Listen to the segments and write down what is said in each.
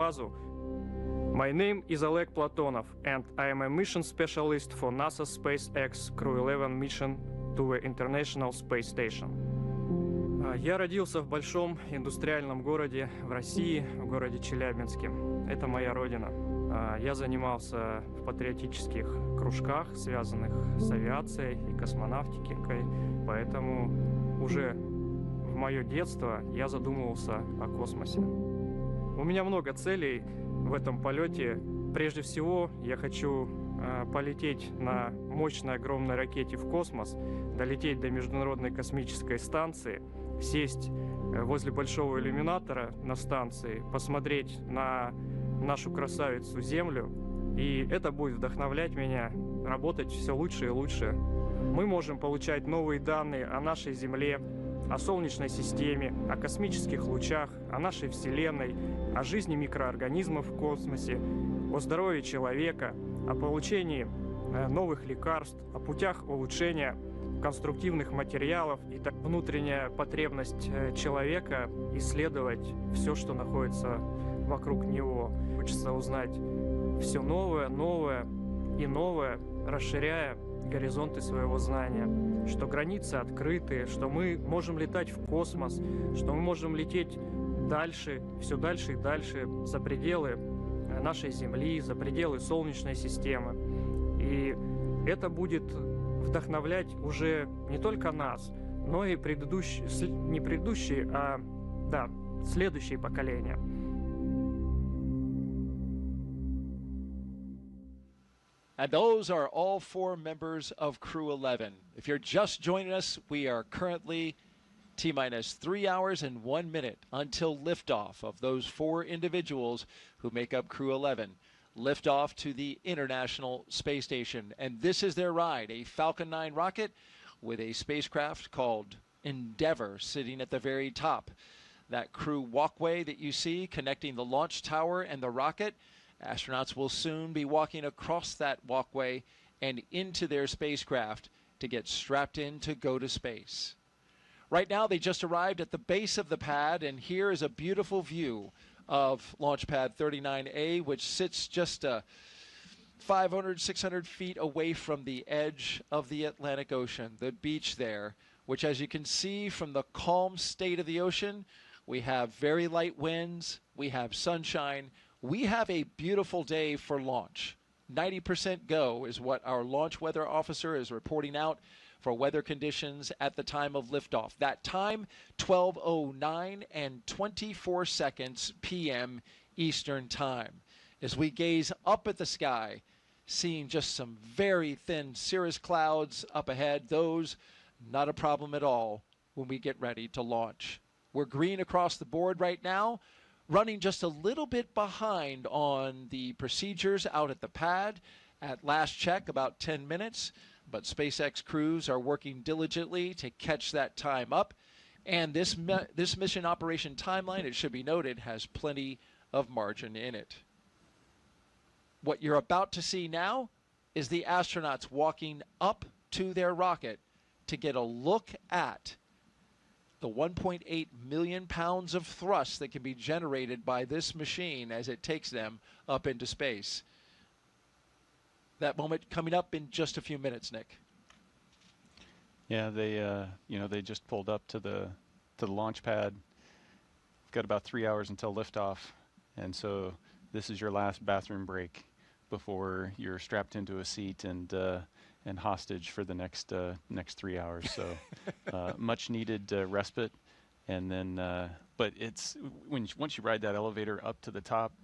My name is Oleg Platonov, and I am a mission specialist for NASA SpaceX Crew-11 mission to the International Space Station. Я родился в большом индустриальном городе в России, в городе Челябинске. Это моя родина. Я занимался в патриотических кружках, связанных с авиацией и космонавтикой, поэтому уже в мое детство я задумывался о космосе. У меня много целей в этом полете. Прежде всего, я хочу полететь на мощной огромной ракете в космос, долететь до Международной космической станции, сесть возле большого иллюминатора на станции, посмотреть на нашу красавицу Землю, и это будет вдохновлять меня работать все лучше и лучше. Мы можем получать новые данные о нашей Земле, о Солнечной системе, о космических лучах, о нашей Вселенной, о жизни микроорганизмов в космосе, о здоровье человека, о получении новых лекарств, о путях улучшения конструктивных материалов и так внутренняя потребность человека исследовать все, что находится вокруг него. Хочется узнать все новое, новое и новое, расширяя горизонты своего знания, что границы открыты, что мы можем летать в космос, что мы можем лететь дальше, все дальше и дальше, за пределы нашей Земли, за пределы Солнечной системы. И это будет вдохновлять уже не только нас, но и следующие поколения. And those are all 4 members of Crew-11. If you're just joining us, we are currently T-minus 3 hours and 1 minute until liftoff of those 4 individuals who make up Crew-11. Liftoff to the International Space Station. And this is their ride, a Falcon 9 rocket with a spacecraft called Endeavour sitting at the very top. That crew walkway that you see connecting the launch tower and the rocket, astronauts will soon be walking across that walkway and into their spacecraft to get strapped in to go to space. Right now, they just arrived at the base of the pad, and here is a beautiful view of Launch Pad 39A, which sits just 500, 600 feet away from the edge of the Atlantic Ocean, the beach there, which, as you can see from the calm state of the ocean, we have very light winds, we have sunshine, we have a beautiful day for launch. 90% go is what our launch weather officer is reporting out for weather conditions at the time of liftoff. That time, 12:09 and 24 seconds p.m. Eastern Time. As we gaze up at the sky, seeing just some very thin cirrus clouds up ahead, those not a problem at all when we get ready to launch. We're green across the board right now, running just a little bit behind on the procedures out at the pad. At last check, about 10 minutes, but SpaceX crews are working diligently to catch that time up. And this mission operation timeline, it should be noted, has plenty of margin in it. What you're about to see now is the astronauts walking up to their rocket to get a look at the 1.8 million pounds of thrust that can be generated by this machine as it takes them up into space. That moment coming up in just a few minutes, Nick. Yeah, they just pulled up to the launch pad. Got about 3 hours until liftoff, and so this is your last bathroom break before you're strapped into a seat and hostage for the next 3 hours. So much needed respite, and then but it's once you ride that elevator up to the top,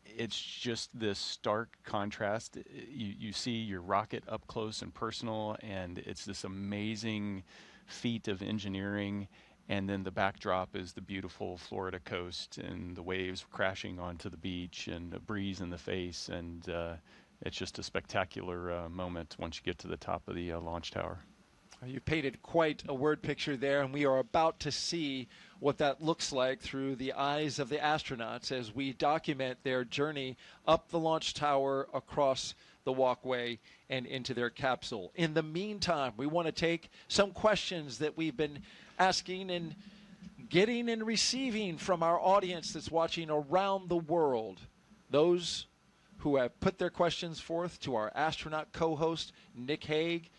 it's just this stark contrast. You see your rocket up close and personal, and it's this amazing feat of engineering. And then the backdrop is the beautiful Florida coast and the waves crashing onto the beach and a breeze in the face. And it's just a spectacular moment once you get to the top of the launch tower. You painted quite a word picture there, and we are about to see what that looks like through the eyes of the astronauts as we document their journey up the launch tower, across the walkway, and into their capsule. In the meantime, we want to take some questions that we've been asking and getting and receiving from our audience that's watching around the world. Those who have put their questions forth to our astronaut co-host, Nick Hague,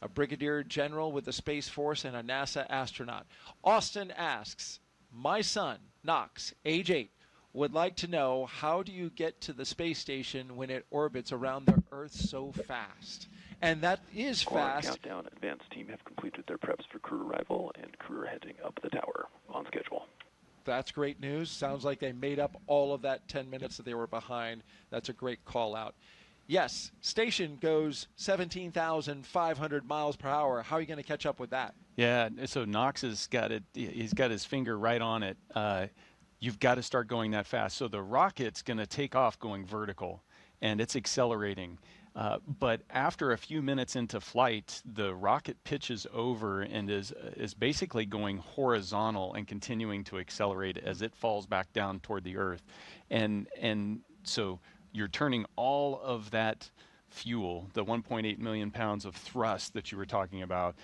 a brigadier general with the Space Force and a NASA astronaut. Austin asks, my son, Knox, age 8, would like to know, how do you get to the space station when it orbits around the Earth so fast? And that is Squad fast. countdown. Advanced team have completed their preps for crew arrival, and crew are heading up the tower on schedule. That's great news. Sounds like they made up all of that 10 minutes that they were behind. That's a great call out. Yes, station goes 17,500 miles per hour. How are you going to catch up with that? Yeah, so Knox has got it. He's got his finger right on it. You've got to start going that fast. So the rocket's going to take off going vertical, and it's accelerating. But after a few minutes into flight, the rocket pitches over and is basically going horizontal and continuing to accelerate as it falls back down toward the Earth. And so you're turning all of that fuel, the 1.8 million pounds of thrust that you were talking about,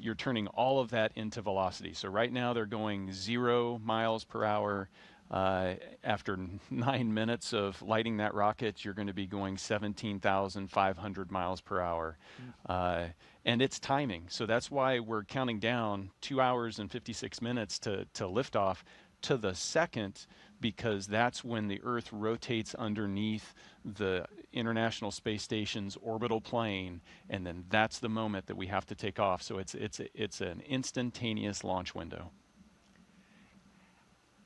you're turning all of that into velocity. So right now they're going 0 miles per hour. After 9 minutes of lighting that rocket, you're going to be going 17,500 miles per hour. And it's timing. So that's why we're counting down 2 hours and 56 minutes to liftoff to the second, because that's when the Earth rotates underneath the International Space Station's orbital plane, and then that's the moment that we have to take off. So it's an instantaneous launch window.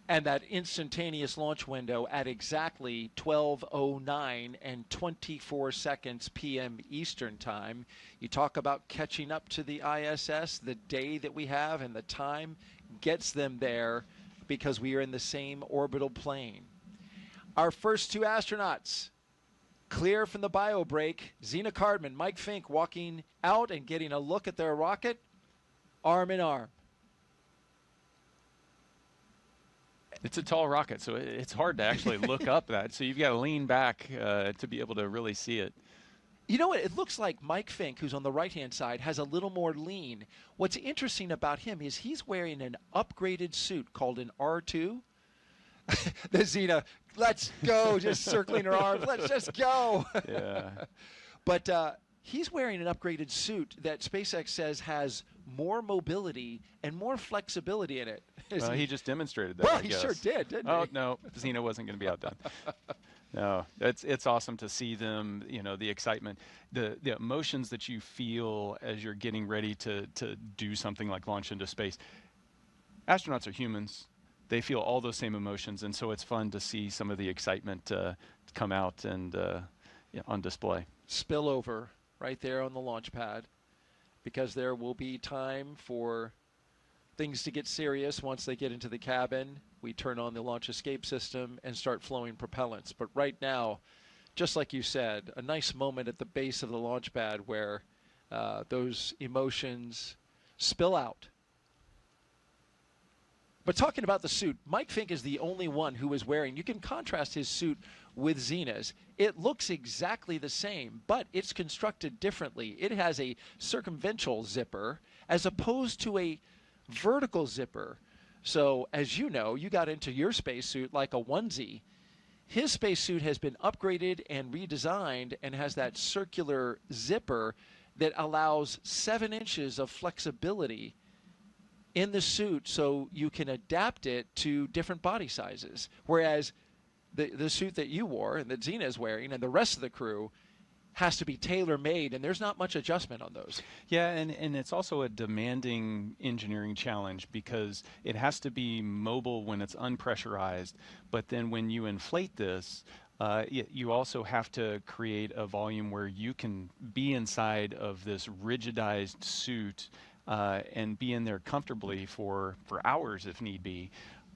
And that instantaneous launch window at exactly 12:09 and 24 seconds p.m. Eastern Time. You talk about catching up to the ISS. The day that we have and the time gets them there because we are in the same orbital plane. Our first two astronauts clear from the bio break. Zena Cardman, Mike Fincke walking out and getting a look at their rocket, arm in arm. It's a tall rocket, so it's hard to actually look up that. So you've got to lean back to be able to really see it. You know what? It looks like Mike Fincke, who's on the right-hand side, has a little more lean. What's interesting about him is he's wearing an upgraded suit called an R2. The Zena, let's go, just circling her arms. Let's just go. Yeah. But he's wearing an upgraded suit that SpaceX says has more mobility and more flexibility in it. Well, he just demonstrated that. Well, I he guess. sure did, didn't he? Oh, no, Zena wasn't going to be outdone. No, it's awesome to see them, you know, the excitement, the emotions that you feel as you're getting ready to do something like launch into space. Astronauts are humans. They feel all those same emotions, and so it's fun to see some of the excitement come out and on display. Spillover right there on the launch pad, because there will be time for things to get serious once they get into the cabin. We turn on the launch escape system and start flowing propellants. But right now, just like you said, a nice moment at the base of the launch pad where those emotions spill out. But talking about the suit, Mike Fincke is the only one who is wearing, you can contrast his suit with Zena's. It looks exactly the same, but it's constructed differently. It has a circumventual zipper as opposed to a vertical zipper. So as you know, you got into your spacesuit like a onesie. His spacesuit has been upgraded and redesigned and has that circular zipper that allows 7 inches of flexibility in the suit, so you can adapt it to different body sizes. Whereas the suit that you wore and that Zena is wearing and the rest of the crew has to be tailor-made, and there's not much adjustment on those. Yeah, and it's also a demanding engineering challenge because it has to be mobile when it's unpressurized, but then when you inflate this, you also have to create a volume where you can be inside of this rigidized suit and be in there comfortably for hours if need be.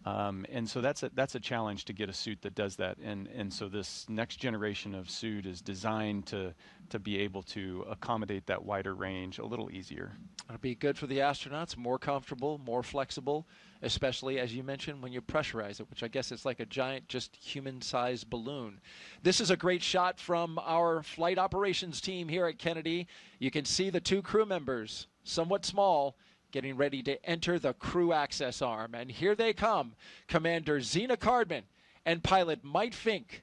And so that's a challenge to get a suit that does that. And so this next generation of suit is designed to be able to accommodate that wider range a little easier. It'll be good for the astronauts, more comfortable, more flexible, especially, as you mentioned, when you pressurize it, which I guess it's like a giant, just human-sized balloon. This is a great shot from our flight operations team here at Kennedy. You can see the 2 crew members, somewhat small, getting ready to enter the crew access arm. And here they come, Commander Zena Cardman and pilot Mike Fincke,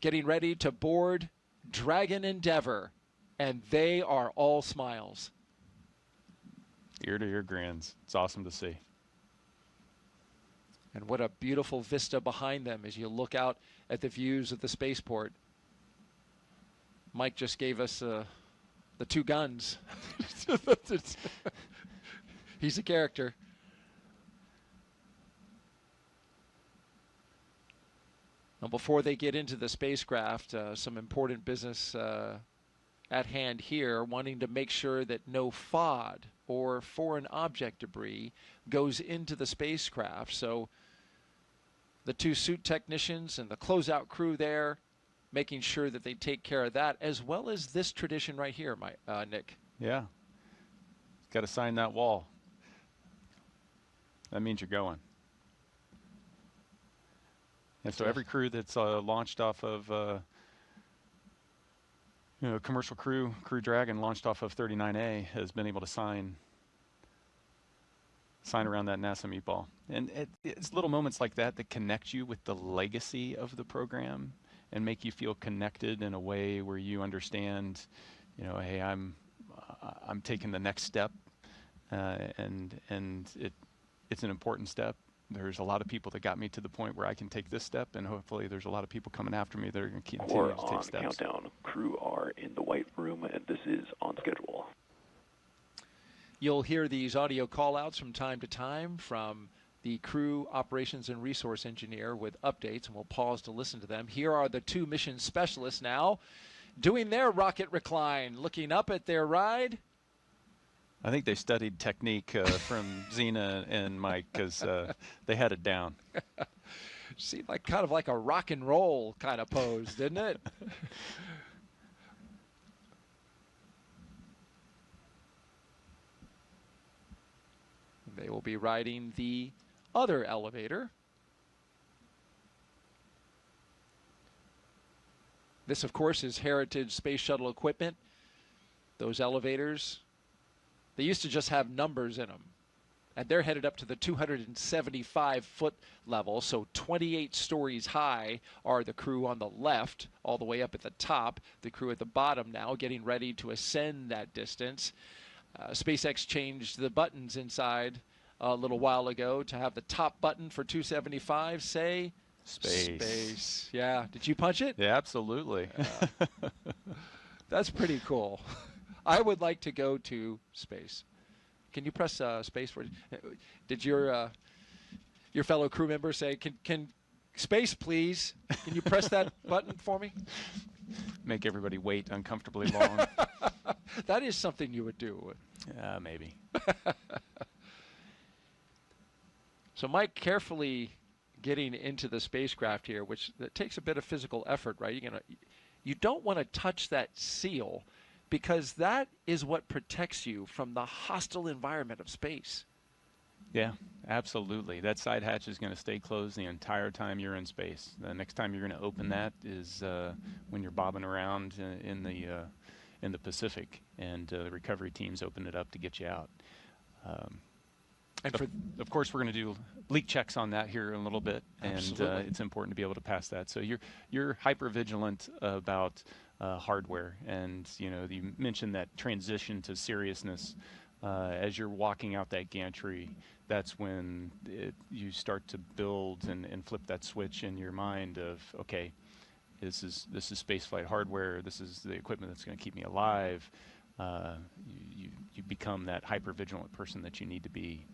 getting ready to board Dragon Endeavour, and they are all smiles. Ear-to-ear grins. It's awesome to see. And what a beautiful vista behind them as you look out at the views of the spaceport. Mike just gave us the two guns. He's a character. Now, before they get into the spacecraft, some important business at hand here, wanting to make sure that no FOD or foreign object debris goes into the spacecraft. So the two suit technicians and the closeout crew there, making sure that they take care of that, as well as this tradition right here, Nick. Yeah. Got to sign that wall. That means you're going. And so every crew that's launched off of, commercial Crew Dragon launched off of 39A has been able to sign around that NASA meatball. And it's little moments like that that connect you with the legacy of the program and make you feel connected in a way where you understand, hey, I'm taking the next step, and it's an important step. There's a lot of people that got me to the point where I can take this step, and hopefully there's a lot of people coming after me that are going to continue to take steps. Countdown. Crew are in the white room, and this is on schedule. You'll hear these audio call-outs from time to time from the crew operations and resource engineer with updates, and we'll pause to listen to them. Here are the two mission specialists now doing their rocket recline, looking up at their ride. I think they studied technique from Zena and Mike because they had it down. Seemed like kind of like a rock and roll kind of pose, didn't it? They will be riding the other elevator. This, of course, is Heritage Space Shuttle equipment. Those elevators, they used to just have numbers in them. And they're headed up to the 275-foot level, so 28 stories high are the crew on the left, all the way up at the top. The crew at the bottom now getting ready to ascend that distance. SpaceX changed the buttons inside a little while ago to have the top button for 275 say Space. Yeah. Did you punch it? Yeah, absolutely. That's pretty cool. I would like to go to space. Can you press space for? Did your fellow crew member say, "Can space, please"? Can you press that button for me? Make everybody wait uncomfortably long. That is something you would do. Maybe. So Mike carefully getting into the spacecraft here, which that takes a bit of physical effort, right? You don't want to touch that seal because that is what protects you from the hostile environment of space. Yeah, absolutely. That side hatch is going to stay closed the entire time you're in space. The next time you're going to open that is when you're bobbing around in the Pacific, and the recovery teams open it up to get you out. And of course, we're going to do leak checks on that here in a little bit, and it's important to be able to pass that. So you're hyper vigilant about hardware, and you mentioned that transition to seriousness as you're walking out that gantry. That's when you start to build and flip that switch in your mind of, okay, this is spaceflight hardware. This is the equipment that's going to keep me alive. You become that hyper vigilant person that you need to be.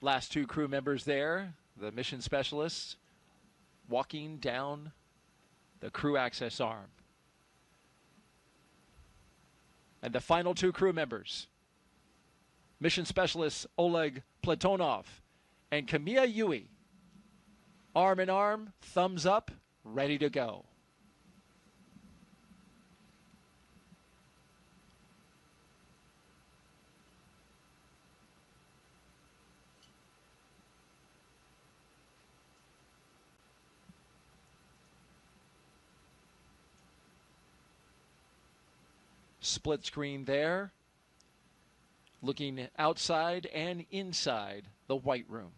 Last two crew members there, the mission specialists, walking down the crew access arm. And the final two crew members, mission specialists Oleg Platonov and Kimiya Yui, arm in arm, thumbs up, ready to go. split screen there, looking outside and inside the White Room.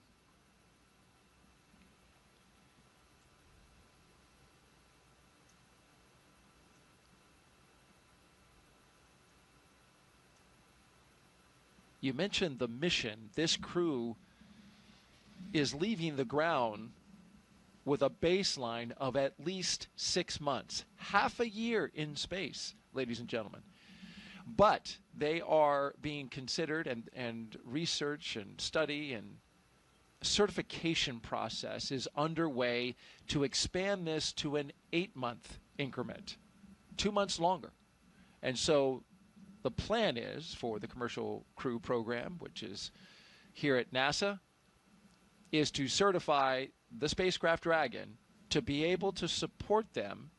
You mentioned the mission. This crew is leaving the ground with a baseline of at least 6 months, half a year in space, ladies and gentlemen. But they are being considered, and research and study and certification process is underway to expand this to an 8-month increment, 2 months longer. And so the plan is for the commercial crew program, which is here at NASA, is to certify the spacecraft Dragon to be able to support them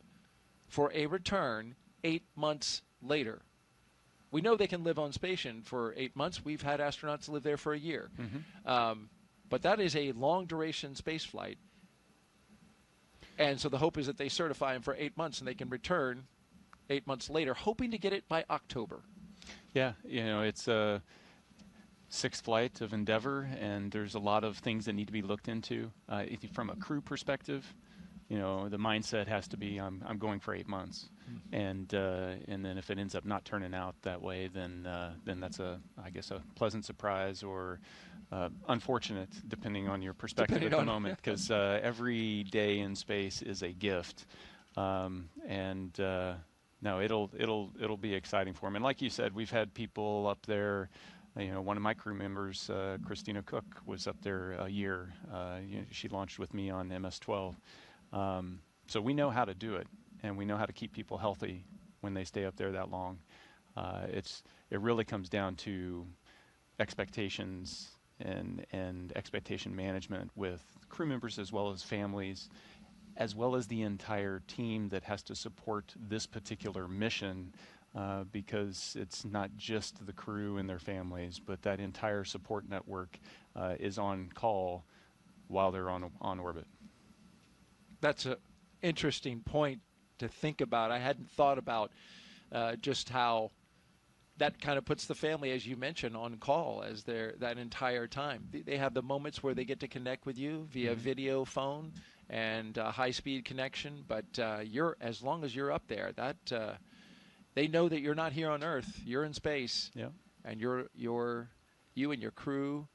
for a return 8 months later. We know they can live on station for 8 months. We've had astronauts live there for a year. But that is a long-duration space flight. And so the hope is that they certify them for 8 months and they can return 8 months later, hoping to get it by October. Yeah, you know, it's a 6th flight of Endeavour, and there's a lot of things that need to be looked into. From a crew perspective, you know, the mindset has to be, I'm going for 8 months. And then if it ends up not turning out that way, then that's I guess a pleasant surprise, or unfortunate, depending on your perspective at the moment, because every day in space is a gift. No, it'll be exciting for them. And like you said, we've had people up there. You know, one of my crew members, Christina Cook, was up there a year. You know, she launched with me on MS-12. So we know how to do it, and we know how to keep people healthy when they stay up there that long. It really comes down to expectations and expectation management with crew members as well as families, as well as the entire team that has to support this particular mission, because it's not just the crew and their families, but that entire support network is on call while they're on orbit. That's an interesting point to think about. I hadn't thought about just how that kind of puts the family, as you mentioned, on call as that entire time. They have the moments where they get to connect with you via video phone and high-speed connection, but as long as you're up there, they know that you're not here on Earth. You're in space, and you and your crew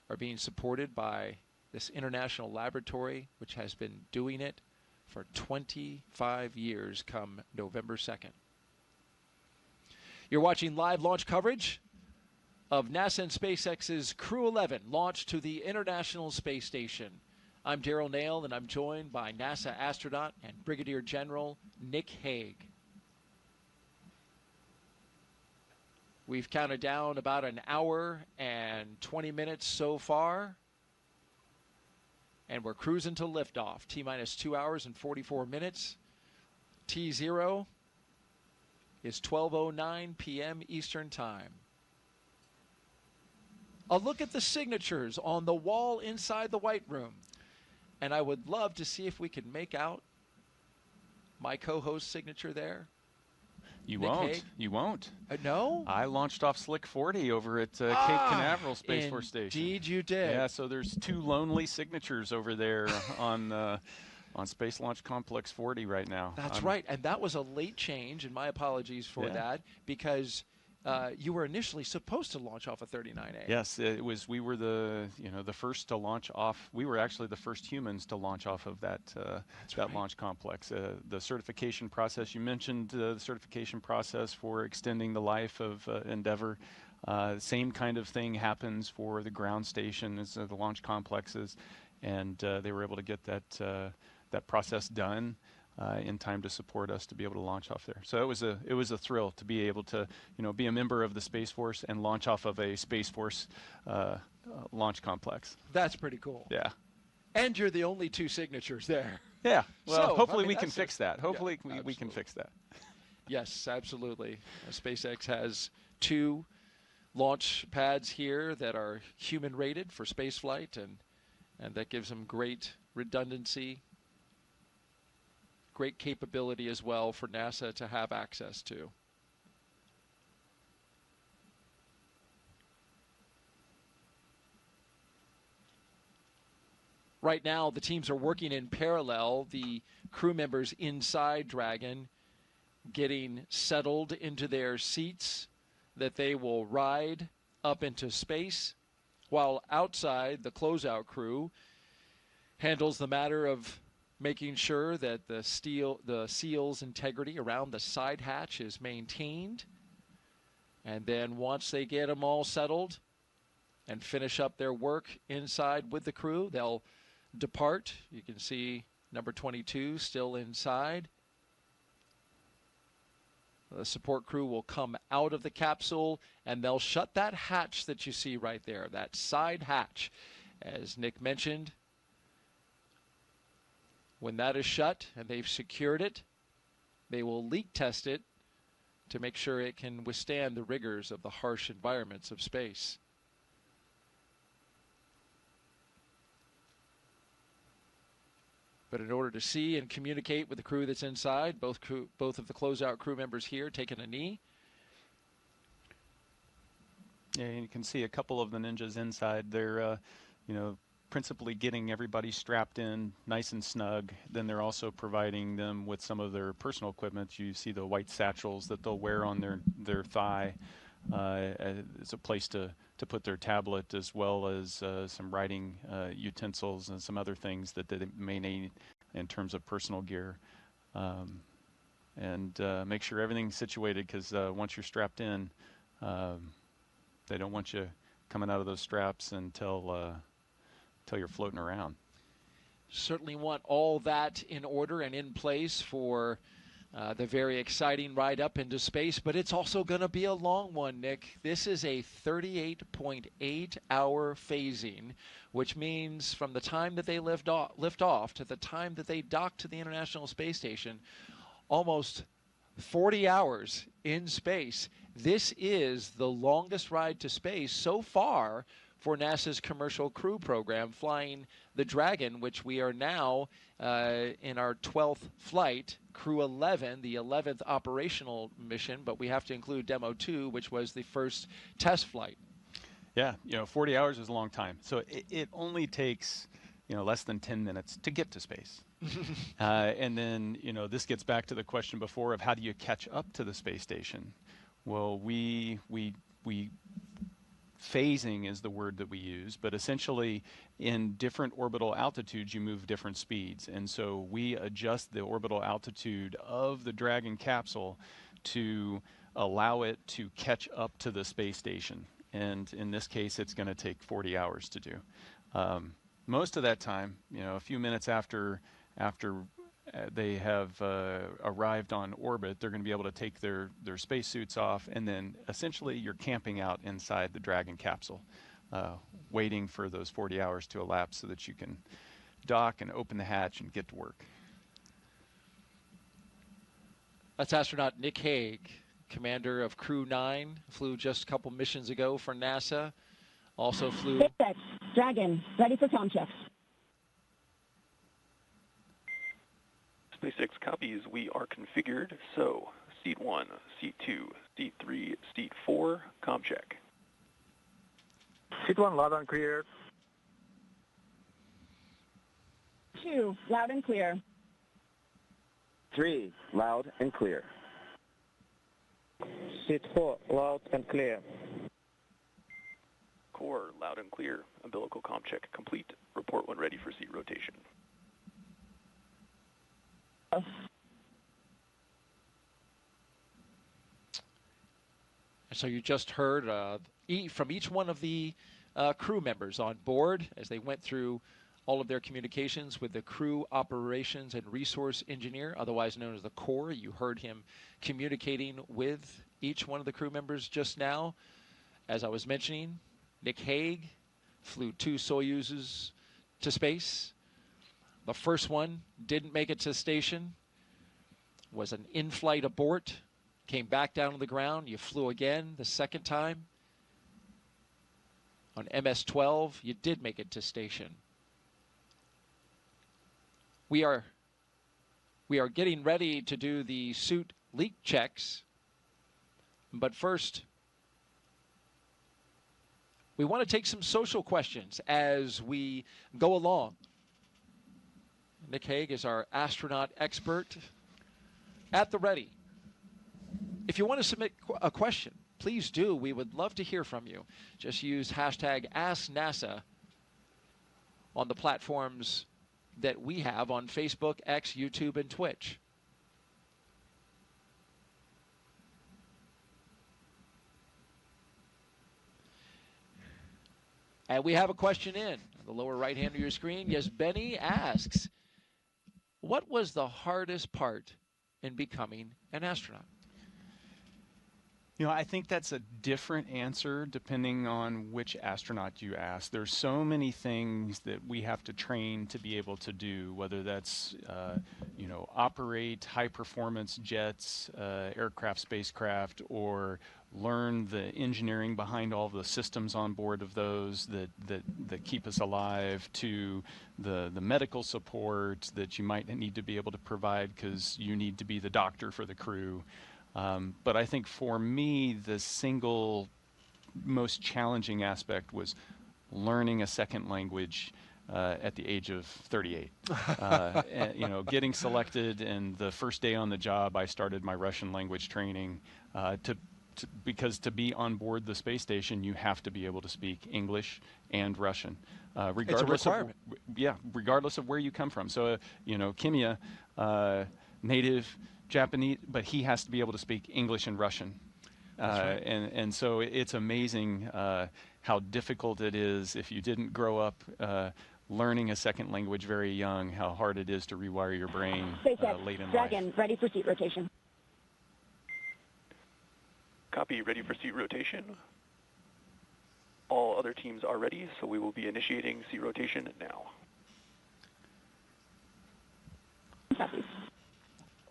are being supported by this international laboratory, which has been doing it for 25 years come November 2nd. You're watching live launch coverage of NASA and SpaceX's Crew-11 launch to the International Space Station. I'm Daryl Nail, and I'm joined by NASA astronaut and Brigadier General Nick Hague. We've counted down about an hour and 20 minutes so far, and we're cruising to liftoff. T-minus 2 hours and 44 minutes. T0 is 12:09 p.m. Eastern Time. A look at the signatures on the wall inside the White Room. And I would love to see if we can make out my co-host's signature there. You Nick won't. Hague? You won't. No? I launched off Slick 40 over at Cape Canaveral Space Force Station. Indeed you did. Yeah, so there's 2 lonely signatures over there on Space Launch Complex 40 right now. That's right, and that was a late change, and my apologies for that, because you were initially supposed to launch off of 39A. Yes, it was. We were the first to launch off. We were actually the first humans to launch off of that launch complex. The certification process, you mentioned the certification process for extending the life of Endeavour. Same kind of thing happens for the ground station as the launch complexes, and they were able to get that process done in time to support us to be able to launch off there. So it was a thrill to be able to be a member of the Space Force and launch off of a Space Force launch complex. That's pretty cool. Yeah. And you're the only 2 signatures there. Yeah. Well, So, hopefully I mean, we can fix that. Hopefully we can fix that. Yes, absolutely. SpaceX has 2 launch pads here that are human rated for spaceflight, and that gives them great redundancy, great capability as well for NASA to have access to. Right now, the teams are working in parallel. The crew members inside Dragon getting settled into their seats that they will ride up into space, while outside, the closeout crew handles the matter of making sure that the seal's integrity around the side hatch is maintained. And then once they get them all settled and finish up their work inside with the crew, they'll depart. You can see number 22 still inside. The support crew will come out of the capsule, and they'll shut that hatch that you see right there, that side hatch. As Nick mentioned, when that is shut and they've secured it, they will leak test it to make sure it can withstand the rigors of the harsh environments of space. But in order to see and communicate with the crew that's inside, both of the closeout crew members here taking a knee. Yeah, you can see a couple of the ninjas inside. They're, you know, principally getting everybody strapped in nice and snug. Then they're also providing them with some of their personal equipment. You see the white satchels that they'll wear on their thigh. It's a place to put their tablet, as well as some writing utensils and some other things that they may need in terms of personal gear. And make sure everything's situated, because once you're strapped in, they don't want you coming out of those straps until you're floating around. Certainly want all that in order and in place for the very exciting ride up into space, but it's also going to be a long one, Nick. This is a 38.8-hour phasing, which means from the time that they lift off to the time that they dock to the International Space Station, almost 40 hours in space. This is the longest ride to space so far for NASA's commercial crew program, flying the Dragon, which we are now in our 12th flight, Crew-11, the 11th operational mission, but we have to include Demo 2, which was the first test flight. Yeah, you know, 40 hours is a long time. So it only takes, you know, less than 10 minutes to get to space. And then, you know, this gets back to the question before of how do you catch up to the space station? Well, we phasing is the word that we use, but essentially in different orbital altitudes you move different speeds, and so we adjust the orbital altitude of the Dragon capsule to allow it to catch up to the space station, and in this case it's going to take 40 hours to do. Most of that time, you know, a few minutes after they have arrived on orbit, they're going to be able to take their spacesuits off, and then essentially you're camping out inside the Dragon capsule, waiting for those 40 hours to elapse so that you can dock and open the hatch and get to work. That's astronaut Nick Hague, commander of Crew-9, flew just a couple missions ago for NASA. Also flew... SpaceX, Dragon, ready for sound checks. SpaceX copies, we are configured, so seat 1, seat 2, seat 3, seat 4, comm check. Seat 1, loud and clear. 2, loud and clear. 3, loud and clear. Seat 4, loud and clear. Core, loud and clear. Umbilical comm check complete. Report when ready for seat rotation. So you just heard from each one of the crew members on board as they went through all of their communications with the Crew Operations and Resource Engineer, otherwise known as the Core. You heard him communicating with each one of the crew members just now. As I was mentioning, Nick Hague flew 2 Soyuzes to space. The first one didn't make it to the station, was an in-flight abort, came back down to the ground. You flew again the second time. On MS-12, you did make it to station. We are getting ready to do the suit leak checks, but first, we want to take some social questions as we go along. Nick Hague is our astronaut expert at the ready. If you want to submit a question, please do. We would love to hear from you. Just use hashtag AskNASA on the platforms that we have on Facebook, X, YouTube, and Twitch. And we have a question in the lower right hand of your screen. Yes, Benny asks, what was the hardest part in becoming an astronaut? You know, I think that's a different answer depending on which astronaut you ask. There's so many things that we have to train to be able to do, whether that's, you know, operate high-performance jets, aircraft, spacecraft, or learn the engineering behind all the systems on board of those that keep us alive, to the medical support that you might need to be able to provide because you need to be the doctor for the crew. But I think for me, the single most challenging aspect was learning a second language at the age of 38. And, you know, getting selected, and the first day on the job, I started my Russian language training because to be on board the space station, you have to be able to speak English and Russian, regardless it's a requirement. regardless of where you come from. So, you know, Kimiya, native Japanese, but he has to be able to speak English and Russian. Right. And so it's amazing how difficult it is if you didn't grow up learning a second language very young, how hard it is to rewire your brain late in life. Dragon, ready for seat rotation. Copy, ready for seat rotation. All other teams are ready, so we will be initiating seat rotation now. Copy.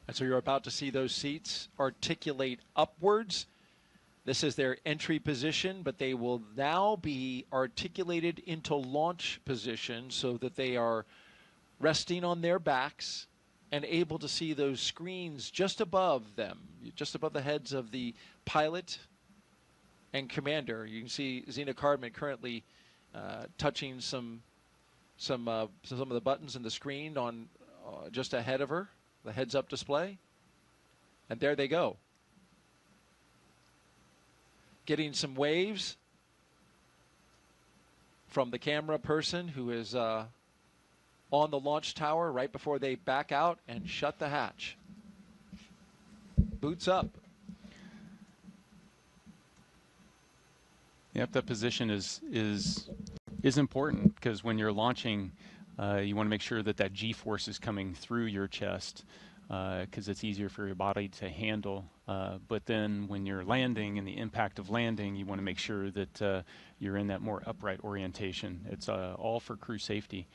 And so you're about to see those seats articulate upwards. This is their entry position, but they will now be articulated into launch position so that they are resting on their backs and able to see those screens just above them, just above the heads of the pilot and commander. You can see Zena Cardman currently touching some of the buttons in the screen on just ahead of her, the heads-up display, and there they go. Getting some waves from the camera person who is on the launch tower right before they back out and shut the hatch. Boots up. Yep, that position is important, because when you're launching, you want to make sure that that G-force is coming through your chest, because it's easier for your body to handle. But then when you're landing and the impact of landing, you want to make sure that you're in that more upright orientation. It's all for crew safety.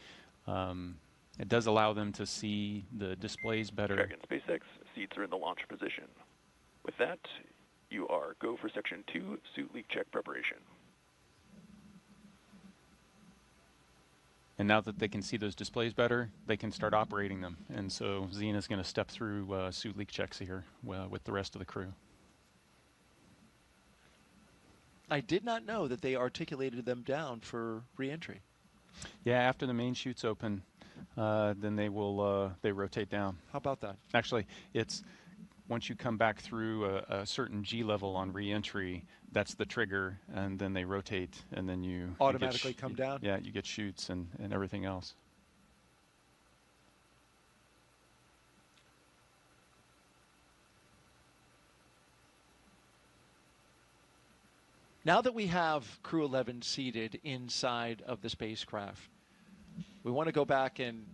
It does allow them to see the displays better. Dragon SpaceX, seats are in the launch position. With that, you are go for Section 2, suit leak check preparation. And now that they can see those displays better, they can start operating them. And so Zena's going to step through suit leak checks here with the rest of the crew. I did not know that they articulated them down for re-entry. Yeah, after the main chute's open, then they rotate down. How about that? Actually, it's once you come back through a certain G level on re-entry, that's the trigger, and then they rotate, and then you automatically come down? Yeah, you get chutes and everything else. Now that we have Crew-11 seated inside of the spacecraft, we want to go back and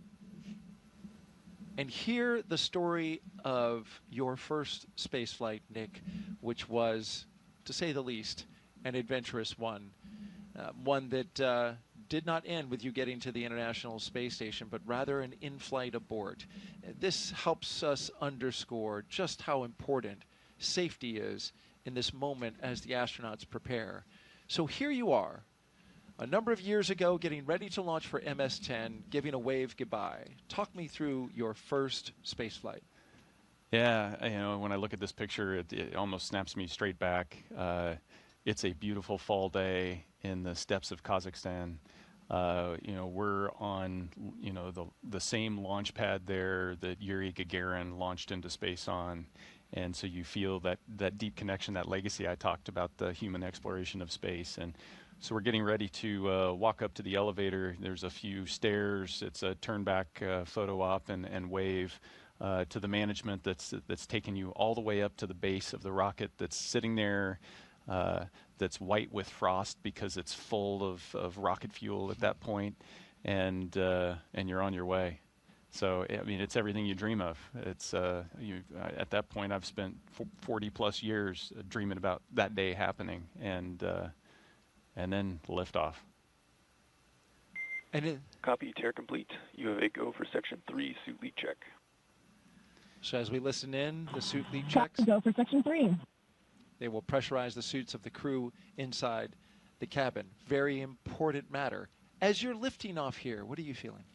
hear the story of your first spaceflight, Nick, which was, to say the least, an adventurous one. One that did not end with you getting to the International Space Station, but rather an in-flight abort. This helps us underscore just how important safety is in this moment as the astronauts prepare. So here you are, a number of years ago, getting ready to launch for MS-10, giving a wave goodbye. Talk me through your first spaceflight. Yeah, you know, when I look at this picture, it almost snaps me straight back. It's a beautiful fall day in the steppes of Kazakhstan. We're on, the same launch pad there that Yuri Gagarin launched into space on. And so you feel that deep connection, that legacy I talked about, the human exploration of space. And so we're getting ready to walk up to the elevator. There's a few stairs. It's a turn back photo op and wave to the management that's taken you all the way up to the base of the rocket that's sitting there. That's white with frost because it's full of rocket fuel at that point, and you're on your way. So I mean, it's everything you dream of. It's at that point, I've spent 40 plus years dreaming about that day happening, and then liftoff. And Copy, tear complete. You have a go for Section 3 suit leak check. so as we listen in, the suit leak checks. Go for Section 3. They will pressurize the suits of the crew inside the cabin. Very important matter. As you're lifting off here, what are you feeling?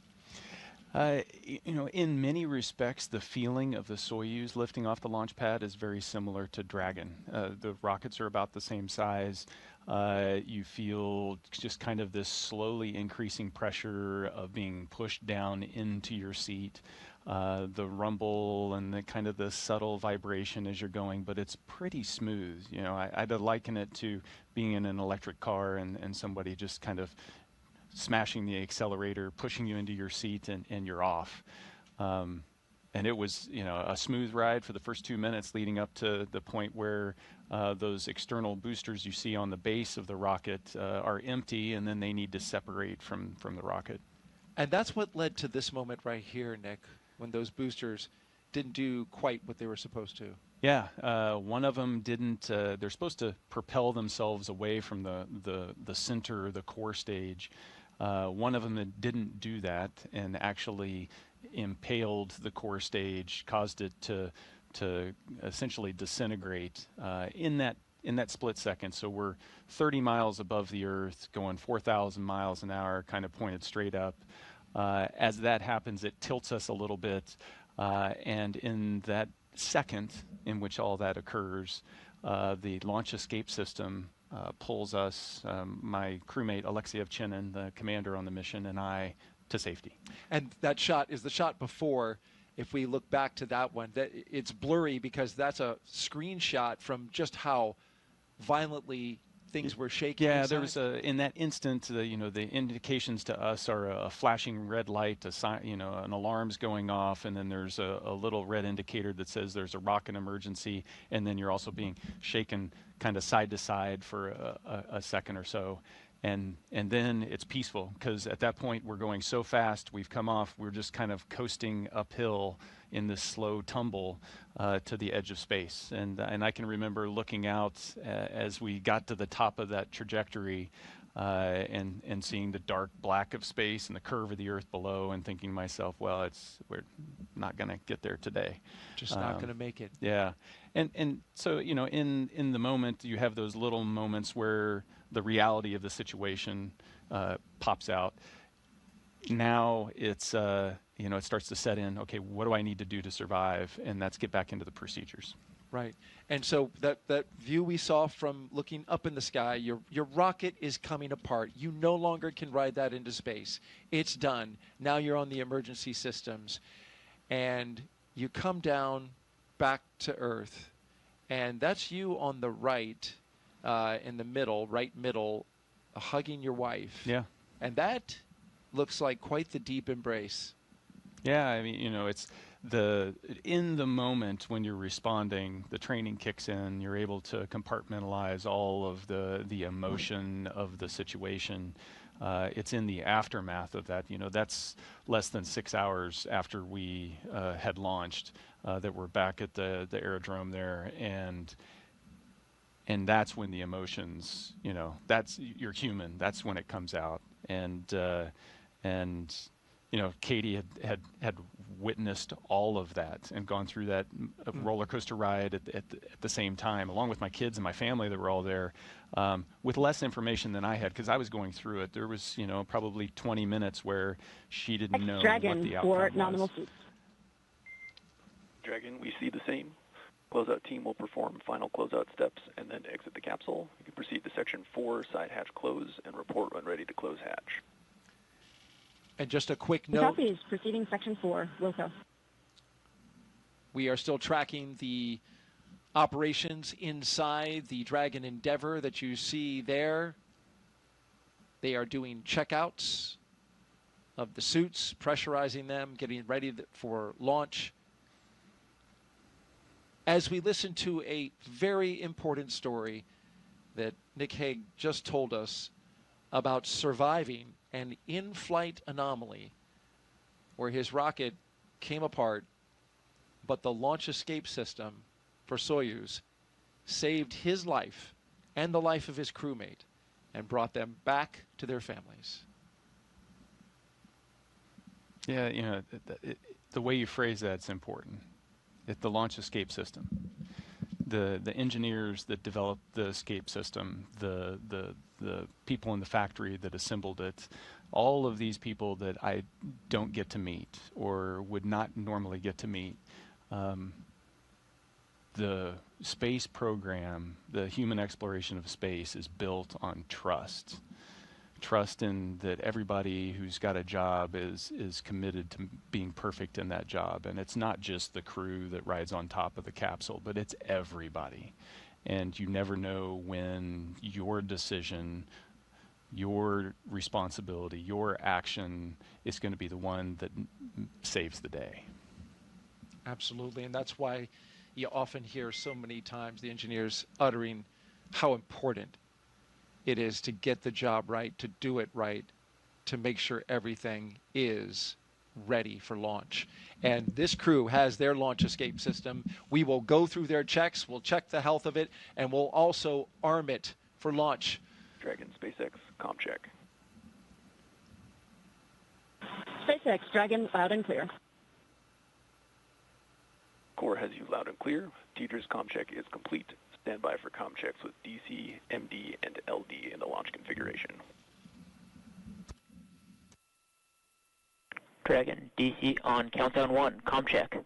In many respects, the feeling of the Soyuz lifting off the launch pad is very similar to Dragon. The rockets are about the same size. You feel just kind of this slowly increasing pressure of being pushed down into your seat. The rumble and the kind of the subtle vibration as you're going, but it's pretty smooth. I'd liken it to being in an electric car and somebody just kind of smashing the accelerator, pushing you into your seat, and you're off. And it was, a smooth ride for the first 2 minutes leading up to the point where those external boosters you see on the base of the rocket are empty, and then they need to separate from the rocket. And that's what led to this moment right here, Nick, when those boosters didn't do quite what they were supposed to. Yeah, one of them didn't. They're supposed to propel themselves away from the center, the core stage. One of them that didn't do that and actually impaled the core stage, caused it to essentially disintegrate in that split second. So we're 30 miles above the Earth, going 4,000 miles an hour, kind of pointed straight up. As that happens, it tilts us a little bit, and in that second in which all that occurs, the launch escape system pulls us, my crewmate Alexeyev Chinin, the commander on the mission, and I, to safety. And that shot is the shot before. If we look back to that one, it's blurry because that's a screenshot from just how violently things were shaking. Yeah, inside. there was in that instant, the indications to us are a flashing red light, a sign, an alarm's going off, and then there's a little red indicator that says there's a rocket emergency, and then you're also being shaken kind of side to side for a second or so. And then it's peaceful because at that point we're going so fast, we've come off, we're just kind of coasting uphill in this slow tumble to the edge of space. And I can remember looking out as we got to the top of that trajectory and seeing the dark black of space and the curve of the Earth below and thinking to myself, well, we're not going to get there today. Just not going to make it. Yeah. And so, in the moment, you have those little moments where the reality of the situation pops out. Now it's, it starts to set in, okay, what do I need to do to survive? And that's get back into the procedures. Right. And so that view we saw from looking up in the sky, your rocket is coming apart. You no longer can ride that into space. It's done. Now you're on the emergency systems. And you come down back to Earth. And that's you on the right, in the middle, right middle, hugging your wife. Yeah. And that looks like quite the deep embrace. Yeah, I mean, it's in the moment when you're responding, the training kicks in, you're able to compartmentalize all of the emotion of the situation. It's in the aftermath of that, that's less than 6 hours after we had launched that we're back at the aerodrome there, and that's when the emotions, that's, you're human, that's when it comes out. And Katie had witnessed all of that and gone through that roller coaster ride at the same time, along with my kids and my family that were all there, with less information than I had because I was going through it. There was, probably 20 minutes where she didn't know what the outcome was. Dragon, we see the same. Closeout team will perform final closeout steps and then exit the capsule. You can proceed to Section 4, side hatch close, and report when ready to close hatch. And just a quick note. Copies. Proceeding section 4. Wilco. We are still tracking the operations inside the Dragon Endeavour that you see there. They are doing checkouts of the suits, pressurizing them, getting ready for launch. As we listen to a very important story that Nick Hague just told us about surviving an in-flight anomaly where his rocket came apart, but the launch escape system for Soyuz saved his life and the life of his crewmate and brought them back to their families. Yeah, you know, the way you phrase that's important. The launch escape system. The engineers that developed the escape system, the people in the factory that assembled it, all of these people that I don't get to meet or would not normally get to meet. The space program, the human exploration of space, is built on trust. Trust in that everybody who's got a job is committed to being perfect in that job. And it's not just the crew that rides on top of the capsule, but it's everybody. And you never know when your decision, your responsibility, your action is going to be the one that saves the day. Absolutely, and that's why you often hear so many times the engineers uttering how important it is to get the job right, to do it right, to make sure everything is ready for launch. And this crew has their launch escape system. We will go through their checks, we'll check the health of it, and we'll also arm it for launch. Dragon SpaceX, comm check. SpaceX, Dragon, loud and clear. Core has you loud and clear. Tedra's comm check is complete. Stand by for comm checks with DC, MD, and LD in the launch configuration. Dragon, DC on countdown 1, comm check.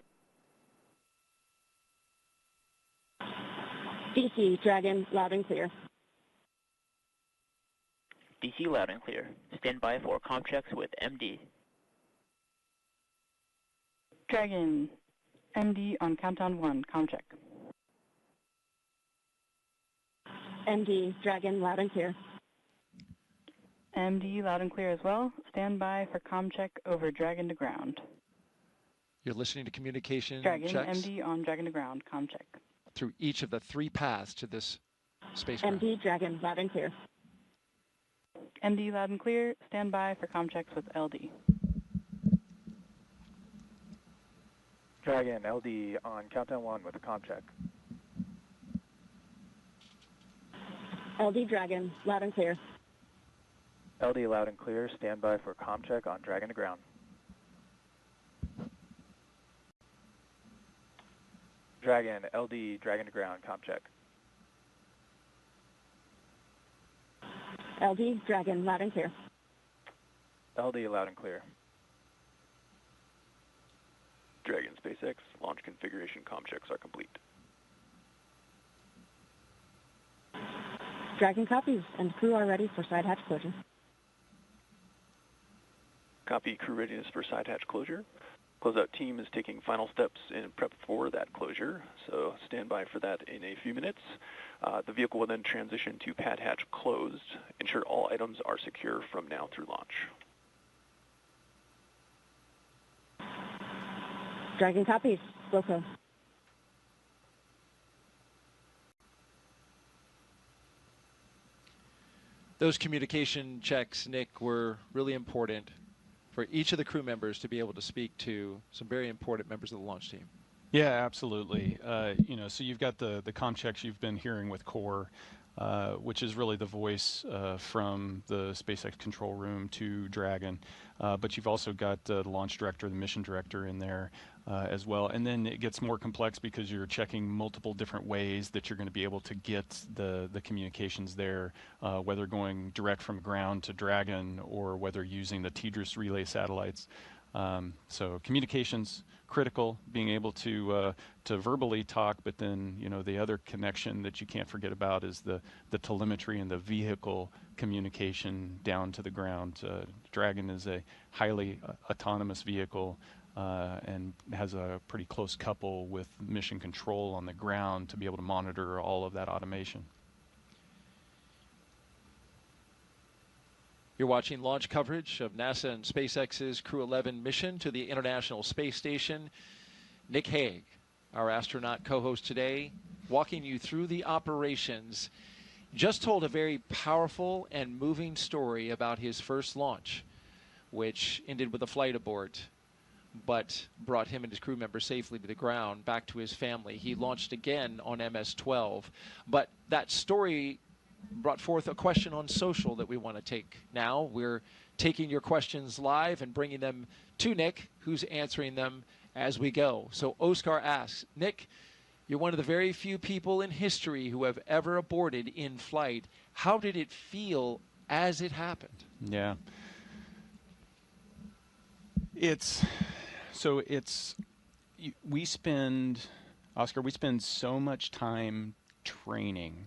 DC, Dragon, loud and clear. DC loud and clear. Stand by for comm checks with MD. Dragon, MD on countdown 1, comm check. MD, Dragon, loud and clear. MD loud and clear as well. Stand by for comm check over Dragon to ground. You're listening to communication Dragon, checks MD on Dragon to ground, comm check. through each of the 3 paths to this spacecraft. MD, Dragon, loud and clear. MD loud and clear. Stand by for comm checks with LD. Dragon, LD on countdown 1 with a comm check. LD, Dragon, loud and clear. LD loud and clear. Stand by for comm check on Dragon to ground. Dragon, LD, Dragon to ground, comm check. LD, Dragon, loud and clear. LD loud and clear. Dragon SpaceX, launch configuration comm checks are complete. Dragon copies, and crew are ready for side hatch closure. Copy, crew readiness for side hatch closure. Closeout team is taking final steps in prep for that closure, so stand by for that in a few minutes. The vehicle will then transition to pad hatch closed. Ensure all items are secure from now through launch. Dragon copies, Wilco. Those communication checks, Nick, were really important for each of the crew members to be able to speak to some very important members of the launch team. Yeah, absolutely. You know, so you've got the comm checks you've been hearing with Core, which is really the voice from the SpaceX control room to Dragon. But you've also got the launch director, the mission director in there as well. And then it gets more complex because you're checking multiple different ways that you're going to be able to get the communications there, whether going direct from ground to Dragon or whether using the TDRS relay satellites. So communications critical, being able to verbally talk, but then, you know, the other connection that you can't forget about is the telemetry and the vehicle communication down to the ground. Dragon is a highly autonomous vehicle and has a pretty close couple with mission control on the ground to be able to monitor all of that automation. You're watching launch coverage of NASA and SpaceX's Crew-11 mission to the International Space Station. Nick Hague, our astronaut co-host today, walking you through the operations. Just told a very powerful and moving story about his first launch, which ended with a flight abort, but brought him and his crew members safely to the ground, back to his family. He launched again on MS-12. But that story brought forth a question on social that we want to take now. We're taking your questions live and bringing them to Nick, who's answering them as we go. So Oscar asks, Nick, you're one of the very few people in history who have ever aborted in flight. How did it feel as it happened? Yeah. We spend so much time training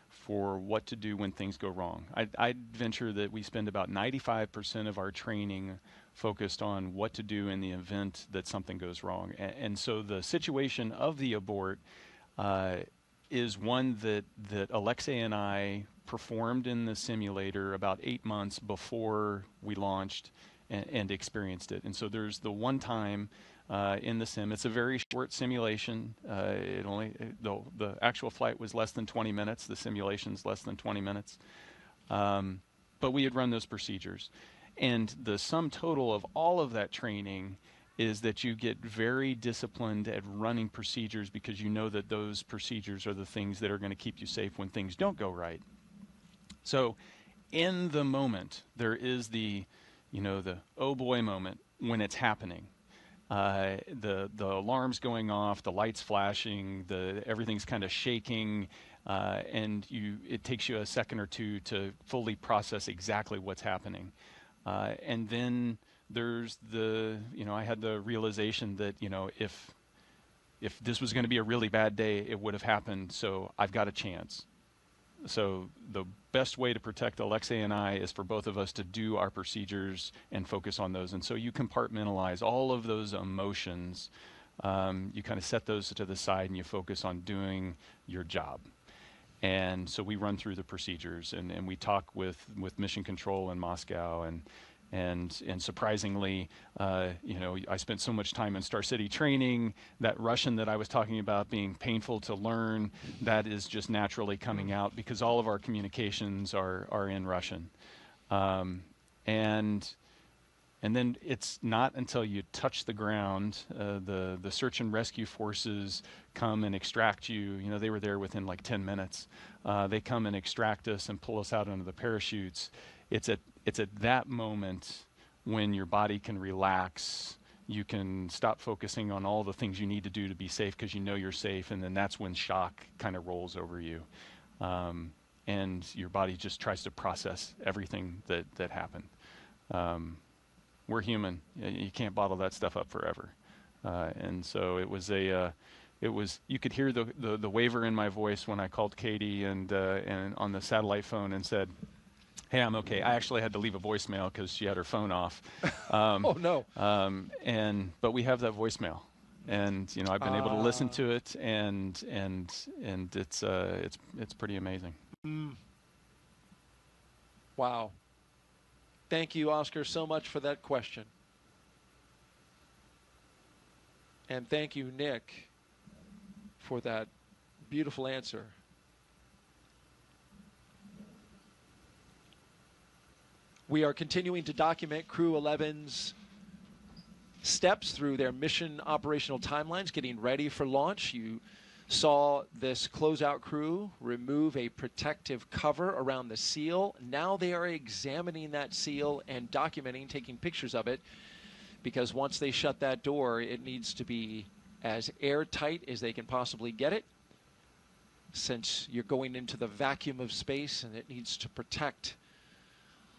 for what to do when things go wrong. I'd venture that we spend about 95% of our training focused on what to do in the event that something goes wrong. And so the situation of the abort is one that Alexei and I performed in the simulator about 8 months before we launched and experienced it. And so there's the one time in the sim. It's a very short simulation. The actual flight was less than 20 minutes. The simulation's less than 20 minutes. But we had run those procedures. And the sum total of all of that training is that you get very disciplined at running procedures because you know that those procedures are the things that are going to keep you safe when things don't go right. So in the moment, there is the oh boy moment when it's happening. The alarm's going off, the lights flashing, everything's kind of shaking, and it takes you a second or two to fully process exactly what's happening. And then there's I had the realization that, if this was going to be a really bad day, it would have happened, so I've got a chance. So the best way to protect Alexei and I is for both of us to do our procedures and focus on those. And so you compartmentalize all of those emotions. You kind of set those to the side and you focus on doing your job. And so we run through the procedures and we talk with Mission Control in Moscow and surprisingly, I spent so much time in Star City training. That Russian that I was talking about being painful to learn, that is just naturally coming out because all of our communications are in Russian. And then it's not until you touch the ground, the search and rescue forces come and extract you. They were there within like 10 minutes. They come and extract us and pull us out under the parachutes. It's at that moment when your body can relax, you can stop focusing on all the things you need to do to be safe because you know you're safe, and then that's when shock kind of rolls over you. And your body just tries to process everything that happened. We're human. You can't bottle that stuff up forever. And so it was you could hear the waver in my voice when I called Katie and on the satellite phone and said, hey, I'm okay. I actually had to leave a voicemail because she had her phone off. Oh no. But we have that voicemail, and I've been able to listen to it, and it's pretty amazing. Wow. Thank you, Oscar, so much for that question. And thank you, Nick, for that beautiful answer. We are continuing to document Crew-11's steps through their mission operational timelines, getting ready for launch. You saw this closeout crew remove a protective cover around the seal. Now they are examining that seal and documenting, taking pictures of it, because once they shut that door, it needs to be as airtight as they can possibly get it, since you're going into the vacuum of space, and it needs to protect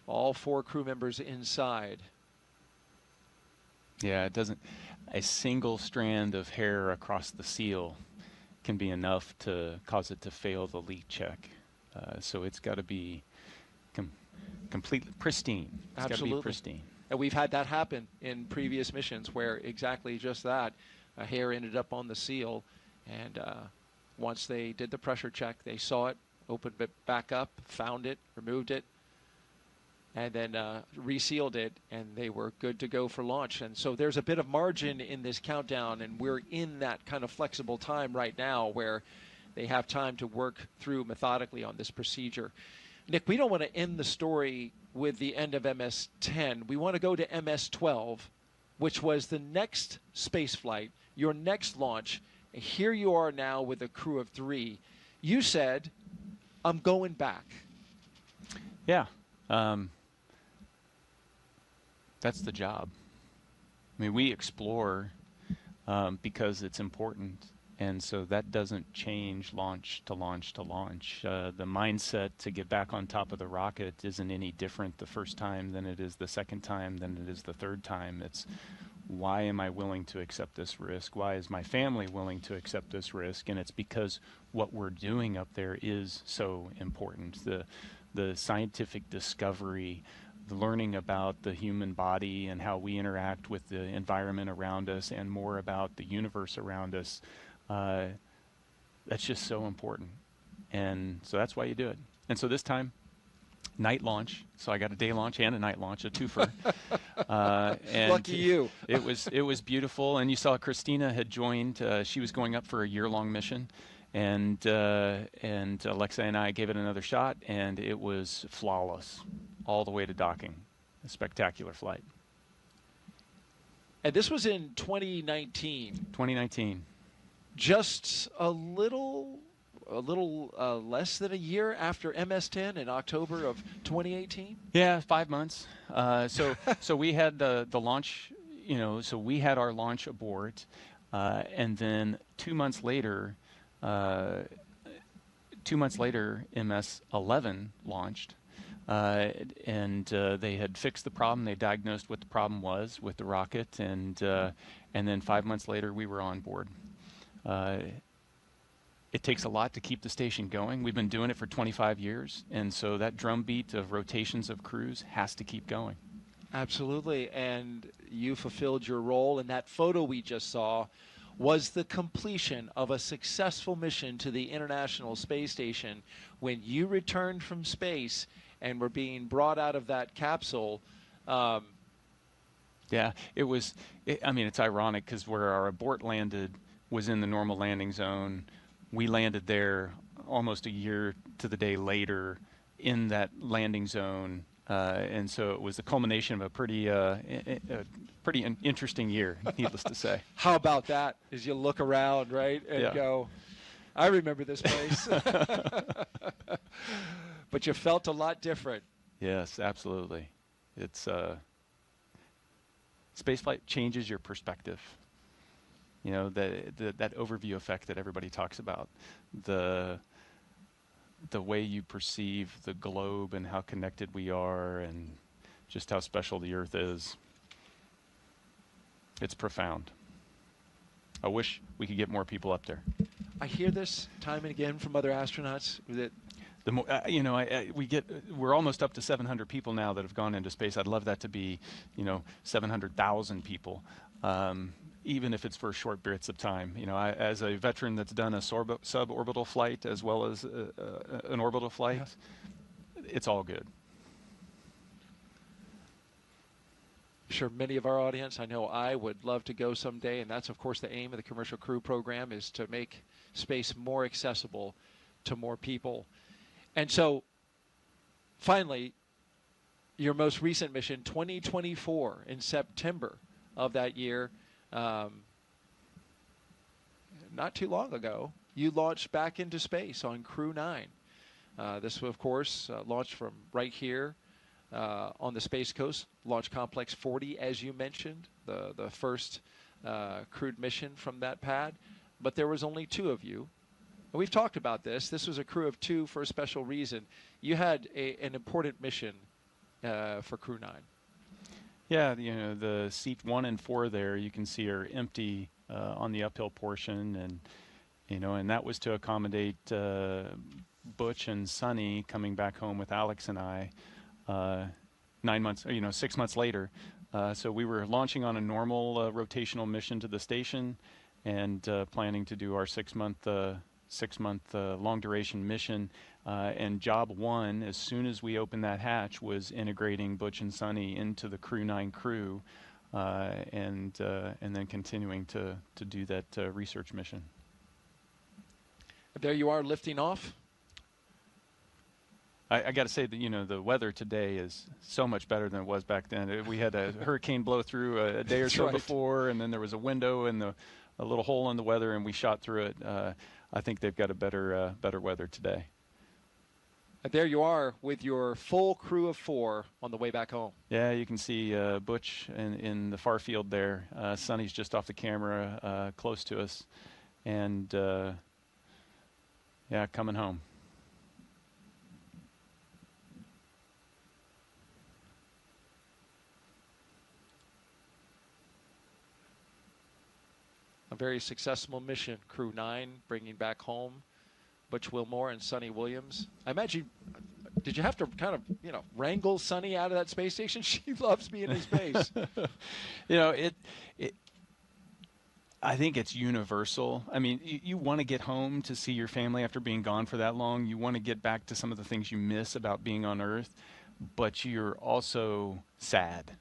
all 4 crew members inside. Yeah, a single strand of hair across the seal can be enough to cause it to fail the leak check. So it's got to be completely pristine. It's got to be pristine. And we've had that happen in previous missions where exactly just that. A hair ended up on the seal, and once they did the pressure check, they saw it, opened it back up, found it, removed it, and then resealed it, and they were good to go for launch. And so there's a bit of margin in this countdown, and we're in that kind of flexible time right now where they have time to work through methodically on this procedure. Nick, we don't want to end the story with the end of MS-10. We want to go to MS-12, which was the next space flight, your next launch. And here you are now with a crew of 3. You said, I'm going back. Yeah. That's the job. I mean, we explore because it's important. And so that doesn't change launch to launch to launch. The mindset to get back on top of the rocket isn't any different the first time than it is the second time, than it is the third time. It's why am I willing to accept this risk? Why is my family willing to accept this risk? And it's because what we're doing up there is so important. The scientific discovery, the learning about the human body and how we interact with the environment around us and more about the universe around us. That's just so important. And so that's why you do it. And so this time, night launch. So I got a day launch and a night launch, a twofer. And lucky you. It was beautiful. And you saw Christina had joined. She was going up for a year-long mission. And Alexa and I gave it another shot, and it was flawless all the way to docking. A spectacular flight. And this was in 2019. 2019. Just a little less than a year after MS-10 in October of 2018? Yeah, 5 months. So we had the launch, so we had our launch abort, and then 2 months later, MS-11 launched, and they had fixed the problem. They diagnosed what the problem was with the rocket, and then 5 months later, we were on board. It takes a lot to keep the station going. We've been doing it for 25 years, and so that drumbeat of rotations of crews has to keep going. Absolutely, and you fulfilled your role, and that photo we just saw was the completion of a successful mission to the International Space Station when you returned from space and were being brought out of that capsule. Yeah, it's ironic because where our abort landed was in the normal landing zone. We landed there almost a year to the day later in that landing zone, and so it was the culmination of a pretty interesting year, needless to say. How about that? As you look around, right, and go, I remember this place. But you felt a lot different. Yes, absolutely. It's spaceflight changes your perspective. That overview effect that everybody talks about, the way you perceive the globe and how connected we are and just how special the Earth is. It's profound. I wish we could get more people up there. I hear this time and again from other astronauts that the more, we're almost up to 700 people now that have gone into space. I'd love that to be, 700,000 people. Even if it's for short periods of time. As a veteran that's done a suborbital flight as well as an orbital flight, it's all good. Sure, many of our audience, I know I would love to go someday, and that's, of course, the aim of the Commercial Crew program is to make space more accessible to more people. And so, finally, your most recent mission, 2024, in September of that year, not too long ago, you launched back into space on Crew-9. This, of course, launched from right here on the Space Coast, Launch Complex 40, as you mentioned, the first crewed mission from that pad. But there was only 2 of you. And we've talked about this. This was a crew of 2 for a special reason. You had an important mission for Crew-9. Yeah, the seat 1 and 4 there you can see are empty on the uphill portion, and that was to accommodate Butch and Sonny coming back home with Alex and I. 9 months, 6 months later. So we were launching on a normal rotational mission to the station, and planning to do our 6-month long duration mission. And job one, as soon as we opened that hatch, was integrating Butch and Sunny into the Crew-9 crew, and then continuing to do that research mission. There you are, lifting off. I got to say that the weather today is so much better than it was back then. We had a hurricane blow through a day or so before, and then there was a window and a little hole in the weather, and we shot through it. I think they've got a better weather today. There you are with your full crew of 4 on the way back home. Yeah, you can see Butch in the far field there. Sonny's just off the camera, close to us, and yeah, coming home. A very successful mission, Crew-9, bringing back home Butch Wilmore and Sonny Williams. I imagine, did you have to kind of, wrangle Sonny out of that space station? She loves being in space. I think it's universal. I mean, you want to get home to see your family after being gone for that long. You want to get back to some of the things you miss about being on Earth, but you're also sad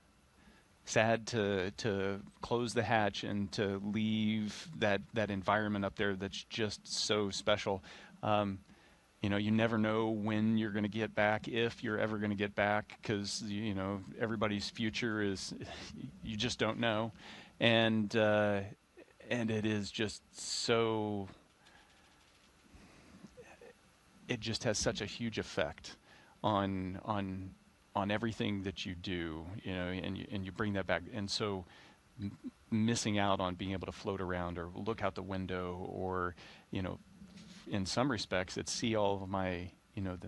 to close the hatch and to leave that environment up there that's just so special. You never know when you're going to get back, if you're ever going to get back, because everybody's future is, you just don't know, and it is just so. It just has such a huge effect on everything that you do, and you bring that back. And so missing out on being able to float around or look out the window, or, in some respects, it's see all of my,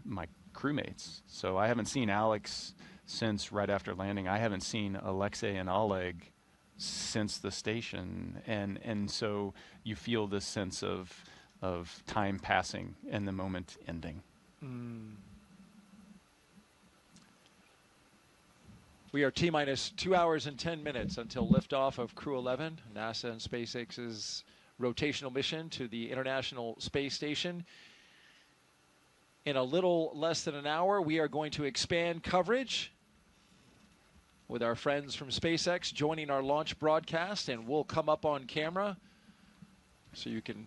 my crewmates. So I haven't seen Alex since right after landing. I haven't seen Alexei and Oleg since the station. And so you feel this sense of time passing and the moment ending. We are T-minus 2 hours and 10 minutes until liftoff of Crew-11, NASA and SpaceX's rotational mission to the International Space Station. In a little less than an hour, we are going to expand coverage with our friends from SpaceX joining our launch broadcast, and we'll come up on camera so you can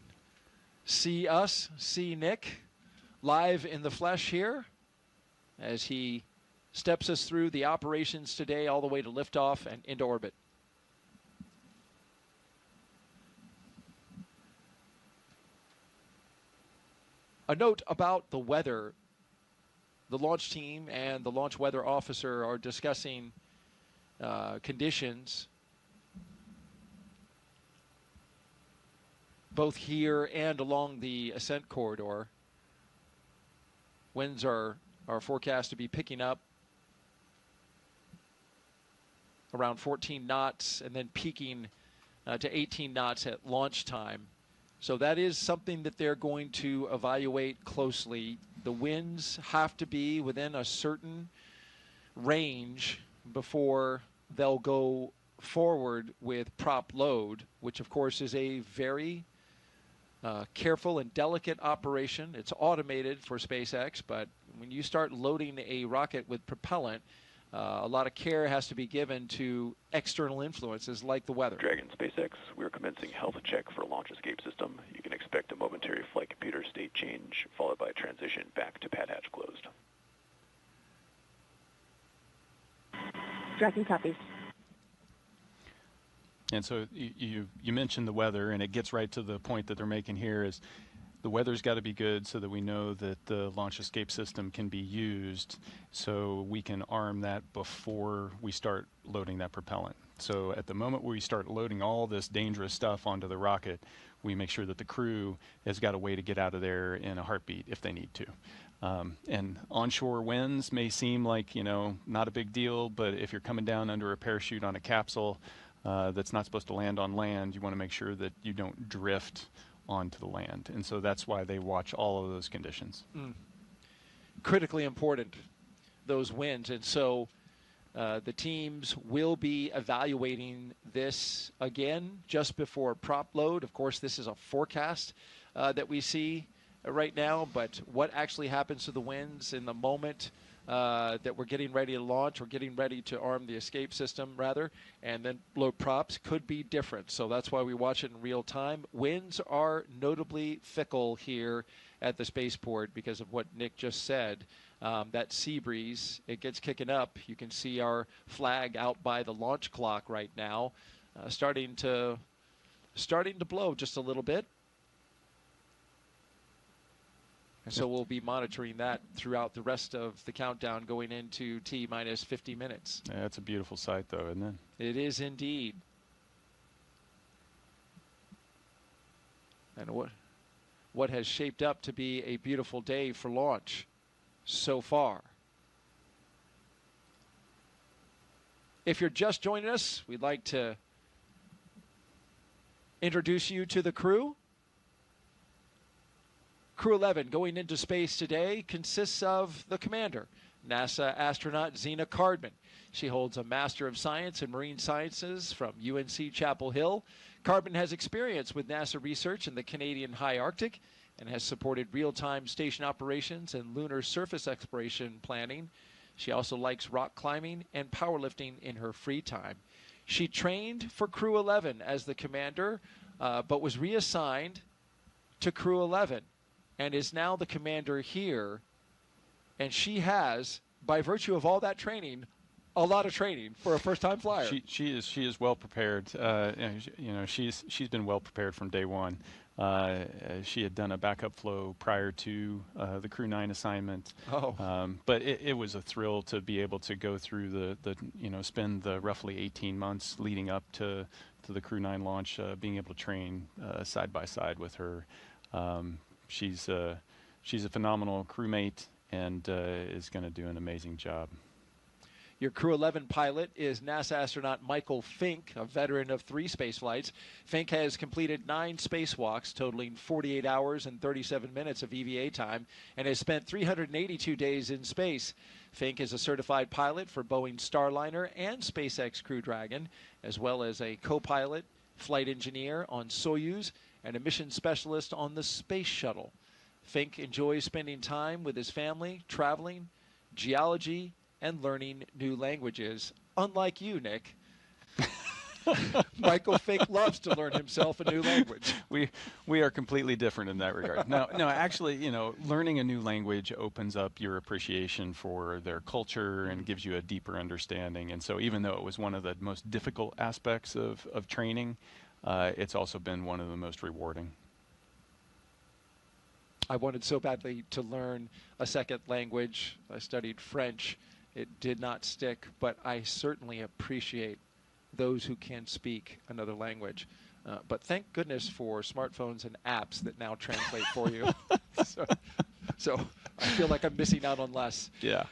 see us, see Nick live in the flesh here as he steps us through the operations today all the way to liftoff and into orbit. A note about the weather. The launch team and the launch weather officer are discussing conditions both here and along the ascent corridor. Winds are forecast to be picking up around 14 knots and then peaking to 18 knots at launch time. So that is something that they're going to evaluate closely. The winds have to be within a certain range before they'll go forward with prop load, which of course is a very careful and delicate operation. It's automated for SpaceX, but when you start loading a rocket with propellant, a lot of care has to be given to external influences like the weather. Dragon SpaceX, we're commencing health check for launch escape system. You can expect a momentary flight computer state change, followed by transition back to pad hatch closed. Dragon copies. And so you mentioned the weather, and it gets right to the point that they're making here is the weather's got to be good so that we know that the launch escape system can be used, so we can arm that before we start loading that propellant. So at the moment where we start loading all this dangerous stuff onto the rocket, we make sure that the crew has got a way to get out of there in a heartbeat if they need to. And onshore winds may seem like, not a big deal, but if you're coming down under a parachute on a capsule that's not supposed to land on land, you want to make sure that you don't drift onto the land. And so that's why they watch all of those conditions. Critically important. those winds. And so the teams will be evaluating this again just before prop load. Of course, this is a forecast that we see right now, but what actually happens to the winds in the moment that we're getting ready to launch, or getting ready to arm the escape system, rather, and then load props could be different. So that's why we watch it in real time. Winds are notably fickle here at the spaceport because of what Nick just said. That sea breeze, it gets kicking up. You can see our flag out by the launch clock right now, starting to blow just a little bit. And so we'll be monitoring that throughout the rest of the countdown going into T-minus 50 minutes. Yeah, it's a beautiful sight, though, isn't it? It is indeed. And what has shaped up to be a beautiful day for launch so far. If you're just joining us, we'd like to introduce you to the crew. Crew-11 going into space today consists of the commander, NASA astronaut Zena Cardman. She holds a Master of Science in Marine Sciences from UNC Chapel Hill. Cardman has experience with NASA research in the Canadian High Arctic and has supported real-time station operations and lunar surface exploration planning. She also likes rock climbing and powerlifting in her free time. She trained for Crew-11 as the commander, but was reassigned to Crew-11 and is now the commander here. And she has, by virtue of all that training, a lot of training for a first-time flyer. She is well prepared. She's been well prepared from day one. She had done a backup flow prior to the Crew-9 assignment. But it was a thrill to be able to go through spend the roughly 18 months leading up to the Crew-9 launch, being able to train side by side with her. She's a phenomenal crewmate and is going to do an amazing job. Your Crew-11 pilot is NASA astronaut Michael Fincke, a veteran of 3 space flights. Fincke has completed 9 spacewalks, totaling 48 hours and 37 minutes of EVA time, and has spent 382 days in space. Fincke is a certified pilot for Boeing Starliner and SpaceX Crew Dragon, as well as a co-pilot, flight engineer on Soyuz, and a mission specialist on the Space Shuttle. Fincke enjoys spending time with his family, traveling, geology, and learning new languages. Unlike you, Nick. Michael Fincke loves to learn himself a new language. We are completely different in that regard. No, actually, learning a new language opens up your appreciation for their culture and gives you a deeper understanding. And so even though it was one of the most difficult aspects of training, it's also been one of the most rewarding. I wanted so badly to learn a second language. I studied French. It did not stick, but I certainly appreciate those who can speak another language. But thank goodness for smartphones and apps that now translate for you. So I feel like I'm missing out on less. Yeah.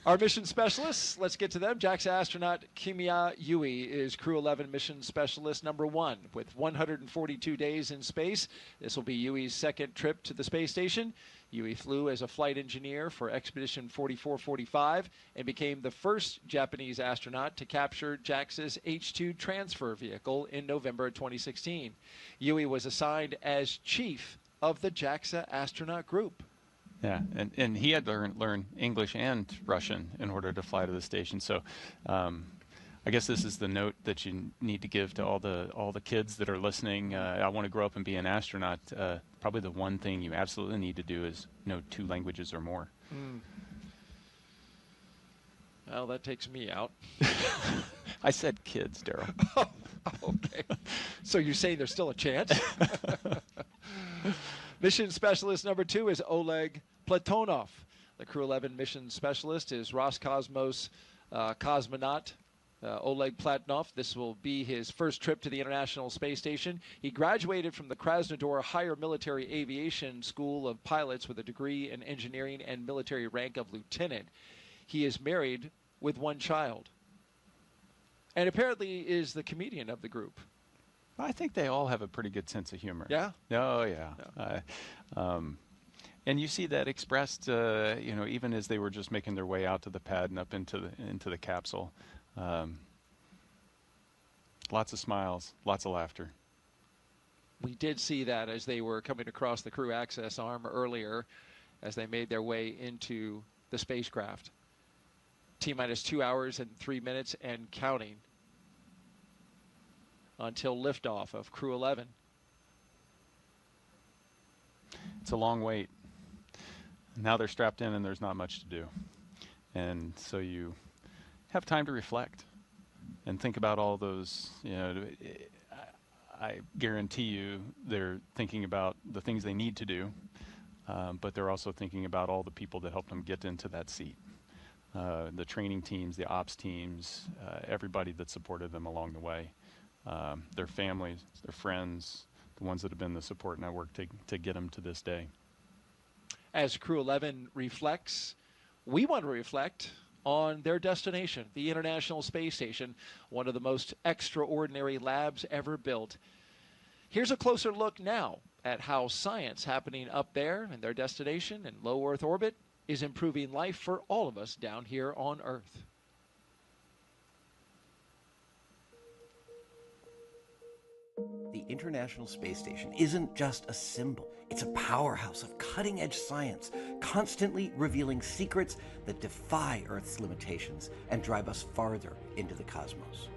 Our mission specialists, let's get to them. JAXA astronaut Kimiya Yui is Crew-11 mission specialist number 1 with 142 days in space. This will be Yui's second trip to the space station. Yui flew as a flight engineer for Expedition 4445 and became the first Japanese astronaut to capture JAXA's H-2 transfer vehicle in November 2016. Yui was assigned as chief of the JAXA astronaut group. Yeah, and he had to learn English and Russian in order to fly to the station. So I guess this is the note that you need to give to all the kids that are listening. I want to grow up and be an astronaut. Probably the one thing you absolutely need to do is know 2 languages or more. Well, that takes me out. I said kids, Daryl. Okay. So you're saying there's still a chance? Mission specialist number 2 is Oleg Platonov. The Crew-11 mission specialist is Roscosmos cosmonaut Oleg Platonov. This will be his first trip to the International Space Station. He graduated from the Krasnodar Higher Military Aviation School of Pilots with a degree in engineering and military rank of lieutenant. He is married with 1 child and apparently is the comedian of the group. I think they all have a pretty good sense of humor. Yeah? Oh, yeah. And you see that expressed, even as they were just making their way out to the pad and up into the capsule. Lots of smiles, lots of laughter. We did see that as they were coming across the crew access arm earlier, as they made their way into the spacecraft. T-minus 2 hours and 3 minutes and counting until liftoff of Crew-11. It's a long wait. Now they're strapped in and there's not much to do. And so you have time to reflect and think about all those, I guarantee you they're thinking about the things they need to do, but they're also thinking about all the people that helped them get into that seat. The training teams, the ops teams, everybody that supported them along the way. Their families, their friends, the ones that have been the support network to get them to this day. As Crew-11 reflects, we want to reflect on their destination, the International Space Station, one of the most extraordinary labs ever built. Here's a closer look now at how science happening up there in their destination in low Earth orbit is improving life for all of us down here on Earth. The International Space Station isn't just a symbol. It's a powerhouse of cutting-edge science, constantly revealing secrets that defy Earth's limitations and drive us farther into the cosmos.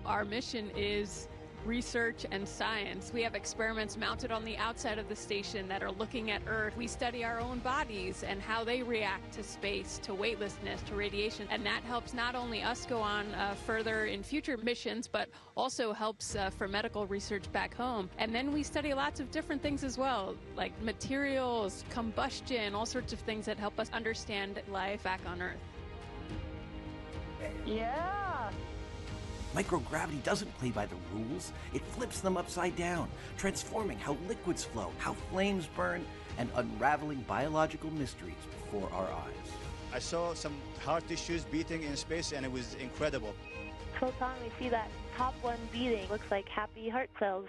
Our mission is research and science. We have experiments mounted on the outside of the station that are looking at Earth. We study our own bodies and how they react to space, to weightlessness, to radiation, and that helps not only us go on further in future missions, but also helps for medical research back home. And then we study lots of different things as well, like materials, combustion, all sorts of things that help us understand life back on Earth. Yeah. Microgravity doesn't play by the rules. It flips them upside down, transforming how liquids flow, how flames burn, and unraveling biological mysteries before our eyes. I saw some heart tissues beating in space, and it was incredible. Photon, we see that top one beating. Looks like happy heart cells.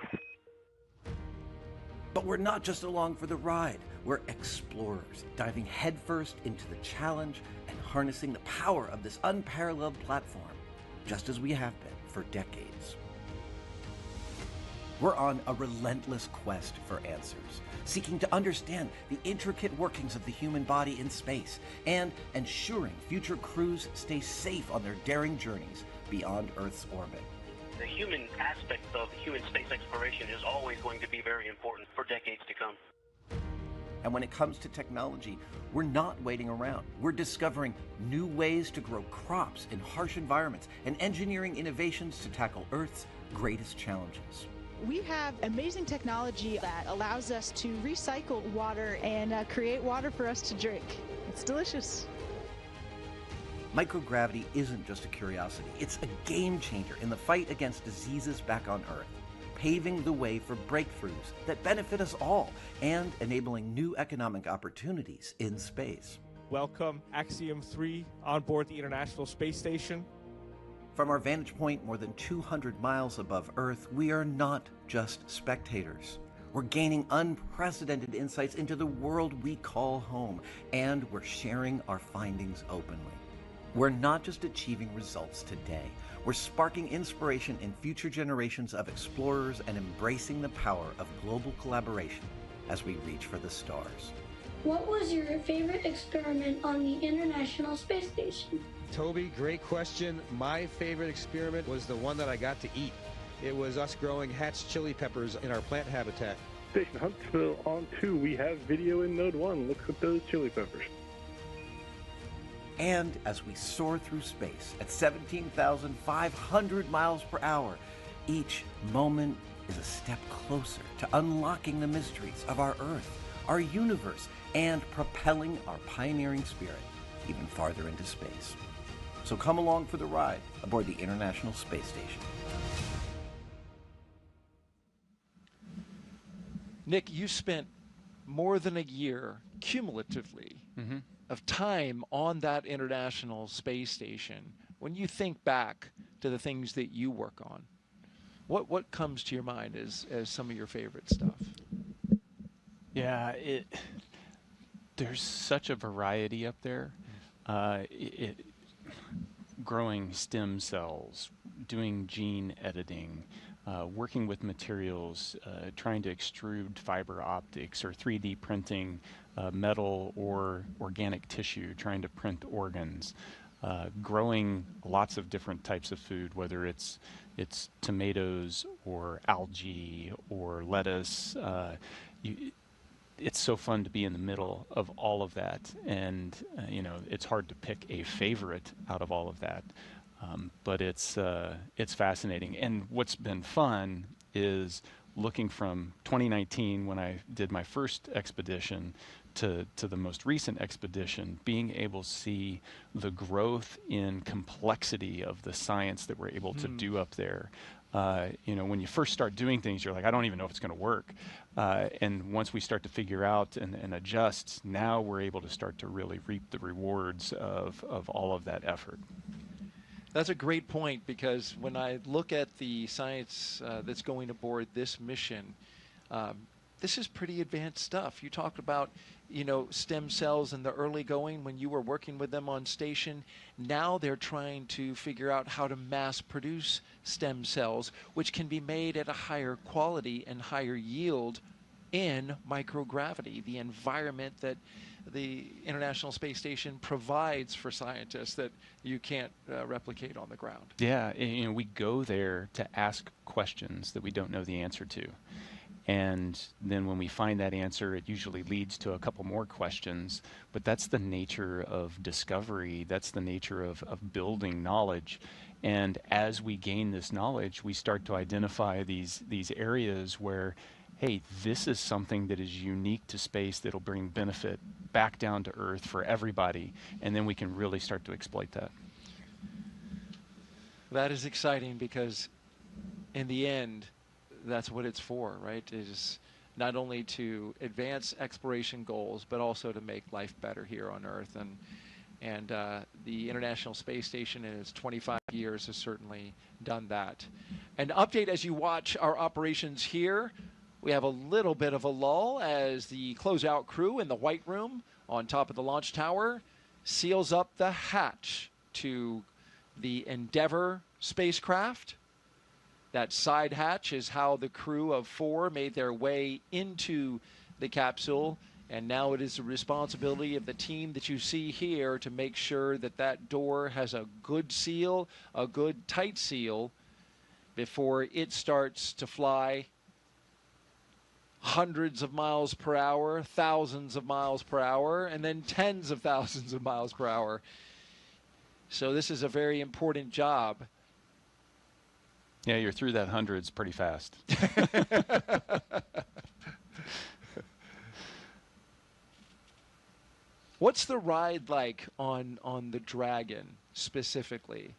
But we're not just along for the ride. We're explorers, diving headfirst into the challenge and harnessing the power of this unparalleled platform, just as we have been for decades. We're on a relentless quest for answers, seeking to understand the intricate workings of the human body in space and ensuring future crews stay safe on their daring journeys beyond Earth's orbit. The human aspect of human space exploration is always going to be very important for decades to come. And when it comes to technology, we're not waiting around. We're discovering new ways to grow crops in harsh environments and engineering innovations to tackle Earth's greatest challenges. We have amazing technology that allows us to recycle water and create water for us to drink. It's delicious. Microgravity isn't just a curiosity. It's a game changer in the fight against diseases back on Earth, paving the way for breakthroughs that benefit us all and enabling new economic opportunities in space. Welcome Axiom 3 on board the International Space Station. From our vantage point more than 200 miles above Earth, we are not just spectators. We're gaining unprecedented insights into the world we call home, and we're sharing our findings openly. We're not just achieving results today. We're sparking inspiration in future generations of explorers and embracing the power of global collaboration as we reach for the stars. What was your favorite experiment on the International Space Station? Toby, great question. My favorite experiment was the one that I got to eat. It was us growing hatch chili peppers in our plant habitat. Station Huntsville on 2, we have video in Node 1. Look at those chili peppers. And as we soar through space at 17,500 miles per hour, each moment is a step closer to unlocking the mysteries of our Earth, our universe, and propelling our pioneering spirit even farther into space. So come along for the ride aboard the International Space Station. Nick, you spent more than a year cumulatively of time on that International Space Station. When you think back to the things that you work on, what comes to your mind as some of your favorite stuff? Yeah, there's such a variety up there. Growing stem cells, doing gene editing, working with materials, trying to extrude fiber optics or 3D printing metal or organic tissue, trying to print organs, growing lots of different types of food, whether it's tomatoes or algae or lettuce. It's so fun to be in the middle of all of that, and it's hard to pick a favorite out of all of that, but it's fascinating. And what's been fun is looking from 2019, when I did my first expedition, to the most recent expedition, being able to see the growth in complexity of the science that we're able to do up there. When you first start doing things, you're like, I don't even know if it's going to work. And once we start to figure out and adjust, now we're able to start to really reap the rewards of all of that effort. That's a great point, because when I look at the science that's going aboard this mission, this is pretty advanced stuff. You talked about, stem cells in the early going when you were working with them on station. Now they're trying to figure out how to mass produce stem cells, which can be made at a higher quality and higher yield in microgravity, the environment that the International Space Station provides for scientists that you can't replicate on the ground. Yeah, we go there to ask questions that we don't know the answer to. And then when we find that answer, it usually leads to a couple more questions. But that's the nature of discovery. That's the nature of building knowledge. And as we gain this knowledge, we start to identify these areas where, hey, this is something that is unique to space that'll bring benefit back down to Earth for everybody. And then we can really start to exploit that. That is exciting, because in the end, that's what it's for, right? It is not only to advance exploration goals, but also to make life better here on Earth. And the International Space Station in its 25 years has certainly done that. An update as you watch our operations here. We have a little bit of a lull as the closeout crew in the White Room on top of the launch tower seals up the hatch to the Endeavour spacecraft. That side hatch is how the crew of 4 made their way into the capsule, and now it is the responsibility of the team that you see here to make sure that that door has a good seal, a good tight seal, before it starts to fly hundreds of miles per hour, thousands of miles per hour, and then tens of thousands of miles per hour. So this is a very important job. Yeah, you're through that hundreds pretty fast. What's the ride like on the Dragon specifically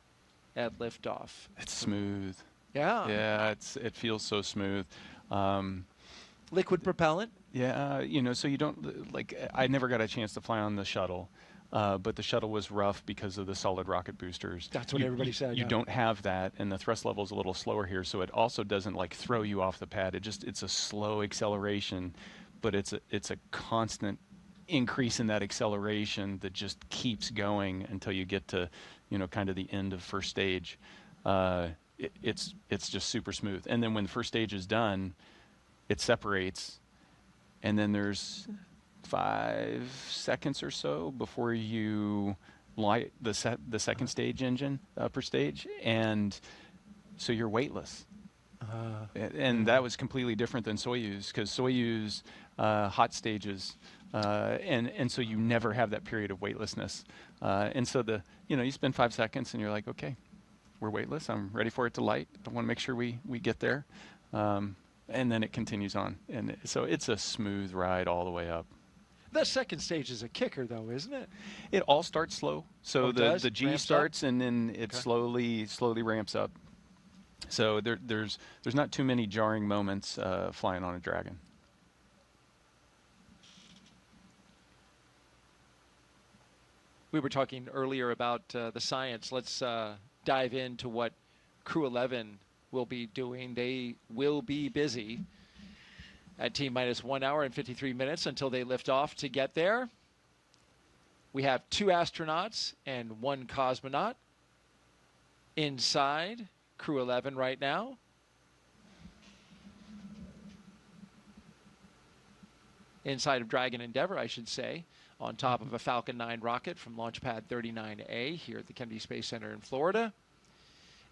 at liftoff? It's smooth. Yeah. Yeah, it feels so smooth. Liquid propellant? Yeah, so you don't, I never got a chance to fly on the shuttle. But the shuttle was rough because of the solid rocket boosters. That's what everybody said. You don't have that, and the thrust level is a little slower here, so it also doesn't throw you off the pad. It's a slow acceleration, but it's a constant increase in that acceleration that just keeps going until you get to, kind of the end of first stage. It's just super smooth. And then when the first stage is done, it separates, and then there's 5 seconds or so before you light the second stage engine, upper stage, and so you're weightless. And that was completely different than Soyuz, because Soyuz hot stages, and so you never have that period of weightlessness. And so you spend 5 seconds and you're like, okay, we're weightless. I'm ready for it to light. I want to make sure we get there, and then it continues on. And so it's a smooth ride all the way up. The second stage is a kicker, though, isn't it? It all starts slow. So the G ramps starts, up? and then it slowly ramps up. So there's not too many jarring moments flying on a Dragon. We were talking earlier about the science. Let's dive into what Crew-11 will be doing. They will be busy at T-minus 1 hour and 53 minutes until they lift off to get there. We have 2 astronauts and 1 cosmonaut inside Crew-11 right now. Inside of Dragon Endeavour, I should say, on top of a Falcon 9 rocket from Launch Pad 39A here at the Kennedy Space Center in Florida.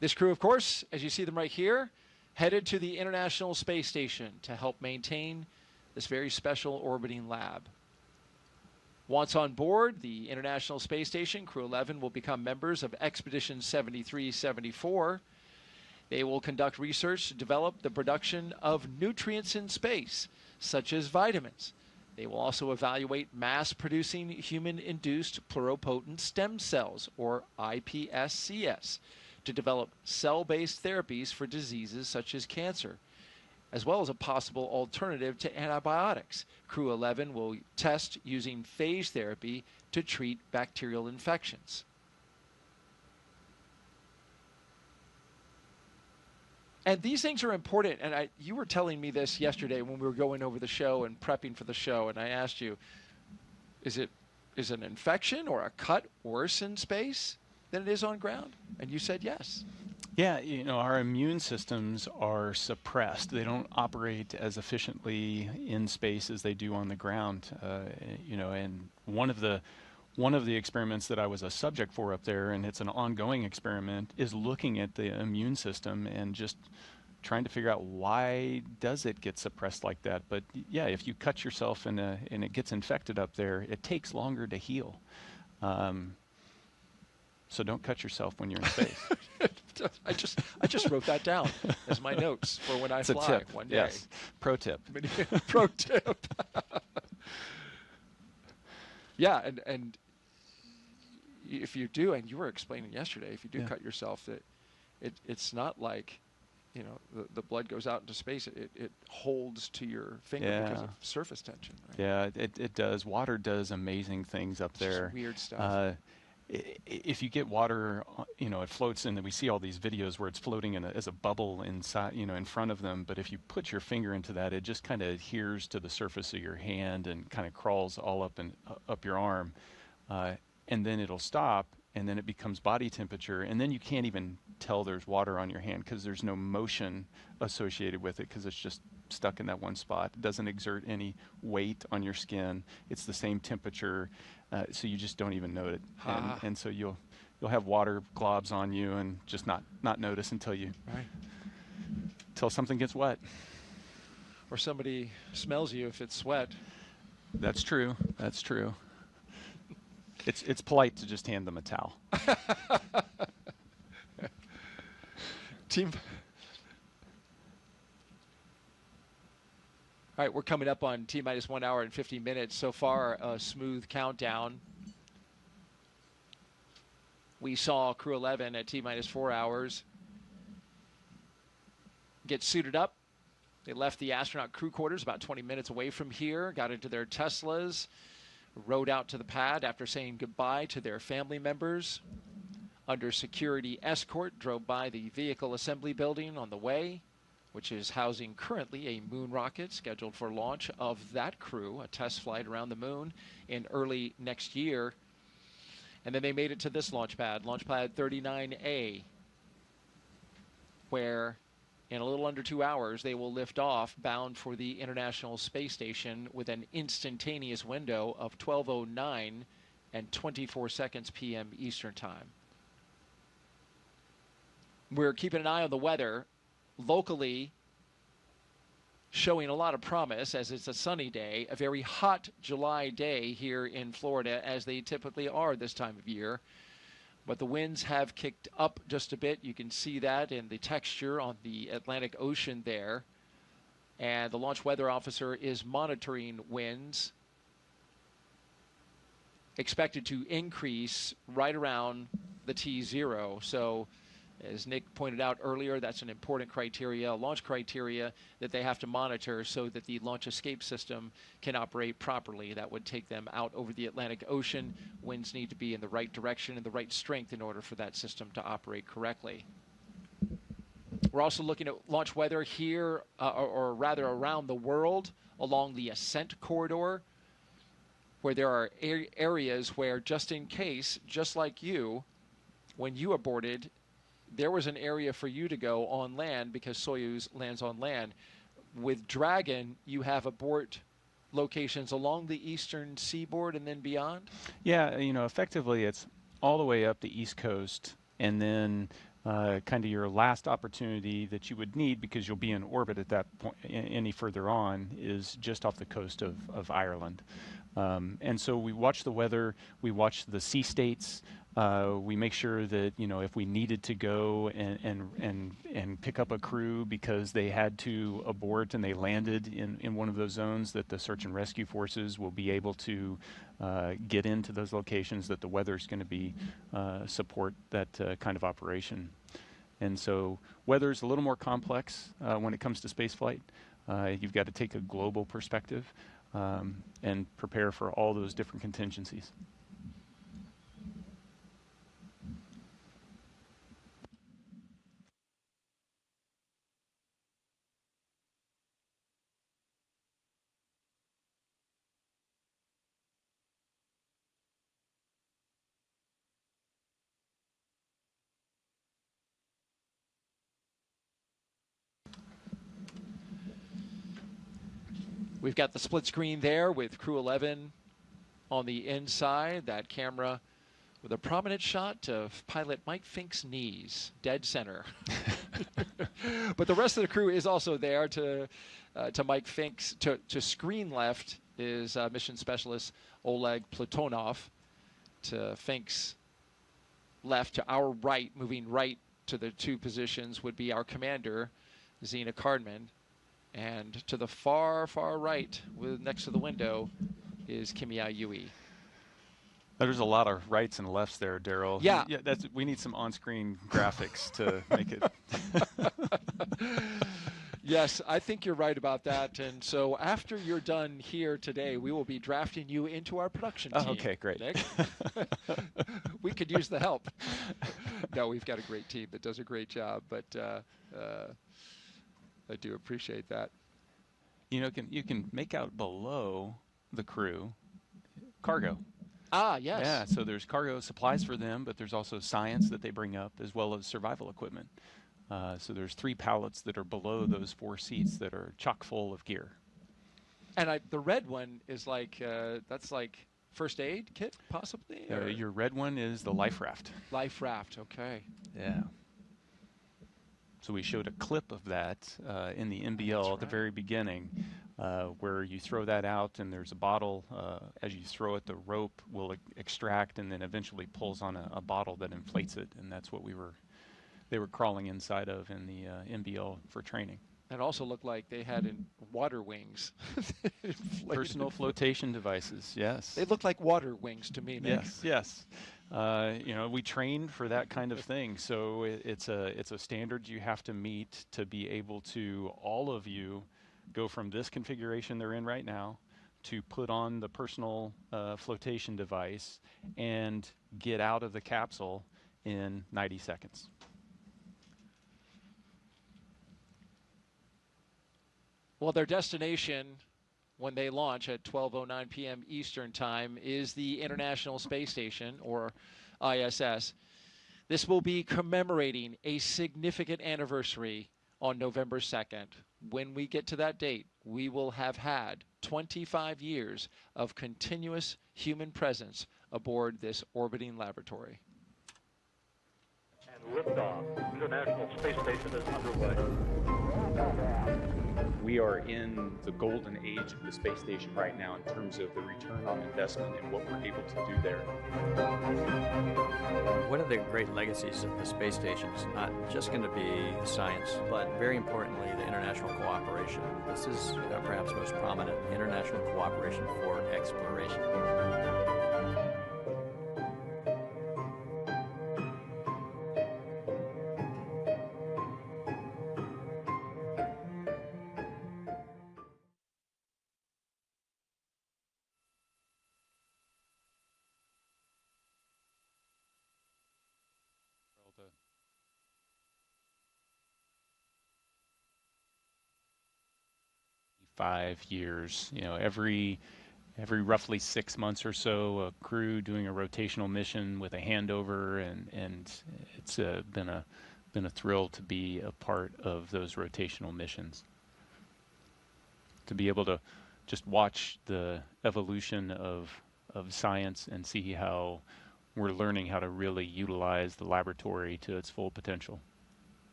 This crew, of course, as you see them right here, headed to the International Space Station to help maintain this very special orbiting lab. Once on board the International Space Station, Crew-11 will become members of Expedition 73-74. They will conduct research to develop the production of nutrients in space, such as vitamins. They will also evaluate mass-producing human-induced pluripotent stem cells, or iPSCs, to develop cell-based therapies for diseases such as cancer, as well as a possible alternative to antibiotics. Crew-11 will test using phage therapy to treat bacterial infections. And these things are important, and you were telling me this yesterday when we were going over the show and prepping for the show, and I asked you, is an infection or a cut worse in space than it is on ground? And you said yes. Yeah, you know, our immune systems are suppressed. They don't operate as efficiently in space as they do on the ground. You know, and one of the experiments that I was a subject for up there, and it's an ongoing experiment, is looking at the immune system and just trying to figure out why does it get suppressed like that. But yeah, if you cut yourself and it gets infected up there, it takes longer to heal. So don't cut yourself when you're in space. I just wrote that down as my notes for when I it's fly a tip. one day. Yes. Pro tip. Pro tip. Yeah, and if you do, and you were explaining yesterday, if you do cut yourself, that it's not like, you know, the blood goes out into space. It holds to your finger because of surface tension. Right? Yeah, it does. Water does amazing things up there. Just weird stuff. If you get water, you know, it floats in. We see all these videos where it's floating as a bubble inside, you know, in front of them. But if you put your finger into that, it just kind of adheres to the surface of your hand and kind of crawls all up your arm, and then it'll stop, and then it becomes body temperature, and then you can't even tell there's water on your hand because there's no motion associated with it because it's just stuck in that one spot. It doesn't exert any weight on your skin. It's the same temperature. So you just don't even know it, and so you'll have water globs on you and just not notice until something gets wet, or somebody smells you if it's sweat. That's true. That's true. It's polite to just hand them a towel. Team. All right, we're coming up on T-minus 1 hour and 50 minutes. So far, a smooth countdown. We saw Crew-11 at T-minus 4 hours get suited up. They left the astronaut crew quarters about 20 minutes away from here, got into their Teslas, rode out to the pad after saying goodbye to their family members. Under security escort, drove by the vehicle assembly building on the way, which is housing currently a moon rocket scheduled for launch of that crew, a test flight around the moon in early next year. And then they made it to this launch pad 39A, where in a little under 2 hours they will lift off bound for the International Space Station with an instantaneous window of 12:09 and 24 seconds p.m. Eastern Time. We're keeping an eye on the weather. Locally showing a lot of promise as it's a sunny day, a very hot July day here in Florida, as they typically are this time of year. But the winds have kicked up just a bit. You can see that in the texture on the Atlantic Ocean there. And the launch weather officer is monitoring winds, expected to increase right around the T0. So as Nick pointed out earlier, that's an important criteria, launch criteria that they have to monitor so that the launch escape system can operate properly. That would take them out over the Atlantic Ocean. Winds need to be in the right direction and the right strength in order for that system to operate correctly. We're also looking at launch weather here, or rather around the world, along the ascent corridor. where there are areas where, just in case, just like you, when you aborted, there was an area for you to go on land because Soyuz lands on land. With Dragon, you have abort locations along the eastern seaboard and then beyond? Yeah, you know, effectively it's all the way up the East Coast, and then kind of your last opportunity that you would need, because you'll be in orbit at that point any further on, is just off the coast of Ireland. And so we watch the weather, we watch the sea states, we make sure that, you know, if we needed to go and pick up a crew because they had to abort and they landed in one of those zones, that the search and rescue forces will be able to get into those locations, that the weather's going to be support that kind of operation. And so weather's a little more complex when it comes to spaceflight. You've got to take a global perspective and prepare for all those different contingencies. We've got the split screen there with Crew-11 on the inside. That camera with a prominent shot of pilot Mike Fincke's knees, dead center. But the rest of the crew is also there. To Mike Fincke's, to screen left is mission specialist Oleg Platonov. To Fincke's left, to our right, moving right to the two positions, would be our commander, Zena Cardman. And to the far, far right, next to the window, is Kimiya Yui. There's a lot of rights and lefts there, Daryl. Yeah. We need some on-screen graphics to make it. Yes, I think you're right about that. And so after you're done here today, we will be drafting you into our production team. Oh, okay, great. Nick. We could use the help. No, we've got a great team that does a great job, but I do appreciate that. You know, you can make out below the crew cargo. Ah, yes. Yeah, so there's cargo supplies for them, but there's also science that they bring up, as well as survival equipment. So there's 3 pallets that are below those 4 seats that are chock full of gear. And the red one is like, that's like first aid kit, possibly? Your red one is the life raft. Life raft, okay. Yeah. So we showed a clip of that in the NBL at the very beginning, where you throw that out and there's a bottle. As you throw it, the rope will extract and then eventually pulls on a bottle that inflates it, and that's what they were crawling inside of in the NBL for training. It also looked like they had water wings. Personal flotation devices, yes. They look like water wings to me, Nick. Yes, yes. You know, we trained for that kind of thing, so it's a standard you have to meet to be able to, all of you, go from this configuration they're in right now to put on the personal flotation device and get out of the capsule in 90 seconds. Well, their destination when they launch at 12:09 p.m. Eastern Time is the International Space Station, or ISS. This will be commemorating a significant anniversary on November 2nd. When we get to that date, we will have had 25 years of continuous human presence aboard this orbiting laboratory. And liftoff. International Space Station is underway. We are in the golden age of the space station right now in terms of the return on investment and what we're able to do there. One of the great legacies of the space station is not just going to be science, but very importantly, the international cooperation. This is perhaps most prominent, international cooperation for exploration. $5 years, you know, every every roughly 6 months or so, a crew doing a rotational mission with a handover, and it's been a thrill to be a part of those rotational missions. To be able to just watch the evolution of science and see how we're learning how to really utilize the laboratory to its full potential.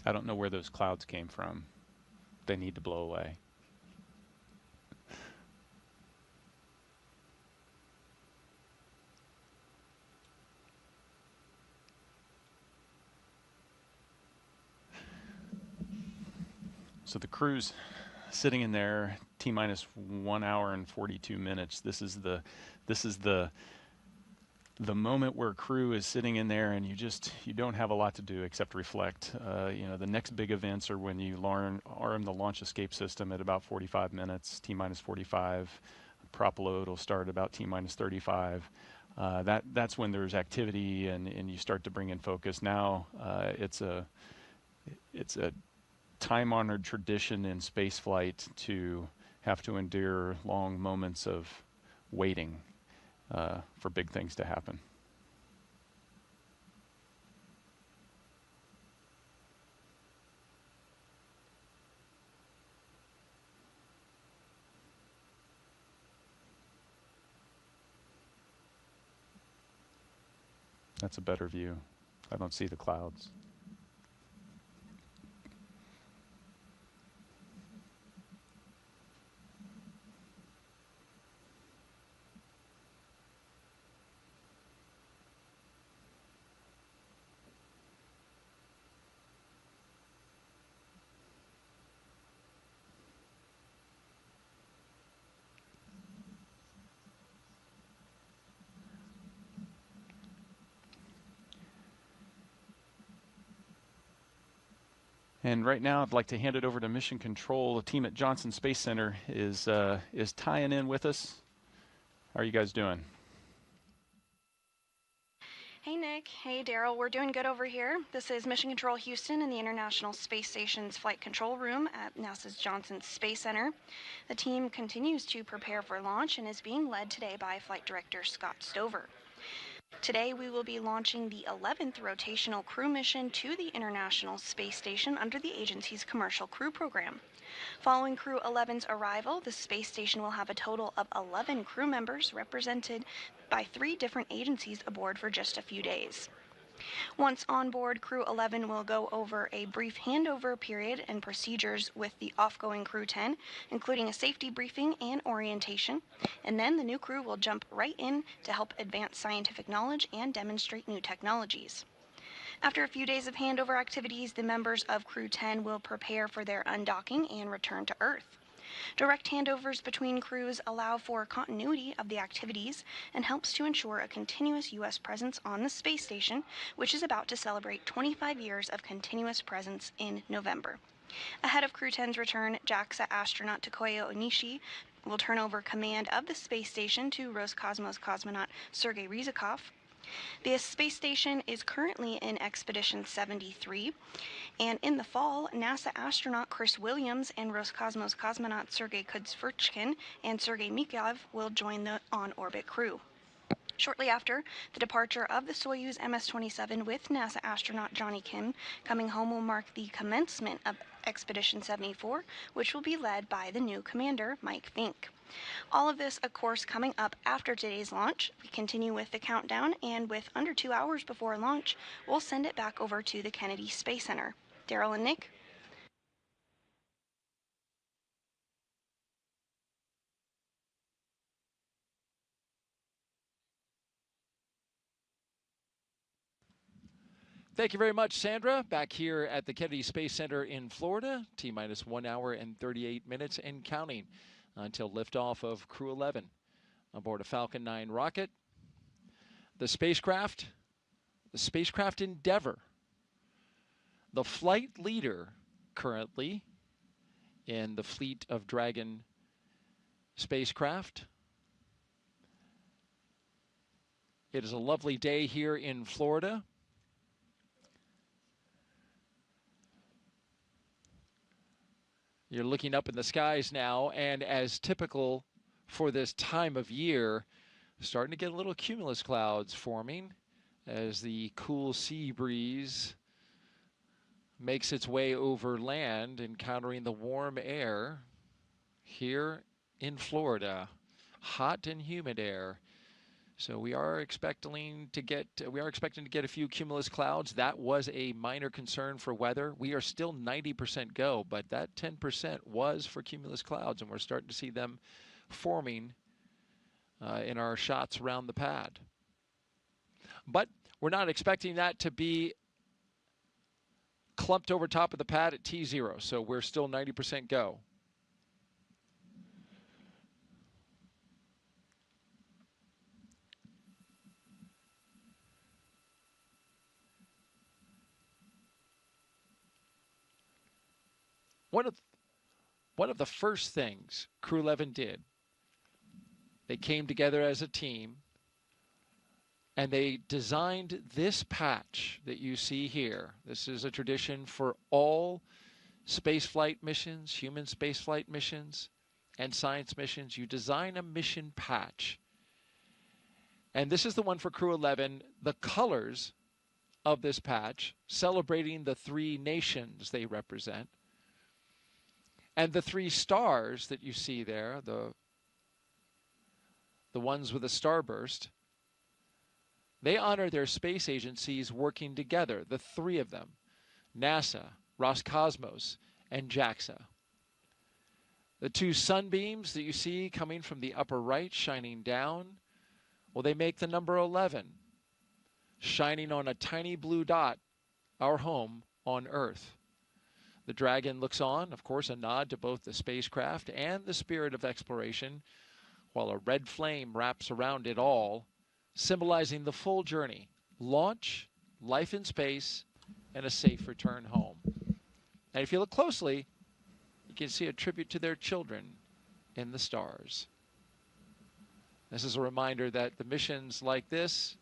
I don't know where those clouds came from. They need to blow away. So the crew's sitting in there, T-minus 1 hour and 42 minutes. This is the moment where crew is sitting in there and you don't have a lot to do except reflect. The next big events are when you arm the launch escape system at about 45 minutes, T-minus 45. Prop load will start about T-minus 35. That's when there's activity and you start to bring in focus. Now it's a time-honored tradition in spaceflight to have to endure long moments of waiting for big things to happen. That's a better view. I don't see the clouds. And right now, I'd like to hand it over to Mission Control. The team at Johnson Space Center is tying in with us. How are you guys doing? Hey Nick, hey Daryl, we're doing good over here. This is Mission Control Houston in the International Space Station's Flight Control Room at NASA's Johnson Space Center. The team continues to prepare for launch and is being led today by Flight Director Scott Stover. Today we will be launching the 11th rotational crew mission to the International Space Station under the agency's Commercial Crew Program. Following Crew-11's arrival, the space station will have a total of 11 crew members represented by 3 different agencies aboard for just a few days. Once on board, Crew-11 will go over a brief handover period and procedures with the off-going Crew-10, including a safety briefing and orientation, and then the new crew will jump right in to help advance scientific knowledge and demonstrate new technologies. After a few days of handover activities, the members of Crew-10 will prepare for their undocking and return to Earth. Direct handovers between crews allow for continuity of the activities and helps to ensure a continuous U.S. presence on the space station, which is about to celebrate 25 years of continuous presence in November. Ahead of Crew-10's return, JAXA astronaut Takuya Onishi will turn over command of the space station to Roscosmos cosmonaut Sergei Ryzhikov. The space station is currently in Expedition 73, and in the fall, NASA astronaut Chris Williams and Roscosmos cosmonaut Sergei Kudzverchkin and Sergei Mikhailov will join the on-orbit crew. Shortly after the departure of the Soyuz MS-27 with NASA astronaut Johnny Kim coming home will mark the commencement of Expedition 74, which will be led by the new commander, Mike Fincke. All of this, of course, coming up after today's launch. We continue with the countdown, and with under 2 hours before launch, we'll send it back over to the Kennedy Space Center. Daryl and Nick? Thank you very much, Sandra. Back here at the Kennedy Space Center in Florida, T-minus 1 hour and 38 minutes and counting until liftoff of Crew-11 aboard a Falcon 9 rocket. The spacecraft Endeavour, the flight leader currently in the fleet of Dragon spacecraft. It is a lovely day here in Florida. You're looking up in the skies now, and as typical for this time of year, starting to get a little cumulus clouds forming as the cool sea breeze makes its way over land, encountering the warm air here in Florida. Hot and humid air. So we are expecting to get a few cumulus clouds. That was a minor concern for weather. We are still 90% go, but that 10% was for cumulus clouds, and we're starting to see them forming in our shots around the pad. But we're not expecting that to be clumped over top of the pad at T0, so we're still 90% go. One of the first things Crew-11 did, they came together as a team, and they designed this patch that you see here. This is a tradition for all spaceflight missions, human spaceflight missions, and science missions. You design a mission patch. And this is the one for Crew-11. The colors of this patch, celebrating the 3 nations they represent, and the 3 stars that you see there, the ones with a starburst, they honor their space agencies working together, the 3 of them, NASA, Roscosmos, and JAXA. The 2 sunbeams that you see coming from the upper right, shining down, well, they make the number 11, shining on a tiny blue dot, our home on Earth. The Dragon looks on, of course, a nod to both the spacecraft and the spirit of exploration, while a red flame wraps around it all, symbolizing the full journey: launch, life in space, and a safe return home. And if you look closely, you can see a tribute to their children in the stars. This is a reminder that the missions like this,